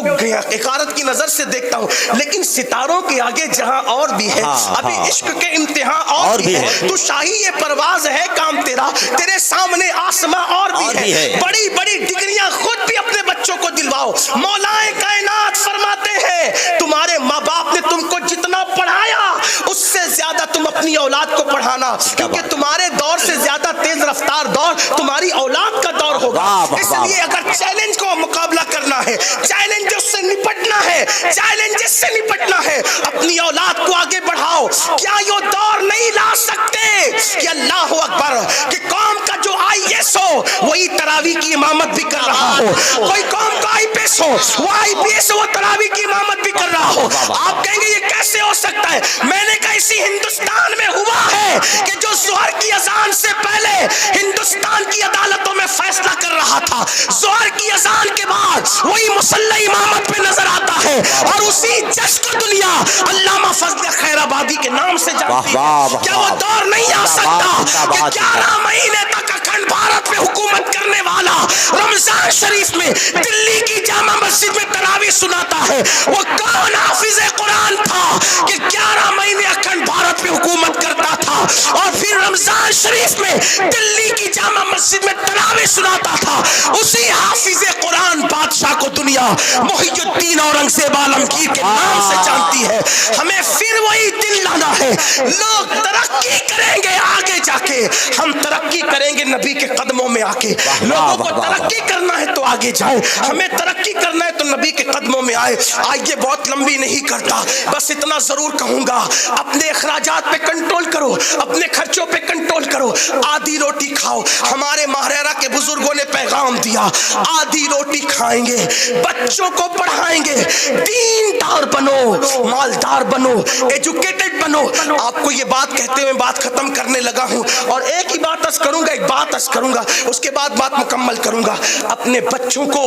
حقارت کی نظر سے دیکھتا ہوں, لیکن ستاروں کے آگے جہاں اور بھی ہے, ابھی عشق کے امتحان اور بھی ہے. تو شاہی یہ پرواز ہے کام تیرا, تیرے سامنے آسماں اور بھی ہے. بڑی بڑی ڈگریاں خود بھی اپنے بچوں کو دلواؤ. مولا کائنات فرماتے ہیں تمہارے ماں باپ نے تم کو جتنا پڑھایا اس سے زیادہ تم اپنی اولاد کو پڑھانا, کیونکہ تمہارے دور سے زیادہ تیز رفتار دور تمہاری اولاد کا دور ہوگا. اس لیے اگر چیلنج کو مقابلہ کرنا ہے, چیلنج سے نپٹنا ہے, چیلنج سے نپٹنا ہے, اپنی اولاد کو آگے بڑھاؤ. کیا یہ دور نہیں لا سکتے کہ اللہ اکبر کہ قوم کا جو آئی ایس ہو وہی تراویح کی امامت بھی کر رہا ہو, کوئی قوم کا آئی پی ایس ہو وہ آئی پی ایس وہ تراویح کی امامت بھی کر رہا ہو. آپ کہیں گے یہ کیسے ہو سکتا ہے؟ میں نے کہا اسی ہندوستان میں ہوا ہے کہ جو ظہر کی اذان سے پہلے ہندوستان کی عدالتوں میں فیصلہ کر رہا تھا, ظہر کی اذان کے بعد وہی مسلح امامت پہ نظر آتا ہے, اور اسی جج کو دنیا علامہ فضل خیر آبادی کے نام سے جانتی ہے. کیا وہ دور نہیں آ سکتا کہ 11 مہینے تک اکھنڈ بھارت میں حکومت کرنے والا رمضان شریف میں دلی کی جامع مسجد میں تراویح سناتا ہے وہ کون حافظ قرآن تھا کہ 11 مہینے اکھنڈ بھارت میں حکومت کرتا تھا اور پھر رمضان شریف میں دلی کی جامع مسجد میں تراویح سناتا تھا؟ اسی حافظ قرآن بادشاہ کو دنیا محی الدین اورنگزیب عالمگیر کے نام سے جانتی ہے. ہمیں پھر وہی دل لانا ہے. لوگ ترقی کریں گے آگے جا کے, ہم ترقی کریں گے نبی کے قدموں میں آ کے. لوگوں کو ترقی کرنا ہے تو آگے جائے, ہمیں ترقی کرنا ہے تو نبی کے قدموں میں آئے. آئیے بہت لمبی نہیں کرتا, بس اتنا ضرور کہوں گا اپنے اخراجات پہ کنٹرول کرو, اپنے خرچوں پہ کنٹرول کرو. آدھی روٹی کھاؤ. ہمارے ماہرہ کے بزرگوں نے پیغام دیا آدھی روٹی کھائیں گے, بچوں کو پڑھائیں گے, دیندار بنو, مالدار بنو, ایجوکیٹڈ بنو. آپ کو یہ بات کہتے ہوئے بات ختم کرنے لگا ہوں, اور ایک ہی بات عرض کروں گا, ایک بات عرض کروں گا, اس کے بعد بات مکمل کروں گا. اپنے بچوں کو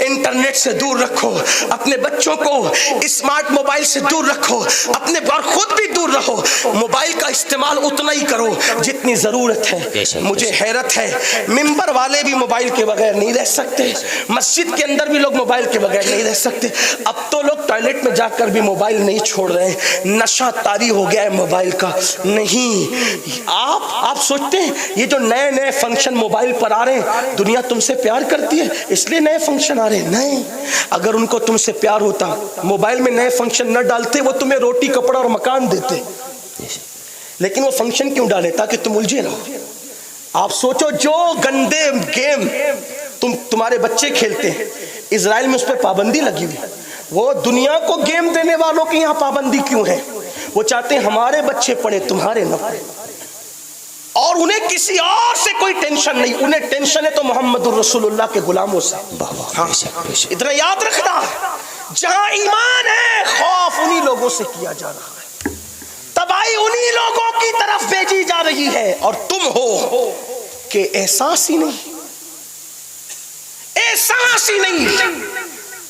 انٹرنیٹ سے دور رکھو, اپنے بچوں کو اسمارٹ موبائل سے دور رکھو, اپنے اور خود بھی دور رہو. موبائل کا استعمال اتنا ہی کرو جتنی ضرورت ہے. مجھے حیرت ہے ممبر والے بھی موبائل کے بغیر نہیں رہ سکتے, مسجد کے اندر بھی لوگ موبائل کے بغیر نہیں رہ سکتے. اب تو لوگ ٹوائلٹ میں جا کر بھی موبائل موبائل نہیں چھوڑ رہے ہیں، نشہ طاری ہو گیا ہے موبائل کا. نہیں، آپ سوچتے ہیں یہ جو نئے نئے فنکشن موبائل پر آ رہے ہیں دنیا تم سے پیار کرتی ہے اس لیے نئے فنکشن آ رہے ہیں؟ نہیں، اگر ان کو تم سے پیار ہوتا موبائل میں نئے فنکشن نہ ڈالتے، وہ تمہیں روٹی کپڑا اور مکان دیتے. لیکن وہ فنکشن کیوں ڈالے؟ تاکہ تم الجھے رہو. آپ سوچو جو گندے گیم تمہارے بچے کھیلتے ہیں، اسرائیل میں اس پہ پابندی لگی ہوئی. وہ دنیا کو گیم دینے والوں کی یہاں پابندی کیوں ہے؟ وہ چاہتے ہیں ہمارے بچے پڑھے تمہارے نہ پڑھے، اور انہیں کسی اور سے کوئی ٹینشن نہیں. انہیں ٹینشن ہے تو محمد الرسول اللہ کے غلاموں سے. اتنا یاد رکھنا، جہاں ایمان ہے خوف انہی لوگوں سے کیا جا رہا ہے، تباہی انہی لوگوں کی طرف بھیجی جا رہی ہے، اور تم ہو کہ احساس ہی نہیں، احساس ہی نہیں.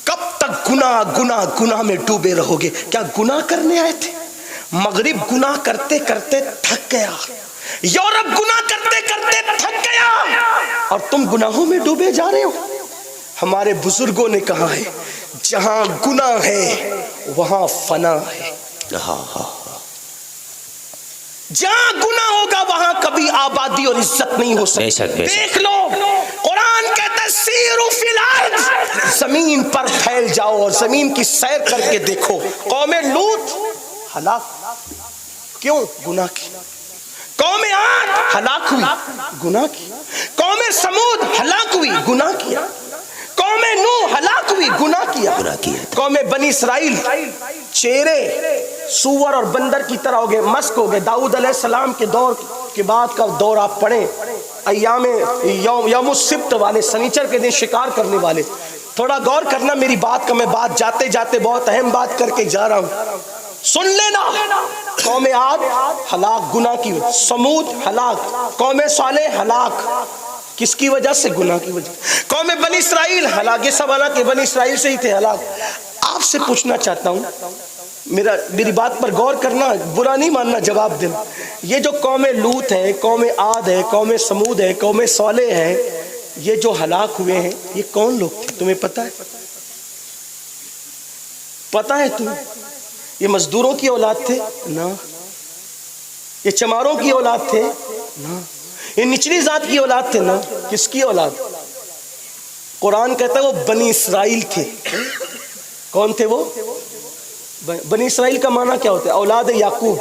کب تک گناہ گناہ گناہ میں ڈوبے رہو گے؟ کیا گناہ کرنے آئے تھے؟ مغرب گناہ کرتے کرتے تھک گیا، یورپ گناہ کرتے کرتے تھک گیا، اور تم گناہوں میں ڈوبے جا رہے ہو. ہمارے بزرگوں نے کہا ہے جہاں گناہ ہے وہاں فنا ہے. جہاں گناہ ہوگا وہاں کبھی آبادی اور عزت نہیں ہو سکتی. دیکھ لو قرآن کہتا ہے سیروا فی الارض، زمین پر پھیل جاؤ اور زمین کی سیر کر کے دیکھو. قوم لوط ہلاک کیوں؟ گناہ کی. قوم عاد ہلاک ہوئی، گناہ کی. قوم سمود ہلاک ہوئی، گناہ کیا. قوم نوح ہلاک ہوئی، گناہ کیا. قوم بنی اسرائیل چہرے سور اور بندر کی طرح ہو گئے، مسک ہو گئے. داؤد علیہ السلام کے دور کے بعد کا دور آپ پڑھیں، ایام یوم السبت والے، سنیچر کے دن شکار کرنے والے. تھوڑا غور کرنا میری بات کا، میں بات جاتے جاتے بہت اہم بات کر کے جا رہا ہوں، سن لینا. قوم عاد ہلاک گناہ کی، سمود ہلاک، قوم صالح ہلاک کس کی وجہ سے؟ گناہ کی وجہ. قوم بنی اسرائیل ہلاک، یہ سب حالانکہ بنی اسرائیل سے ہی تھے ہلاک. آپ سے پوچھنا چاہتا ہوں، میری بات پر غور کرنا، برا نہیں ماننا، جواب دینا. یہ جو قوم لوط ہے، قوم عاد ہے، قوم سمود ہے، قوم صالح ہے، یہ جو ہلاک ہوئے ہیں یہ کون لوگ تھے؟ تمہیں پتہ ہے؟ پتہ ہے تمہیں؟ یہ مزدوروں کی اولاد تھے؟ نہ. یہ چماروں کی اولاد تھے؟ نہ. یہ نچلی ذات کی اولاد تھے؟ نہ. کس کی اولاد؟ قرآن کہتا ہے وہ بنی اسرائیل تھے. کون تھے وہ؟ بنی اسرائیل کا معنی کیا ہوتا ہے؟ اولاد یعقوب.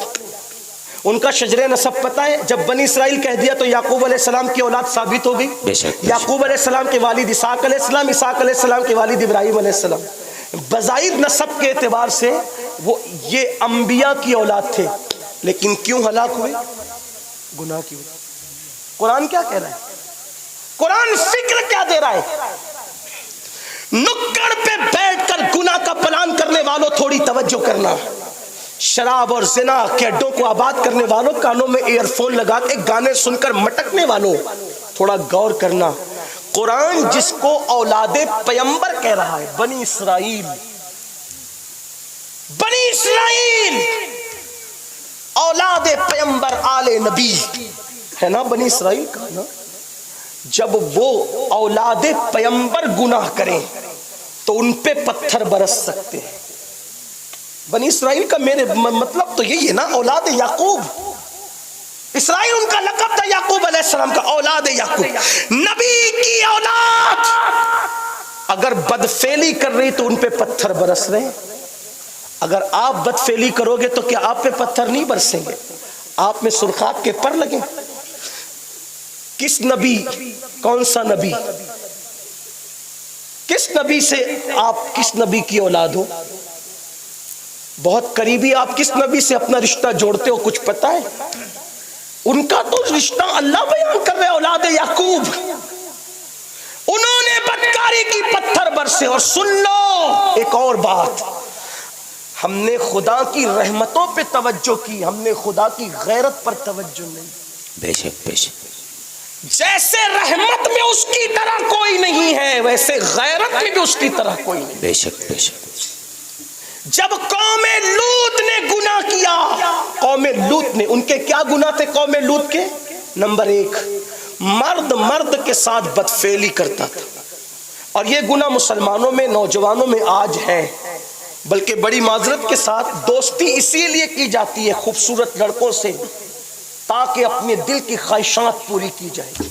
ان کا شجر نسب پتہ ہے؟ جب بنی اسرائیل کہہ دیا تو یعقوب علیہ السلام کی اولاد ثابت ہو گئی. یعقوب علیہ السلام کے والد اسحاق علیہ السلام، اسحاق علیہ السلام کے والد ابراہیم علیہ السلام. بظاہر نسب کے اعتبار سے وہ یہ انبیاء کی اولاد تھے، لیکن کیوں ہلاک ہوئے؟ گناہ کی وجہ. قرآن کیا کہہ رہا ہے؟ قرآن فکر کیا دے رہا ہے؟ نکڑ پہ بیٹھ کر گناہ کا پلان کرنے والوں تھوڑی توجہ کرنا. شراب اور زنا کے اڈوں کو آباد کرنے والوں، کانوں میں ایئر فون لگا کے گانے سن کر مٹکنے والوں، تھوڑا غور کرنا. قرآن جس کو اولاد پیمبر کہہ رہا ہے، بنی اسرائیل، بنی اسرائیل اولاد پیمبر آل نبی ہے نا، بنی اسرائیل کا نا. جب وہ اولاد پیمبر گناہ کریں تو ان پہ پتھر برس سکتے ہیں. بنی اسرائیل کا میرے مطلب تو یہی ہے نا، اولاد یعقوب. اسرائیل ان کا لقب تھا یعقوب علیہ السلام کا، اولاد یعقوب. نبی کی اولاد اگر بدفعلی کر رہی تو ان پہ پتھر برس رہے. اگر آپ بدفعلی کرو گے تو کیا آپ پہ پتھر نہیں برسیں گے؟ آپ میں سرخاب کے پر لگیں. کس نبی، کون سا نبی، کس نبی سے آپ کس نبی کی اولاد ہو؟ بہت قریبی آپ کس نبی سے اپنا رشتہ جوڑتے ہو کچھ پتہ ہے؟ ان کا تو رشتہ اللہ بیان کر رہے، اولاد یعقوب. انہوں نے بدکاری کی، پتھر برسے. اور سن لو ایک اور بات، ہم نے خدا کی رحمتوں پہ توجہ کی، ہم نے خدا کی غیرت پر توجہ نہیں. بے شک بے شک. جیسے رحمت میں اس کی طرح کوئی نہیں ہے، ویسے غیرت میں بھی اس کی طرح کوئی نہیں. بے شک بے شک. جب قوم لوط نے گناہ کیا، قوم لوط نے، ان کے کیا گناہ تھے قوم لوط کے؟ نمبر 1، مرد مرد کے ساتھ بدفعلی کرتا تھا. اور یہ گناہ مسلمانوں میں، نوجوانوں میں آج ہے. بلکہ بڑی معذرت کے ساتھ دوستی اسی لیے کی جاتی ہے خوبصورت لڑکوں سے تاکہ اپنے دل کی خواہشات پوری کی جائے.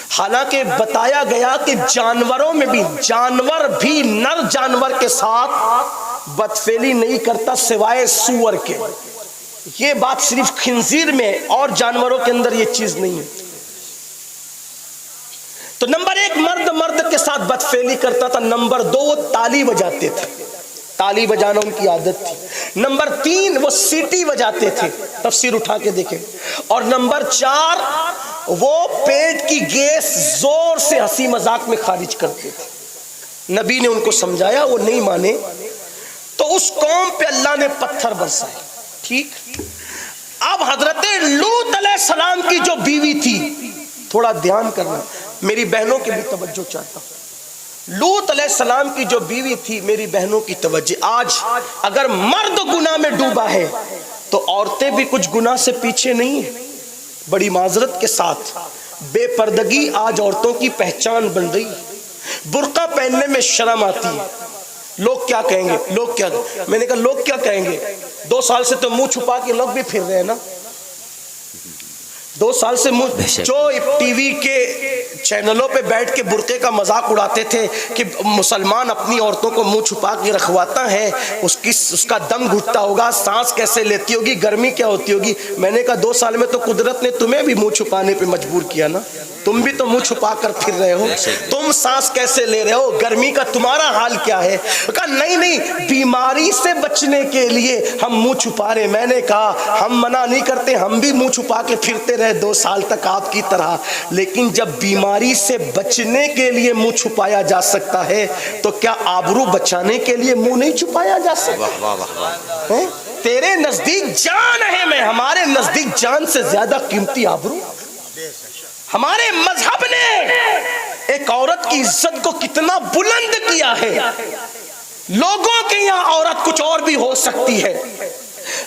حالانکہ بتایا گیا کہ جانوروں میں بھی جانور بھی نر جانور کے ساتھ بدفعلی نہیں کرتا سوائے سور کے. یہ بات صرف خنزیر میں اور جانوروں کے اندر یہ چیز نہیں ہے. تو نمبر 1 مرد کے ساتھ بدفعلی کرتا تھا. نمبر 2 وہ تالی بجاتے تھے, تالی بجانا ان کی عادت تھی. نمبر 3 وہ سیٹی بجاتے تھے, تفسیر اٹھا کے دیکھیں. اور نمبر 4 وہ پیٹ کی گیس زور سے ہنسی مذاق میں خارج کرتے تھے. نبی نے ان کو سمجھایا, وہ نہیں مانے تو اس قوم پہ اللہ نے پتھر برسائے. ٹھیک, اب حضرت لوط علیہ السلام کی جو بیوی تھی, تھوڑا دھیان کرنا, میری بہنوں کی بھی توجہ چاہتا ہوں. لوط علیہ السلام کی جو بیوی تھی, میری بہنوں کی توجہ. آج اگر مرد گناہ میں ڈوبا ہے تو عورتیں بھی کچھ گناہ سے پیچھے نہیں ہیں. بڑی معذرت کے ساتھ بے پردگی آج عورتوں کی پہچان بن گئی. برقع پہننے میں شرم آتی ہے. لوگ کیا کہیں گے, لوگ کیا, میں نے کہا لوگ کیا کہیں گے. 2 سال سے تو منہ چھپا کے لوگ بھی پھر رہے ہیں نا. 2 سال سے جو ٹی وی کے چینلوں پہ بیٹھ کے برقعے کا مذاق اڑاتے تھے کہ مسلمان اپنی عورتوں کو منہ چھپا کے رکھواتا ہے, اس کا دم گھٹتا ہوگا, سانس کیسے لیتی ہوگی, گرمی کیا ہوتی ہوگی. میں نے کہا 2 سال میں تو قدرت نے تمہیں بھی منہ چھپانے پہ مجبور کیا نا. تم بھی تو منہ چھپا کر پھر رہے ہو. تم سانس کیسے لے رہے ہو, گرمی کا تمہارا حال کیا ہے. کہا نہیں, بیماری سے بچنے کے لیے ہم منہ چھپا رہے. میں نے کہا ہم منع نہیں کرتے, ہم بھی منہ چھپا کے پھرتے رہے 2 سال تک آپ کی طرح, لیکن جب بیماری سے بچنے کے لیے منہ چھپایا جا سکتا ہے تو کیا آبرو بچانے کے لیے منہ نہیں چھپایا جا سکتا؟ تیرے نزدیک جان ہے, میں ہمارے نزدیک جان سے زیادہ قیمتی آبرو. ہمارے مذہب نے ایک عورت کی عزت کو کتنا بلند کیا ہے. لوگوں کے یہاں عورت کچھ اور بھی ہو سکتی ہے.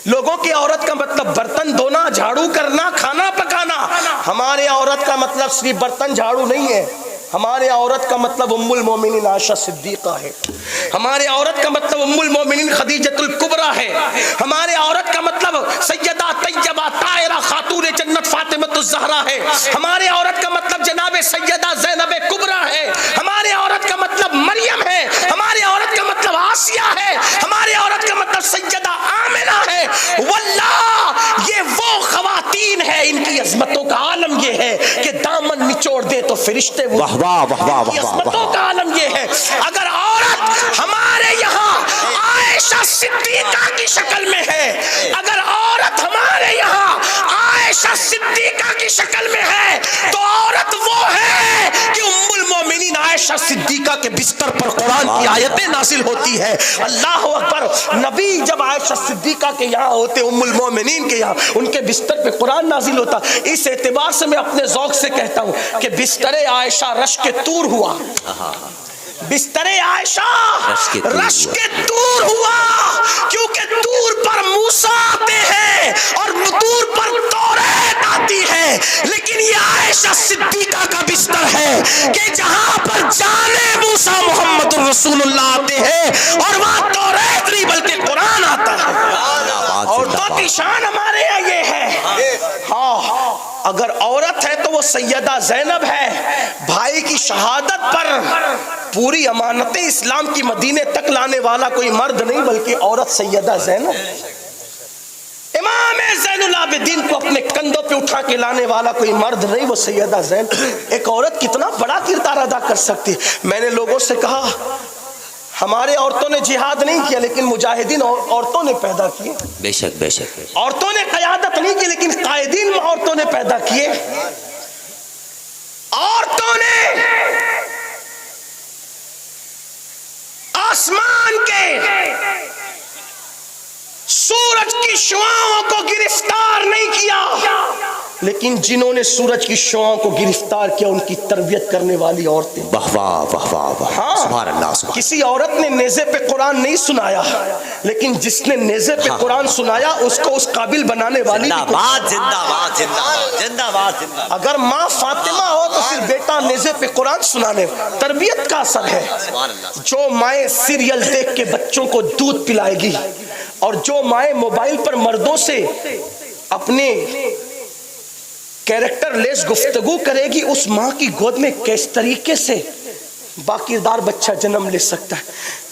لوگوں کی عورت کا مطلب برتن دھونا, جھاڑو کرنا, کھانا پکانا. ہمارے عورت کا مطلب صرف برتن جھاڑو نہیں ہے. ہمارے عورت کا مطلب ام المومنین عائشہ صدیقہ ہے. ہمارے عورت کا مطلب ام المومنین خدیجۃ الکبریٰ ہے. ہمارے عورت کا مطلب سیدہ طیبہ طاہرہ خاتون جنت فاطمۃ الزہرا ہے. ہمارے عورت کا مطلب جناب سیدہ زینب کبریٰ ہے. ہمارے عورت کا مطلب مریم ہے. ہمارے عورت کا مطلب آسیہ ہے. ہمارے عورت کا مطلب سیدہ آمنہ ہے. واللہ یہ وہ خواتین ہیں, ان کی عظمتوں کا عالم یہ ہے کہ دامن نچوڑ دے تو فرشتے وہ. عظمتوں کا عالم یہ ہے. اگر عورت ہمارے یہاں عائشہ صدیقہ کی شکل میں ہے, اگر عورت ہمارے یہاں عائشہ صدیقہ کی شکل میں ہے تو عورت وہ ہے کہ ام المومنین عائشہ صدیقہ کے بستر پر قرآن کی آیتیں نازل ہوتی ہے. اللہ اکبر. نبی جب عائشہ صدیقہ کے یہاں ہوتے, ام المومنین کے یہاں, ان کے بستر پہ قرآن نازل ہوتا. اس اعتبار سے میں اپنے ذوق سے کہتا ہوں کہ بستر عائشہ رشک طور ہوا. بستر عائشہ رشک طور ہوا کیونکہ طور پر موسیٰ آتے ہیں اور طور پر توریت آتی ہے. لیکن یہ عائشہ صدیقہ کا بستر ہے کہ جہاں پر جانے موسیٰ محمد رسول اللہ آتے ہیں اور وہاں توریت نہیں بلکہ قرآن آتا ہے. عورتوں کی شان ہمارے یہاں یہ ہے. ہاں, اگر عورت ہے تو وہ سیدہ زینب ہے. بھائی کی شہادت پر پوری امانت اسلام کی مدینے تک لانے والا کوئی مرد نہیں بلکہ عورت سیدہ زینب. امام زین العابدین کو اپنے کندھوں پہ اٹھا کے لانے والا کوئی مرد نہیں, وہ سیدہ زینب. ایک عورت کتنا بڑا کردار ادا کر سکتی. میں نے لوگوں سے کہا ہمارے عورتوں نے جہاد نہیں کیا لیکن مجاہدین عورتوں نے پیدا کیے. بے شک بے شک. عورتوں نے قیادت نہیں کی لیکن قائدین عورتوں نے پیدا کیے. عورتوں نے آسمان کے سورج کی شعاؤں کو گرفتار نہیں کیا, لیکن جنہوں نے سورج کی شعاؤں کو گرفتار کیا ان کی تربیت کرنے والی عورتیں. واہ واہ واہ واہ واہ. ہاں. سبحان اللہ سبحان. کسی عورت نے نیزے پہ قرآن نہیں سنایا، لیکن جس نے نیزے پہ قرآن سنایا اس کو اس قابل بنانے والی زندہ باد زندہ باد زندہ باد زندہ باد زندہ. اگر ماں فاطمہ ہو تو پھر بیٹا نیزے پہ قرآن سنانے. تربیت کا اثر ہے. سبحان اللہ. جو مائیں سیریل دیکھ کے بچوں کو دودھ پلائے گی اور جو مائیں موبائل پر مردوں سے اپنے کیریکٹر لیس گفتگو کرے گی، اس ماں کی گود میں کس طریقے سے باکردار بچہ جنم لے سکتا ہے.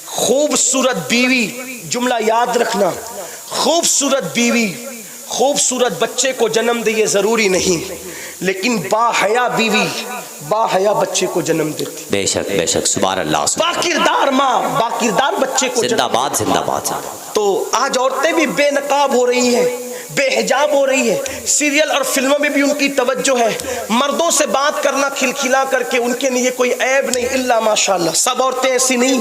خوبصورت بیوی، جملہ یاد رکھنا، خوبصورت بیوی خوبصورت بچے کو جنم دے یہ ضروری نہیں، لیکن با حیا بیوی با حیا بچے کو جنم دیتی. بے شک بے شک. سبحان اللہ. باکردار ماں باکردار بچے کو زندہ باد زندہ باد. تو آج عورتیں بھی بے نقاب ہو رہی ہیں، بے حجاب ہو رہی ہے. سیریل اور فلموں میں بھی ان کی توجہ ہے. مردوں سے بات کرنا کھلکھلا کر کے ان کے لیے کوئی عیب نہیں، الا ماشاءاللہ. سب عورتیں ایسی نہیں،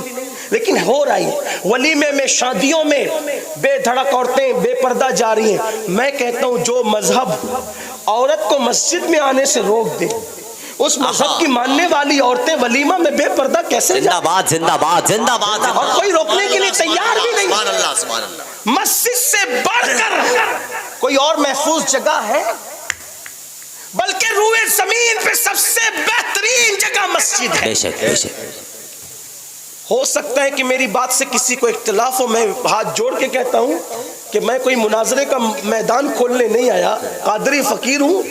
لیکن ہو رہی ہے. ولیمے میں، شادیوں میں بے دھڑک عورتیں بے پردہ جا رہی ہیں. میں کہتا ہوں جو مذہب عورت کو مسجد میں آنے سے روک دے، اس مذہب کی ماننے والی عورتیں ولیمہ میں بے پردہ کیسے زندہ جائیں؟ باد زندہ باد زندہ باد. اور کوئی روکنے کے لیے تیار بھی نہیں. سبحان اللہ سبحان اللہ. مسجد سے بڑھ کر کوئی اور محفوظ جگہ ہے؟ بلکہ روئے زمین پہ سب سے بہترین جگہ مسجد ہے. بے شک بے شک. ہو سکتا ہے کہ میری بات سے کسی کو اختلاف ہو. میں ہاتھ جوڑ کے کہتا ہوں کہ میں کوئی مناظرے کا میدان کھولنے نہیں آیا. قادری فقیر ہوں،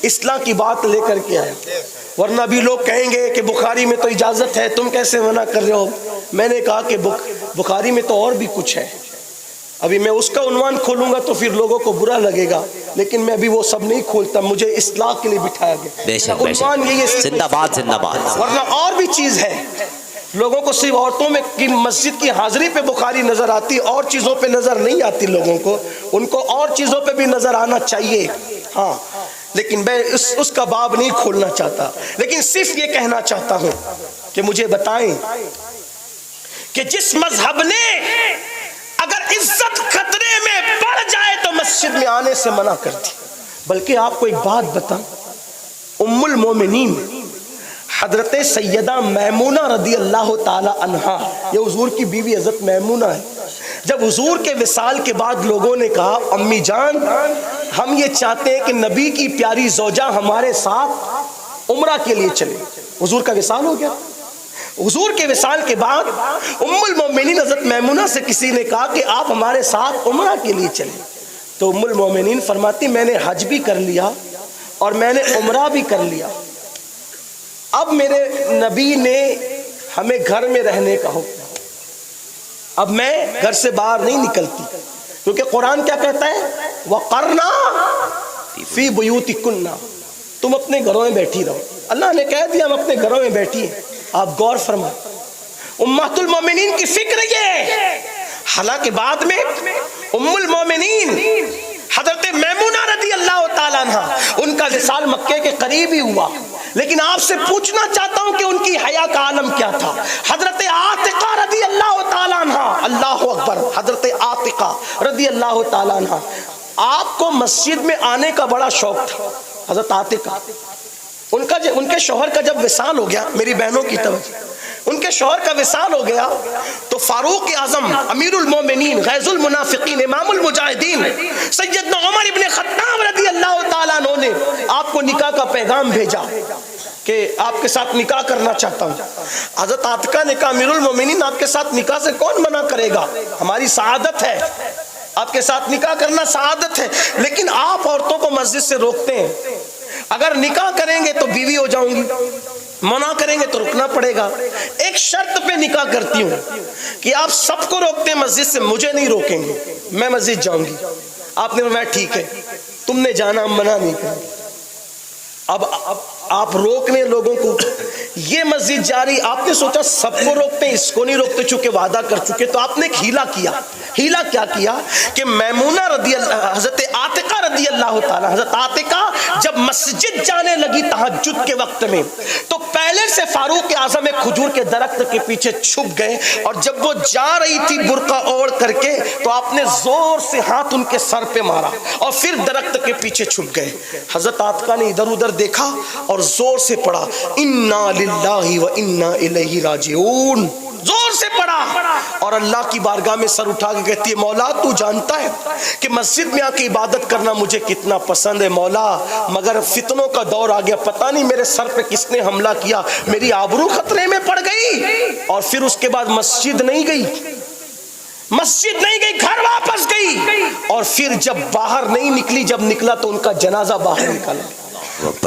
اصلاح کی بات لے کر کے آیا. ورنہ بھی لوگ کہیں گے کہ بخاری میں تو اجازت ہے، تم کیسے منع کر رہے ہو؟ میں نے کہا کہ بخاری میں تو اور بھی کچھ ہے. ابھی میں اس کا عنوان کھولوں گا تو پھر لوگوں کو برا لگے گا، لیکن میں ابھی وہ سب نہیں کھولتا. مجھے اصلاح کے لیے بٹھایا گیا. بے شک بے عنوان یہی ہے. شک. زندہ باد زندہ باد. ورنہ اور بھی چیز ہے. لوگوں کو صرف عورتوں میں کی مسجد کی حاضری پہ بخاری نظر آتی، اور چیزوں پہ نظر نہیں آتی. لوگوں کو ان کو اور چیزوں پہ بھی نظر آنا چاہیے. ہاں، لیکن میں اس کا باب نہیں کھولنا چاہتا. لیکن صرف یہ کہنا چاہتا ہوں کہ مجھے بتائیں کہ جس مذہب نے اگر عزت خطرے میں پڑ جائے تو مسجد میں آنے سے منع کر دی. بلکہ آپ کو ایک بات بتاؤں، ام المومنین حضرت سیدہ میمونہ رضی اللہ تعالی عنہا، یہ حضور کی بیوی حضرت میمونہ ہے. جب حضور کے وصال کے بعد لوگوں نے کہا امی جان ہم یہ چاہتے ہیں کہ نبی کی پیاری زوجہ ہمارے ساتھ عمرہ کے لیے چلے. حضور کا وصال ہو گیا. حضور کے وصال کے بعد ام المومنین حضرت میمونہ سے کسی نے کہا کہ آپ ہمارے ساتھ عمرہ کے لیے چلیں. تو ام المومنین فرماتی میں نے حج بھی کر لیا اور میں نے عمرہ بھی کر لیا. اب میرے نبی نے ہمیں گھر میں رہنے کا حکم، اب میں گھر سے باہر نہیں نکلتی، کیونکہ قرآن کیا کہتا ہے؟ وَقَرْنَا فِي بُيُوتِكُنَّ، تم اپنے گھروں میں بیٹھی رہو. اللہ نے کہہ دیا ہم اپنے گھروں میں بیٹھی ہیں. آپ غور فرمائیں، امہات المومنین کی فکر یہ. حالانکہ بعد میں ام المومنین حضرت میمونہ رضی اللہ تعالیٰ عنہ ان کا وصال مکے کے قریب ہی ہوا، لیکن آپ سے پوچھنا چاہتا ہوں کہ ان کی حیا کا عالم کیا تھا. حضرت عاتقہ رضی اللہ تعالیٰ عنہ، اللہ اکبر، حضرت عاتقہ رضی اللہ تعالیٰ عنہ، آپ کو مسجد میں آنے کا بڑا شوق تھا. حضرت عاتقہ ان کے شوہر کا جب وصال ہو گیا، میری بہنوں کی توجہ، ان کے شوہر کا وصال ہو گیا تو فاروق اعظم امیر المومنین غیظ المنافقین امام المجاہدین سیدنا عمر ابن خطاب رضی اللہ تعالیٰ عنہ نے آپ کو نکاح کا پیغام بھیجا کہ آپ کے ساتھ نکاح کرنا چاہتا ہوں. حضرت عاتقہ نے کہا امیر المومنین آپ کے ساتھ نکاح سے کون منع کرے گا، ہماری سعادت ہے، آپ کے ساتھ نکاح کرنا سعادت ہے. لیکن آپ عورتوں کو مسجد سے روکتے ہیں. اگر نکاح کریں گے تو بیوی ہو جاؤں گی، منع کریں گے تو رکنا پڑے گا. ایک شرط پہ نکاح کرتی ہوں کہ آپ سب کو روکتے ہیں مسجد سے، مجھے نہیں روکیں گے، میں مسجد جاؤں گی. آپ نے فرمایا ٹھیک ہے، تم نے جانا، ہم منع نہیں کریں گے. اب آپ روک رہے ہیں لوگوں کو، یہ مسجد جاری، آپ نے سوچا سب کو روکتے ہیں، اس کو نہیں روکتے چونکہ وعدہ کر چکے، تو آپ نے ایک ہیلا کیا۔ ہیلا کیا کیا کہ میمونہ رضی اللہ، حضرت عاتقہ رضی اللہ تعالی، حضرت عاتقہ جب مسجد جانے لگی تہجد کے وقت میں، تو پہلے سے فاروق اعظم ایک کھجور کے درخت کے پیچھے چھپ گئے، اور جب وہ جا رہی تھی برقع اوڑھ کر کے تو آپ نے زور سے ہاتھ ان کے سر پہ مارا اور پھر درخت کے پیچھے چھپ گئے۔ حضرت عاتقہ نے ادھر ادھر دیکھا اور زور سے پڑھا انا للہ و انا الیہ راجعون، زور سے پڑھا، اور اللہ کی بارگاہ میں سر اٹھا کے کہتی ہے مولا تو جانتا ہے کہ مسجد میں آ کے عبادت کرنا مجھے کتنا پسند ہے مولا، مگر فتنوں کا دور آ گیا، پتہ نہیں میرے سر پہ کس نے حملہ کیا، میری آبرو خطرے میں پڑ گئی۔ اور پھر اس کے بعد مسجد نہیں گئی، مسجد نہیں گئی، گھر واپس گئی، اور پھر جب باہر نہیں نکلی، جب نکلا تو ان کا جنازہ باہر نکلا۔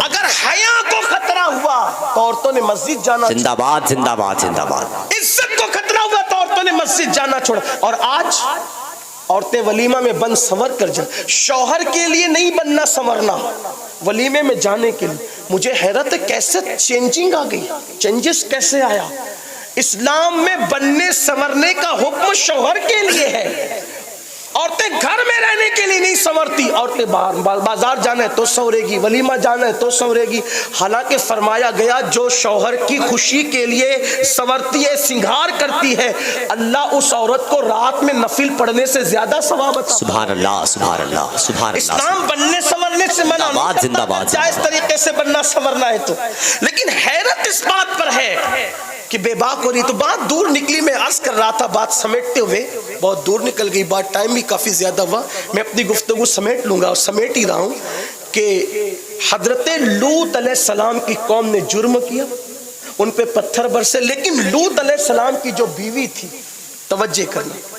اگر حیا کو خطرہ ہوا تو عورتوں نے مسجد جانا، زندہ باد زندہ باد زندہ باد، عزت کو خطرہ ہوا تو عورتوں نے مسجد جانا چھوڑا۔ اور آج عورتیں ولیمہ میں بن سنور کر جائیں، شوہر کے لیے نہیں بننا سنورنا، ولیمے میں جانے کے لیے۔ مجھے حیرت ہے کیسے چینجنگ آ گئی، چینجز کیسے آیا۔ اسلام میں بننے سنورنے کا حکم شوہر کے لیے ہے، عورتیں گھر میں رہنے کے لیے نہیں سنورتی، عورتیں بازار جانا ہے تو سنورے گی، ولیمہ جانا ہے تو سنورے گی۔ حالانکہ فرمایا گیا جو شوہر کی خوشی کے لیے سنورتی ہے، سنگھار کرتی ہے، اللہ اس عورت کو رات میں نفل پڑھنے سے زیادہ ثواب عطا۔ سبحان اللہ سبحان اللہ سبحان اللہ۔ اسلام بننے سنورنے سے منع زندہ باد، نہیں زندہ کرتا، باد، جائز طریقے سے بننا سنورنا ہے تو، لیکن حیرت اس بات پر ہے کہ بے باک ہو رہی۔ تو بات دور نکلی، میں عرض کر رہا تھا بات سمیٹتے ہوئے بہت دور نکل گئی، بات ٹائم بھی کافی زیادہ ہوا، میں اپنی گفتگو سمیٹ لوں گا اور سمیٹ ہی رہا ہوں کہ حضرت لوط علیہ السلام کی قوم نے جرم کیا، ان پہ پتھر برسے، لیکن لوط علیہ السلام کی جو بیوی تھی، توجہ کرنا،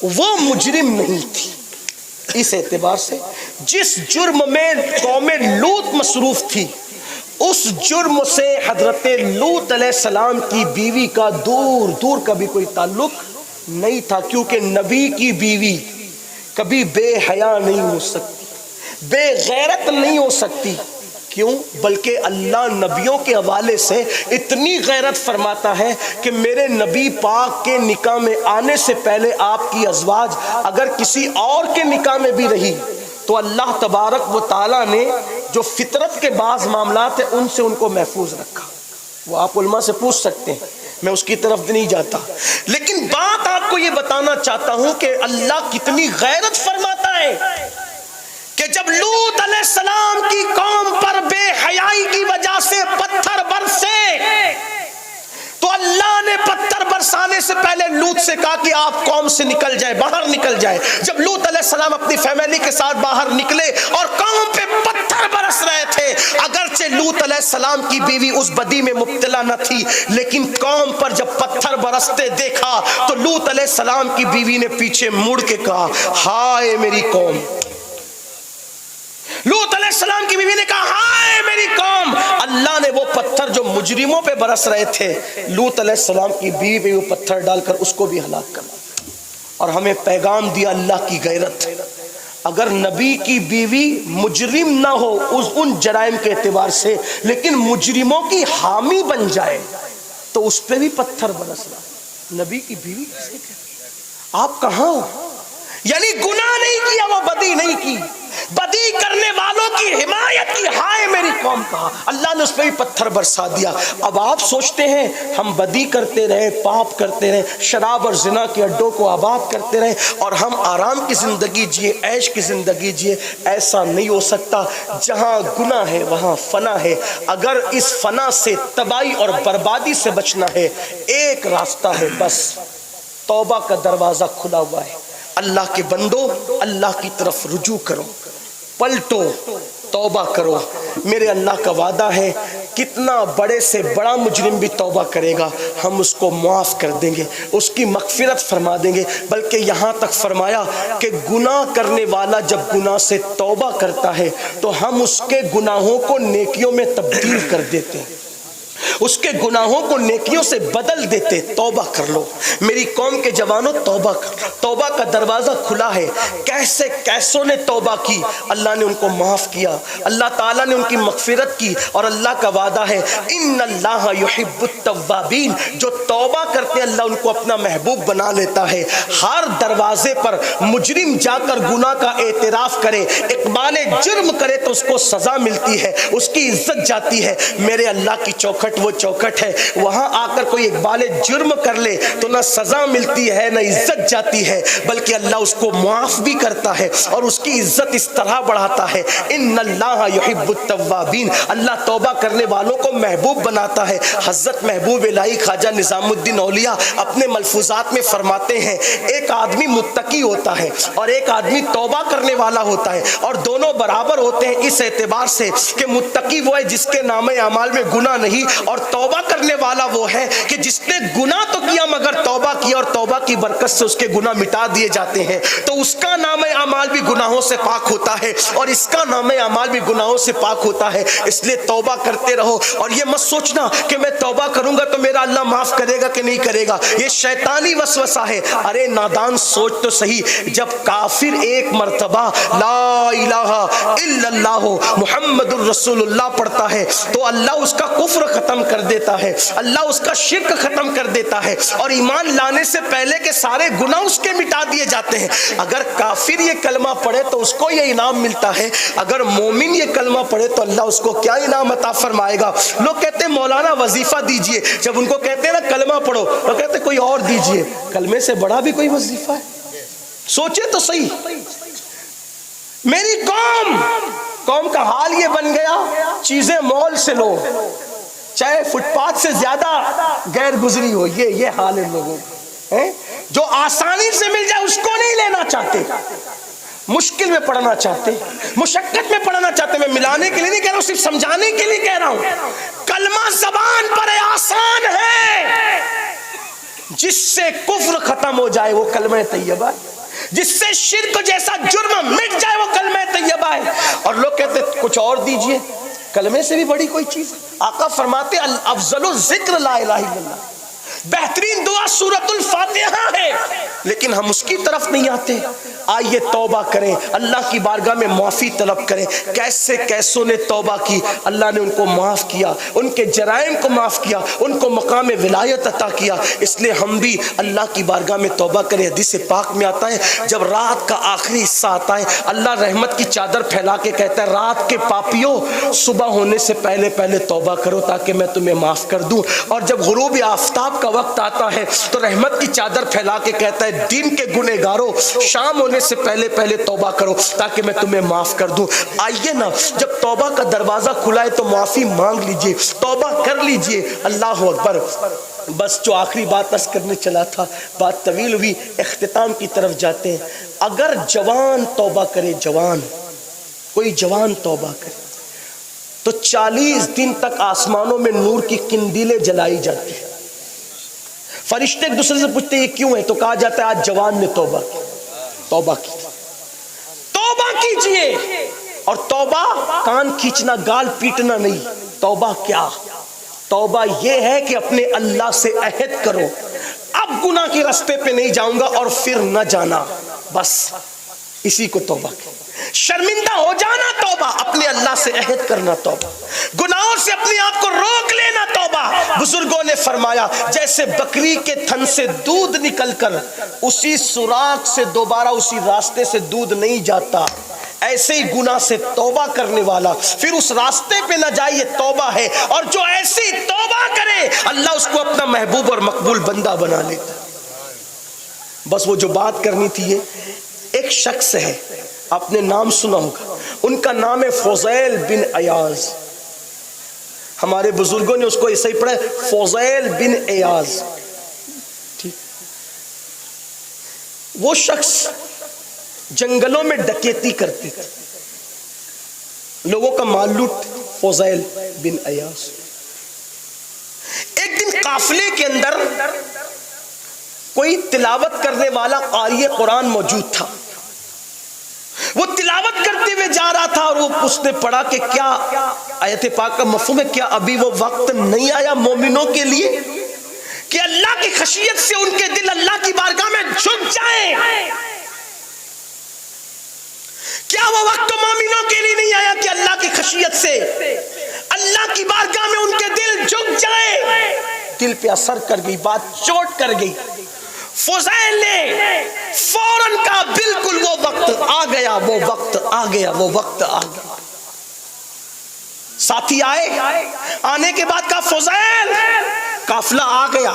وہ مجرم نہیں تھی۔ اس اعتبار سے جس جرم میں قوم لوط مصروف تھی، اس جرم سے حضرت لوط علیہ السلام کی بیوی کا دور دور کا بھی کوئی تعلق نہیں تھا، کیونکہ نبی کی بیوی کبھی بے حیا نہیں ہو سکتی، بے غیرت نہیں ہو سکتی۔ کیوں؟ بلکہ اللہ نبیوں کے حوالے سے اتنی غیرت فرماتا ہے کہ میرے نبی پاک کے نکاح میں آنے سے پہلے آپ کی ازواج اگر کسی اور کے نکاح میں بھی رہی تو اللہ تبارک و تعالیٰ نے جو فطرت کے بعض معاملات ہیں ان سے ان کو محفوظ رکھا۔ وہ آپ علماء سے پوچھ سکتے ہیں، میں اس کی طرف نہیں جاتا، لیکن بات آپ کو یہ بتانا چاہتا ہوں کہ اللہ کتنی غیرت فرماتا ہے کہ جب لوط علیہ السلام کی قوم پر بے حیائی کی وجہ سے پتھر برسے تو اللہ نے پتھر برسانے سے پہلے لوط سے کہا کہ آپ قوم سے نکل جائے، باہر نکل جائے۔ جب لوط علیہ السلام اپنی فیملی کے ساتھ باہر نکلے اور قوم پہ پتھر برس رہے تھے، اگرچہ لوط علیہ السلام کی بیوی اس بدی میں مبتلا نہ تھی، لیکن قوم پر جب پتھر برستے دیکھا تو لوط علیہ السلام کی بیوی نے پیچھے مڑ کے کہا ہائے میری قوم۔ لوط علیہ السلام کی بیوی نے کہا ہائے میری قوم۔ اللہ نے وہ پتھر جو مجرموں پہ برس رہے تھے، لوط علیہ السلام کی بیوی پہ وہ پتھر ڈال کر اس کو بھی ہلاک کر دیا، اور ہمیں پیغام دیا اللہ کی غیرت۔ اگر نبی کی بیوی مجرم نہ ہو ان جرائم کے اعتبار سے، لیکن مجرموں کی حامی بن جائے تو اس پہ بھی پتھر برس رہا۔ نبی کی بیوی کسے کہتے؟ آپ کہاں ہو؟ یعنی گناہ نہیں کیا، وہ بدی نہیں کی، بدی کرنے والوں کی حمایت کی، ہائے میری قوم کہا، اللہ نے اس پہ بھی پتھر برسا دیا۔ اب آپ سوچتے ہیں ہم بدی کرتے رہے، پاپ کرتے رہے، شراب اور زنا کے اڈوں کو آباد کرتے رہے اور ہم آرام کی زندگی جیے، عیش کی زندگی جیے، ایسا نہیں ہو سکتا۔ جہاں گناہ ہے وہاں فنا ہے۔ اگر اس فنا سے تباہی اور بربادی سے بچنا ہے، ایک راستہ ہے، بس توبہ کا دروازہ کھلا ہوا ہے۔ اللہ کے بندو، اللہ کی طرف رجوع کرو، پلٹو، توبہ کرو۔ میرے اللہ کا وعدہ ہے کتنا بڑے سے بڑا مجرم بھی توبہ کرے گا ہم اس کو معاف کر دیں گے، اس کی مغفرت فرما دیں گے۔ بلکہ یہاں تک فرمایا کہ گناہ کرنے والا جب گناہ سے توبہ کرتا ہے تو ہم اس کے گناہوں کو نیکیوں میں تبدیل کر دیتے ہیں، اس کے گناہوں کو نیکیوں سے بدل دیتے۔ توبہ کر لو، میری قوم کے جوانوں توبہ کر لو، توبہ کا دروازہ کھلا ہے۔ کیسے کیسوں نے توبہ کی، اللہ نے ان کو معاف کیا، اللہ تعالیٰ نے ان کی مغفرت کی، اور اللہ کا وعدہ ہے ان اللہ یحب التوابین، جو توبہ کرتے ہیں اللہ ان کو اپنا محبوب بنا لیتا ہے۔ ہر دروازے پر مجرم جا کر گناہ کا اعتراف کرے، اقبال جرم کرے تو اس کو سزا ملتی ہے، اس کی عزت جاتی ہے۔ میرے اللہ کی چوکھٹ وہ چوکھٹ ہے، وہاں آ کر کوئی اقبال جرم کر لے تو نہ سزا ملتی ہے نہ عزت جاتی ہے، بلکہ اللہ اس کو معاف بھی کرتا ہے اور اس کی عزت اس طرح بڑھاتا ہے۔ ان اللہ یحب التوابین، اللہ توبہ کرنے والوں کو محبوب بناتا ہے۔ حضرت محبوب الہی خواجہ نظام الدین اولیاء اپنے ملفوظات میں فرماتے ہیں ایک آدمی متقی ہوتا ہے اور ایک آدمی توبہ کرنے والا ہوتا ہے، اور دونوں برابر ہوتے ہیں اس اعتبار سے کہ متقی وہ ہے جس کے نامہ اعمال میں گناہ نہیں، اور توبہ کرنے والا وہ ہے کہ جس نے گناہ تو کیا مگر توبہ کیا اور توبہ کی برکت سے اس کے گناہ مٹا دیے جاتے ہیں، تو اس کا نامہ اعمال بھی گناہوں سے پاک ہوتا ہے اور اس کا نامہ اعمال بھی گناہوں سے پاک ہوتا ہے۔ اس لیے توبہ کرتے رہو، اور یہ مت سوچنا کہ میں توبہ کروں گا تو میرا اللہ معاف کرے گا کہ نہیں کرے گا، یہ شیطانی وسوسہ ہے۔ ارے نادان سوچ تو صحیح، جب کافر ایک مرتبہ لا الہ الا اللہ محمد الرسول اللہ پڑھتا ہے تو اللہ اس کا کفر ختم کر دیتا ہے، اللہ اس کا شرک ختم کر دیتا ہے، اور ایمان لانے سے پہلے کے سارے گناہ اس کے مٹا دیے جاتے ہیں۔ اگر کافر یہ کلمہ پڑھے تو اس کو یہ انعام ملتا ہے، اگر مومن یہ کلمہ پڑھے تو اللہ اس کو کیا انعام عطا فرمائے گا۔ لوگ کہتے ہیں مولانا وظیفہ دیجئے، جب ان کو کہتے ہیں نا کلمہ پڑھو تو کہتے ہیں کوئی اور دیجئے۔ کلمے سے بڑا بھی کوئی وظیفہ ہے؟ سوچے تو صحیح۔ میری قوم کا حال یہ بن گیا، چیزیں مول سے لو، چاہے فٹ پاتھ سے زیادہ غیر گزری ہو، یہ حال ہے لوگوں کا۔ جو آسانی سے مل جائے اس کو نہیں لینا چاہتے، مشکل میں پڑھنا چاہتے، مشقت میں پڑھنا چاہتے۔ میں ملانے کے لیے نہیں کہہ رہا ہوں، صرف سمجھانے کے لیے کہہ رہا ہوں۔ کلمہ زبان پر آسان ہے، جس سے کفر ختم ہو جائے وہ کلمہ طیبہ ہے، جس سے شرک جیسا جرم مٹ جائے وہ کلمہ طیبہ ہے۔ اور لوگ کہتے کچھ اور دیجئے، کلمے سے بھی بڑی کوئی چیز۔ آقا فرماتے افضل الذکر لا الہ الا اللہ، بہترین دعا سورۃ الفاتحہ ہے، لیکن ہم اس کی طرف نہیں آتے۔ آئیے توبہ کریں، اللہ کی بارگاہ میں معافی طلب کریں۔ کیسے کیسوں نے توبہ کی، اللہ نے ان کو معاف کیا، ان کے جرائم کو معاف کیا، ان کو مقام ولایت عطا کیا۔ اس لیے ہم بھی اللہ کی بارگاہ میں توبہ کریں۔ حدیث پاک میں آتا ہے جب رات کا آخری حصہ آتا ہے اللہ رحمت کی چادر پھیلا کے کہتا ہے رات کے پاپیوں صبح ہونے سے پہلے پہلے توبہ کرو تاکہ میں تمہیں معاف کر دوں۔ اور جب غروب آفتاب کا وقت آتا ہے تو رحمت کی چادر پھیلا کے کہتا ہے دن کے گنہگاروں شام ہونے سے پہلے پہلے توبہ کرو تاکہ میں تمہیں معاف کر دوں۔ آئیے نا، جب توبہ کا دروازہ کھلا ہے تو معافی مانگ لیجئے، توبہ کر لیجئے۔ اللہ اکبر۔ بس جو آخری بات عرض کرنے چلا تھا، بات طویل ہوئی، اختتام کی طرف جاتے ہیں۔ اگر جوان توبہ کرے، کوئی جوان توبہ کرے تو 40 دن تک آسمانوں میں نور کی قندیلیں جلائی جاتی ہیں۔ فرشتے ایک دوسرے سے پوچھتے ہیں یہ کیوں ہے، تو کہا جاتا ہے آج جوان نے توبہ کی۔ توبہ کیجئے، اور توبہ کان کھینچنا، گال پیٹنا نہیں۔ توبہ کیا؟ توبہ یہ ہے کہ اپنے اللہ سے عہد کرو اب گناہ کے راستے پہ نہیں جاؤں گا اور پھر نہ جانا، بس اسی کو توبہ کہتے ہیں۔ شرمندہ ہو جانا توبہ، اپنے اللہ سے عہد کرنا توبہ، گناہوں سے اپنے آپ کو روک لینا توبہ۔ بزرگوں نے فرمایا جیسے بکری کے تھن سے دودھ نکل کر اسی سوراخ سے دوبارہ اسی راستے سے دودھ نہیں جاتا، ایسے ہی گناہ سے توبہ کرنے والا پھر اس راستے پہ نہ جائے، یہ توبہ ہے۔ اور جو ایسی توبہ کرے اللہ اس کو اپنا محبوب اور مقبول بندہ بنا لیتا۔ بس وہ جو بات کرنی تھی، یہ ایک شخص ہے، آپ نے نام سنا ہوگا، ان کا نام ہے فضیل بن ایاز۔ ہمارے بزرگوں نے اس کو ایسے ہی پڑھا ہے فضیل بن ایاز۔ وہ شخص جنگلوں میں ڈکیتی کرتے تھے، لوگوں کا مال لوٹ۔ فضیل بن ایاز ایک دن قافلے کے اندر کوئی تلاوت کرنے والا قاری قرآن موجود تھا، وہ تلاوت کرتے ہوئے جا رہا تھا اور اس نے پڑھا کہ کیا آیت پاک کا مفہوم ہے، کیا ابھی وہ وقت نہیں آیا مومنوں کے لیے کہ اللہ کی خشیت سے ان کے دل اللہ کی بارگاہ میں جھک جائیں. کیا وہ وقت مومنوں کے لیے نہیں آیا کہ اللہ کی خشیت سے اللہ کی بارگاہ میں ان کے دل جھک جائیں؟ دل پہ اثر کر گئی بات، چوٹ کر گئی. فضیل نے فوراً کہا بالکل وہ وقت آ گیا، وہ وقت آ گیا، وہ وقت آ گیا. ساتھی آئے، آنے کے بعد کہا فضیل قافلہ آ گیا،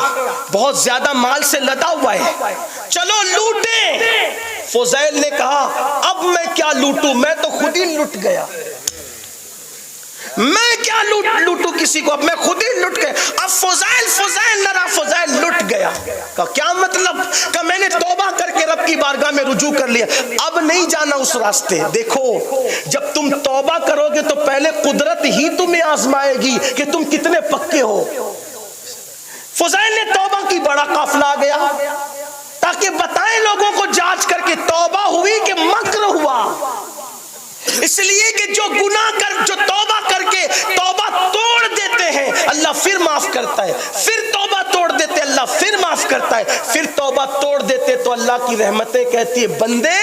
بہت زیادہ مال سے لدا ہوا ہے، چلو لوٹیں. فضیل نے کہا اب میں کیا لوٹوں، میں تو خود ہی لٹ گیا، میں کیا لوٹوں کسی کو، اب میں خود ہی لٹ گیا. اب فضیل نہ رہا، فضیل لٹ گیا. کہا کیا مطلب؟ کہ میں نے توبہ کر کے رب کی بارگاہ میں رجوع کر لیا، اب نہیں جانا اس راستے. دیکھو جب تم توبہ کرو گے تو پہلے قدرت ہی تمہیں آزمائے گی کہ تم کتنے پکے ہو. فضیل نے توبہ کی، بڑا قافلہ آ گیا تاکہ بتائیں لوگوں کو جانچ کر کے توبہ ہوئی کہ مکر ہوا. اس لیے کہ جو گناہ کر، جو توبہ کر کے توبہ توڑ دیتے ہیں اللہ پھر معاف کرتا ہے، پھر توبہ توڑ دیتے اللہ پھر معاف کرتا ہے، پھر توبہ توڑ دیتے تو اللہ کی رحمتیں کہتی ہے بندے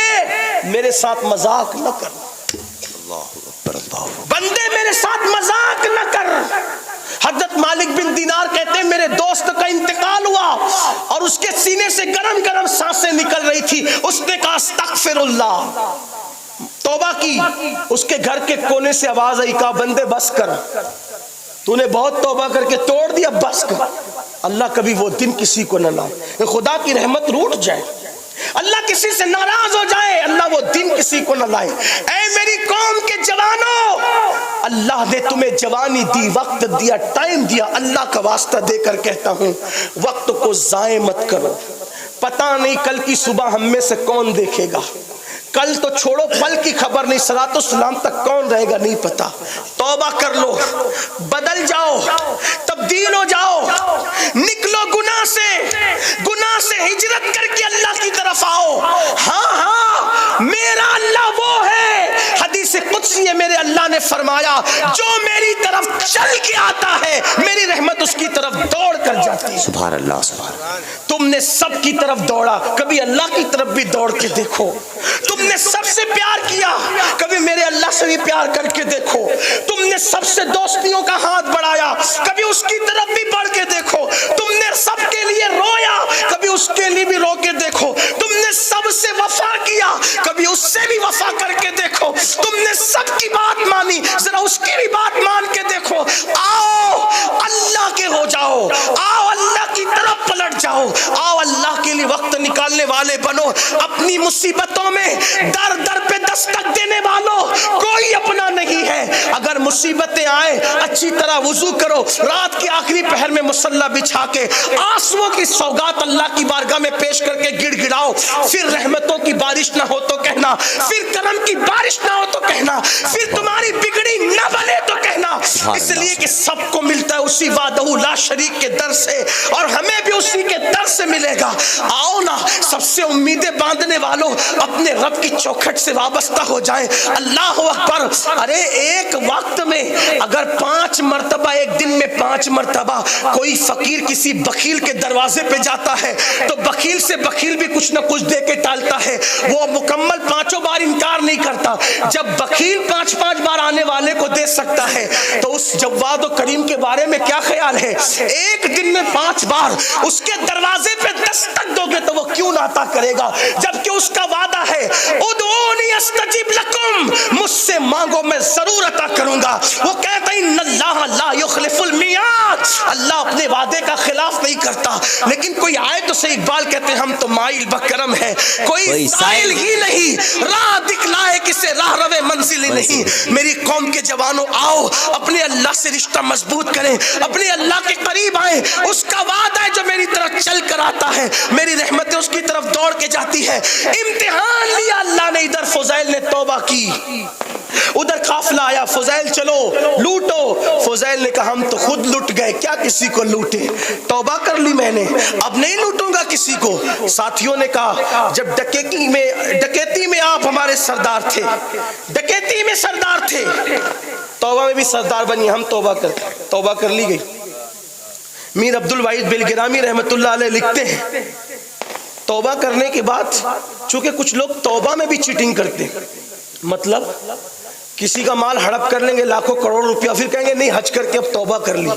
میرے ساتھ مذاق نہ کر، بندے میرے ساتھ مذاق نہ کر. حضرت مالک بن دینار کہتے ہیں میرے دوست کا انتقال ہوا اور اس کے سینے سے گرم گرم سانسیں نکل رہی تھی. اس نے کہا استغفر اللہ، توبہ کی. اس کے گھر کے کونے سے آواز آئی، کہا بندے بس کر، تو نے بہت توبہ کر کے توڑ دیا، بس کر. اللہ کبھی وہ دن کسی کو نہ لائے خدا کی رحمت روٹ جائے، اللہ کسی سے ناراض ہو جائے، اللہ وہ دن کسی کو نہ لائے. اے میری قوم کے جوانوں، اللہ نے تمہیں جوانی دی، وقت دیا، ٹائم دیا. اللہ کا واسطہ دے کر کہتا ہوں وقت کو ضائع مت کرو. پتہ نہیں کل کی صبح ہم میں سے کون دیکھے گا، کل تو چھوڑو پل کی خبر نہیں، صلاۃ السلام تک کون رہے گا نہیں پتا. توبہ کر لو، بدل جاؤ، تبدیل ہو جاؤ، نکلو گناہ سے ہجرت کر کے اللہ کی طرف آؤ. ہاں میرا اللہ وہ ہے، حدیث قدسی ہے، میرے اللہ نے فرمایا جو میری طرف چل کے آتا ہے میری رحمت اس کی طرف دوڑ کر جاتی ہے. سبحان اللہ سبحان اللہ. تم نے سب کی طرف دوڑا، کبھی اللہ کی طرف بھی دوڑ کے دیکھو. تم نے سب سے پیار کیا، کبھی میرے اللہ سے بھی پیار کر کے دیکھو. تم نے سب سے دوستیوں کا ہاتھ بڑھایا، کبھی اس کی طرف بھی بڑھ کے دیکھو. تم نے سب کے لیے رویا، کبھی اس کے لیے بھی رو کے دیکھو. تم نے سب سے وفا کیا، کبھی اس سے بھی وفا کر کے دیکھو. تم نے سب کی بات مانی، ذرا اس کی بھی بات مان کے دیکھو. آؤ اللہ کے ہو جاؤ، آؤ اللہ کی طرف پلٹ جاؤ، آؤ اللہ کے لیے وقت نکالنے والے بنو. اپنی مصیبتوں میں در در پہ دستک دینے والوں کوئی اپنا نہیں ہے. اگر مصیبتیں آئیں اچھی طرح وضو کرو، رات کی آخری پہر میں مصلی بچھا کے آنسوؤں کی سوگات اللہ کی بارگاہ میں پیش کر کے گڑ گڑاؤ. پھر رحمتوں کی بارش نہ ہو تو کہنا، پھر کرم کی بارش نہ ہو تو کہنا، پھر تمہاری بگڑی نہ بنے تو کہنا. اس لیے کہ سب کو ملتا ہے اسی وحدہ لا شریک کے در سے، اور ہمیں بھی اسی کے در سے ملے گا. آؤ نا سب سے امیدیں باندھنے والوں اپنے رب کی چوکھٹ سے وابستہ ہو جائیں. اللہ اکبر. ارے ایک وقت میں اگر 5 مرتبہ، ایک دن میں 5 مرتبہ کوئی فقیر کسی بخیل کے دروازے پہ جاتا ہے تو بخیل سے بخیل بھی کچھ نہ کچھ دے کے ٹالتا ہے، وہ مکمل 5 بار انکار نہیں کرتا. جب بخیل 5 بار آنے والے کو دے سکتا ہے تو اس جواد و کریم کے بارے میں کیا خیال ہے؟ ایک دن میں 5 بار اس کے دروازے پہ دستک دو گے تو وہ کیوں نہ عطا کرے گا، جبکہ اس کا وعدہ ہے ادعونی استجب لکم، مجھ سے مانگو میں ضرور عطا کروں گا. وہ کہتا ہے ان اللہ لا یخلف المیعاد، اللہ اپنے وعدے کا خلاف نہیں کرتا. لیکن کوئی آئے تو صحیح، اقبال کہتے ہیں ہم تو مائل بکرم ہے، کوئی سائل ہی نہیں، راہ دکھلائے کسے راہ روے منزل ہی نہیں. میری قوم کے جوانوں آؤ اپنے اللہ سے رشتہ مضبوط کریں، اپنے اللہ کے قریب آئیں. اس کا وعدہ ہے جو میری طرف چل کر آتا ہے میری رحمتیں اس کی طرف دوڑ کے جاتی ہے. امتحان لیا اللہ نے، ادھر فضیل نے توبہ کی، ادھر قافلہ آیا، فضیل چلو لوٹو. فضیل نے کہا ہم تو خود لٹ گئے، کیا کسی کو لوٹے، توبہ کر لی میں نے، اب نہیں لوٹوں گا کسی کو. ساتھیوں نے کہا جب ڈکیتی میں آپ ہمارے سردار تھے، ڈکیتی میں سردار تھے، توبہ میں بھی سردار بنی، ہم توبہ کر لی گئی. میر عبد الواحد بلگرامی رحمت اللہ علیہ لکھتے ہیں توبہ کرنے کے بعد چونکہ کچھ لوگ توبہ میں بھی چیٹنگ کرتے ہیں، مطلب کسی کا مال ہڑپ کر لیں گے لاکھوں کروڑ روپیہ، پھر کہیں گے نہیں حج کر کے اب توبہ کر لی.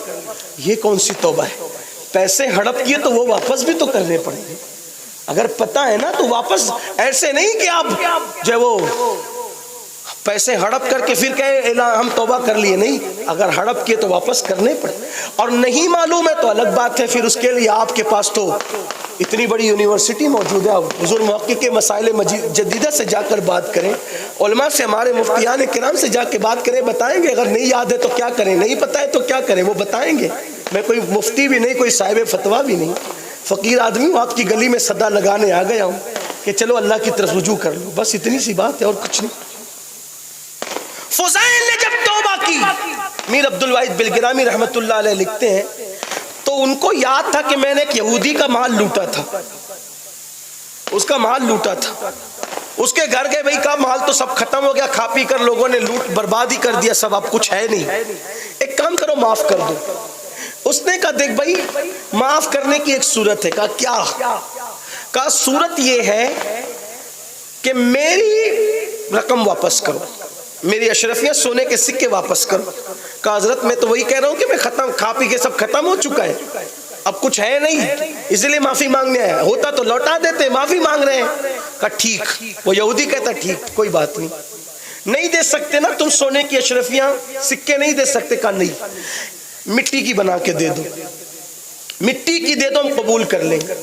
یہ کون سی توبہ ہے؟ پیسے ہڑپ کیے تو وہ واپس بھی تو کرنے پڑیں گے. اگر پتہ ہے نا تو واپس، ایسے نہیں کہ آپ جو وہ پیسے ہڑپ کر کے پھر کہیں ہم توبہ کر لیے، نہیں، اگر ہڑپ کیے تو واپس کرنے پڑے. اور نہیں معلوم ہے تو الگ بات ہے، پھر اس کے لیے آپ کے پاس تو اتنی بڑی یونیورسٹی موجود ہے، حضور محقق کے مسائل جدیدہ سے جا کر بات کریں، علماء سے، ہمارے مفتیان کرام سے جا کے بات کریں، بتائیں گے. اگر نہیں یاد ہے تو کیا کریں، نہیں پتہ ہے تو کیا کریں، وہ بتائیں گے. میں کوئی مفتی بھی نہیں، کوئی صاحب فتویٰ بھی نہیں، فقیر آدمی ہوں، آپ کی گلی میں صدا لگانے آ گیا ہوں کہ چلو اللہ کی طرف رجوع کر لو، بس اتنی سی بات ہے اور کچھ نہیں. فضیل نے جب توبہ کی، میر عبد الواحد بلگرامی رحمت اللہ علیہ لکھتے ہیں، تو ان کو یاد تھا کہ میں نے ایک یہودی کا مال لوٹا تھا، اس کا مال لوٹا تھا. اس کے گھر گئے، بھائی کا مال تو سب ختم ہو گیا، کھا پی کر لوگوں نے لوٹ برباد ہی کر دیا سب، اب کچھ ہے نہیں، ایک کام کرو معاف کر دو. اس نے کہا دیکھ بھائی معاف کرنے کی ایک صورت ہے. کہا کیا؟ کہا صورت یہ ہے کہ میری رقم واپس کرو، میری اشرفیہ سونے کے سکے واپس کرو. کہا حضرت میں تو وہی کہہ رہا ہوں کہ میں ختم، کھا پی کے سب ختم ہو چکا ہے، اب کچھ ہے نہیں، اس لیے معافی مانگنے آیا، ہوتا تو لوٹا دیتے، معافی مانگ رہے ہیں. کہا ٹھیک. وہ یہودی کہتا ٹھیک، کوئی بات نہیں. نہیں دے سکتے نا تم سونے کی اشرفیاں، سکے نہیں دے سکتے؟ کہا نہیں، مٹی کی بنا کے دے دو، مٹی کی دے دو، ہم قبول کر لیں گے،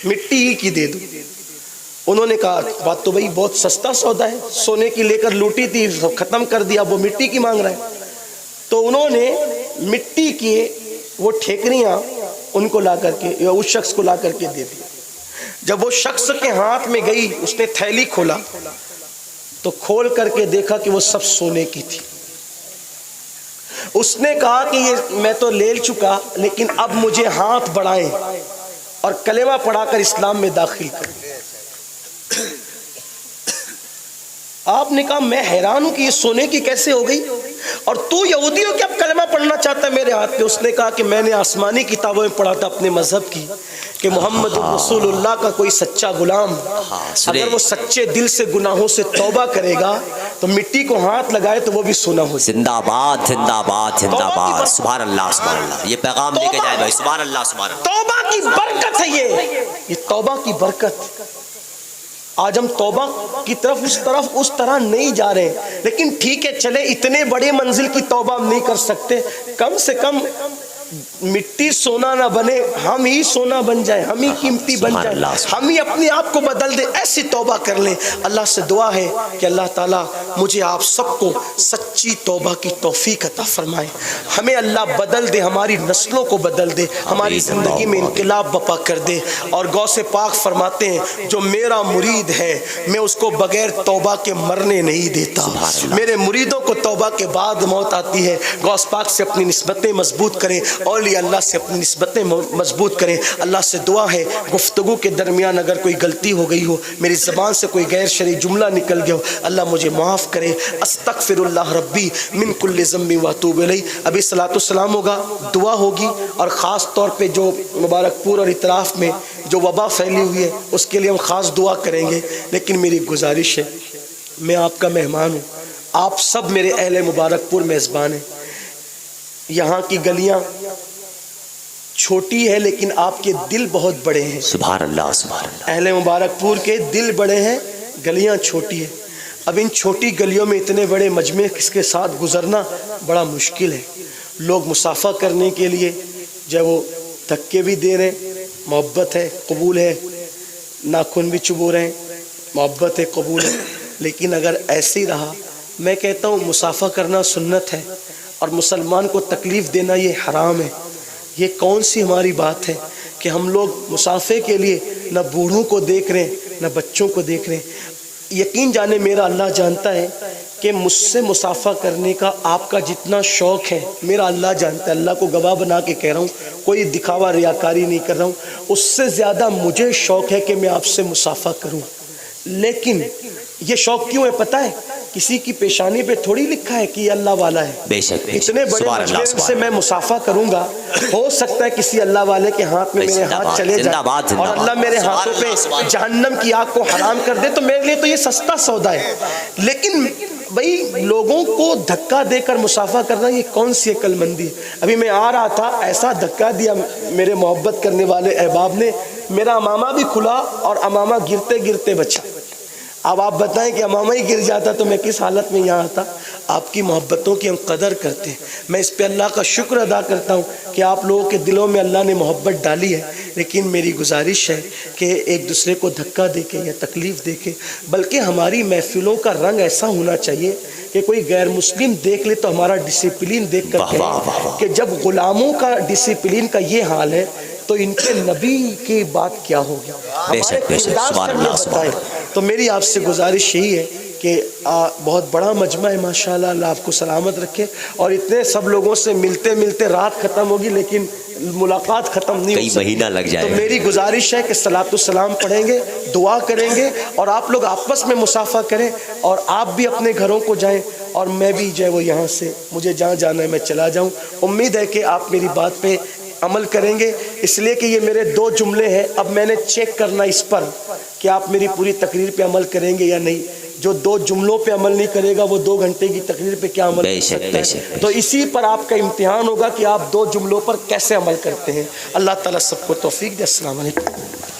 مٹی ہی کی دے دو. انہوں نے کہا بات تو بھائی بہت سستا سودا ہے، سونے کی لے کر لوٹی تھی، ختم کر دیا، وہ مٹی کی مانگ رہا ہے. تو انہوں نے مٹی کی وہ ٹھیکریاں ان کو لا کر کے، یا اس شخص کو لا کر کے دے دی. جب وہ شخص کے ہاتھ میں گئی، اس نے تھیلی کھولا تو کھول کر کے دیکھا کہ وہ سب سونے کی تھی. اس نے کہا کہ یہ میں تو لے چکا، لیکن اب مجھے ہاتھ بڑھائیں اور کلمہ پڑھا کر اسلام میں داخل کریں. آپ نے کہا میں حیران ہوں کہ یہ سونے کی کیسے ہو گئی، اور تو یہودی ہو کہ اب کلمہ پڑھنا چاہتا ہے میرے ہاتھ پہ. اس نے کہا کہ میں نے آسمانی کتابوں میں پڑھا تھا اپنے مذہب کی کہ محمد رسول اللہ کا کوئی سچا غلام اگر وہ سچے دل سے گناہوں سے توبہ کرے گا تو مٹی کو ہاتھ لگائے تو وہ بھی سونا ہو جائے. زندہ باد، زندہ باد، زندہ باد. سبحان اللہ، سبحان اللہ. یہ پیغام لے کے جائے بھائی. سبحان اللہ، سبحان اللہ. توبہ کی برکت ہے یہ توبہ کی برکت. آج ہم توبہ کی طرف اس طرح نہیں جا رہے، لیکن ٹھیک ہے چلے، اتنے بڑے منزل کی توبہ ہم نہیں کر سکتے، کم سے کم مٹی سونا نہ بنے، ہم ہی سونا بن جائیں، ہم ہی قیمتی بن جائیں، ہم ہی اپنے آپ کو بدل دیں. ایسی توبہ کر لیں. اللہ سے دعا ہے کہ اللہ تعالیٰ مجھے آپ سب کو سچی توبہ کی توفیق عطا فرمائے. ہمیں اللہ بدل دے، ہماری نسلوں کو بدل دے، ہماری زندگی میں انقلاب بپا کر دے. اور غوث پاک فرماتے ہیں جو میرا مرید ہے میں اس کو بغیر توبہ کے مرنے نہیں دیتا. میرے مریدوں کو توبہ کے بعد موت آتی ہے. غوث پاک سے اپنی نسبتیں مضبوط کریں، اولیاء اللہ سے اپنی نسبتیں مضبوط کریں. اللہ سے دعا ہے گفتگو کے درمیان اگر کوئی غلطی ہو گئی ہو، میری زبان سے کوئی غیر شرعی جملہ نکل گیا ہو، اللہ مجھے معاف کرے. استغفر اللہ ربی من کل ذنب واتوب الیہ. ابھی صلاۃ السلام ہوگا، دعا ہوگی، اور خاص طور پہ جو مبارک پور اور اطراف میں جو وبا پھیلی ہوئی ہے اس کے لیے ہم خاص دعا کریں گے. لیکن میری گزارش ہے، میں آپ کا مہمان ہوں، آپ سب میرے اہل مبارک پور میزبان ہیں. یہاں کی گلیاں چھوٹی ہے لیکن آپ کے دل بہت بڑے ہیں. سبحان اللہ، سبحان اللہ. اہل مبارک پور کے دل بڑے ہیں، گلیاں چھوٹی ہیں. اب ان چھوٹی گلیوں میں اتنے بڑے مجمع کس کے ساتھ گزرنا بڑا مشکل ہے. لوگ مسافہ کرنے کے لیے جب وہ دھکے بھی دے رہے ہیں، محبت ہے، قبول ہے، ناخن بھی چبو رہے ہیں، محبت ہے، قبول ہے. لیکن اگر ایسے ہی رہا، میں کہتا ہوں مسافہ کرنا سنت ہے اور مسلمان کو تکلیف دینا یہ حرام ہے. یہ کون سی ہماری بات ہے کہ ہم لوگ مسافے کے لیے نہ بوڑھوں کو دیکھ رہے ہیں نہ بچوں کو دیکھ رہے ہیں. یقین جانے میرا اللہ جانتا ہے کہ مجھ سے مسافہ کرنے کا آپ کا جتنا شوق ہے میرا اللہ جانتا ہے. اللہ کو گواہ بنا کے کہہ رہا ہوں، کوئی دکھاوا ریاکاری نہیں کر رہا ہوں. اس سے زیادہ مجھے شوق ہے کہ میں آپ سے مسافہ کروں. لیکن یہ شوق کیوں ہے پتہ ہے؟ کسی کی پیشانی پہ تھوڑی لکھا ہے کہ یہ اللہ والا ہے. بے شک اتنے بڑے سبحان اللہ مجرم سے میں مصافہ کروں گا، ہو سکتا ہے کسی اللہ والے کے ہاتھ میں میرے ہاتھ چلے جائیں اور اللہ میرے ہاتھوں پہ جہنم کی آگ کو حرام کر دے، تو میرے لیے تو یہ سستا سودا ہے. لیکن بھائی لوگوں کو دھکا دے کر مصافہ کرنا یہ کون سی عقل مندی ہے؟ ابھی میں آ رہا تھا، ایسا دھکا دیا میرے محبت کرنے والے احباب نے، میرا امامہ بھی کھلا اور امامہ گرتے گرتے بچا. اب آپ بتائیں کہ امامہ ہی گر جاتا تو میں کس حالت میں یہاں آتا؟ آپ کی محبتوں کی ہم قدر کرتے ہیں. میں اس پہ اللہ کا شکر ادا کرتا ہوں کہ آپ لوگوں کے دلوں میں اللہ نے محبت ڈالی ہے. لیکن میری گزارش ہے کہ ایک دوسرے کو دھکا دے کے یا تکلیف دے کے، بلکہ ہماری محفلوں کا رنگ ایسا ہونا چاہیے کہ کوئی غیر مسلم دیکھ لے تو ہمارا ڈسپلین دیکھ کر کہے کہ جب غلاموں کا ڈسپلین کا یہ حال ہے تو ان کے نبی کی بات کیا ہوگی. ہمارے کردار سے ہمیں بتائیں. تو میری آپ سے گزارش یہی ہے کہ بہت بڑا مجمع ہے ماشاءاللہ، اللہ آپ کو سلامت رکھے. اور اتنے سب لوگوں سے ملتے ملتے رات ختم ہوگی لیکن ملاقات ختم نہیں ہو سکتی. مہینہ لگ جائے. تو میری گزارش ہے کہ صلاۃ السلام پڑھیں گے، دعا کریں گے اور آپ لوگ آپس میں مصافحہ کریں اور آپ بھی اپنے گھروں کو جائیں اور میں بھی جو ہے وہ یہاں سے مجھے جہاں جانا ہے میں چلا جاؤں. امید ہے کہ آپ میری بات پہ عمل کریں گے، اس لیے کہ یہ میرے 2 جملے ہیں. اب میں نے چیک کرنا اس پر کہ آپ میری پوری تقریر پہ عمل کریں گے یا نہیں. جو 2 جملوں پہ عمل نہیں کرے گا وہ 2 گھنٹے کی تقریر پہ کیا عمل کر سکتا ہے؟ تو اسی پر آپ کا امتحان ہوگا کہ آپ 2 جملوں پر کیسے عمل کرتے ہیں. اللہ تعالیٰ سب کو توفیق دے. السلام علیکم.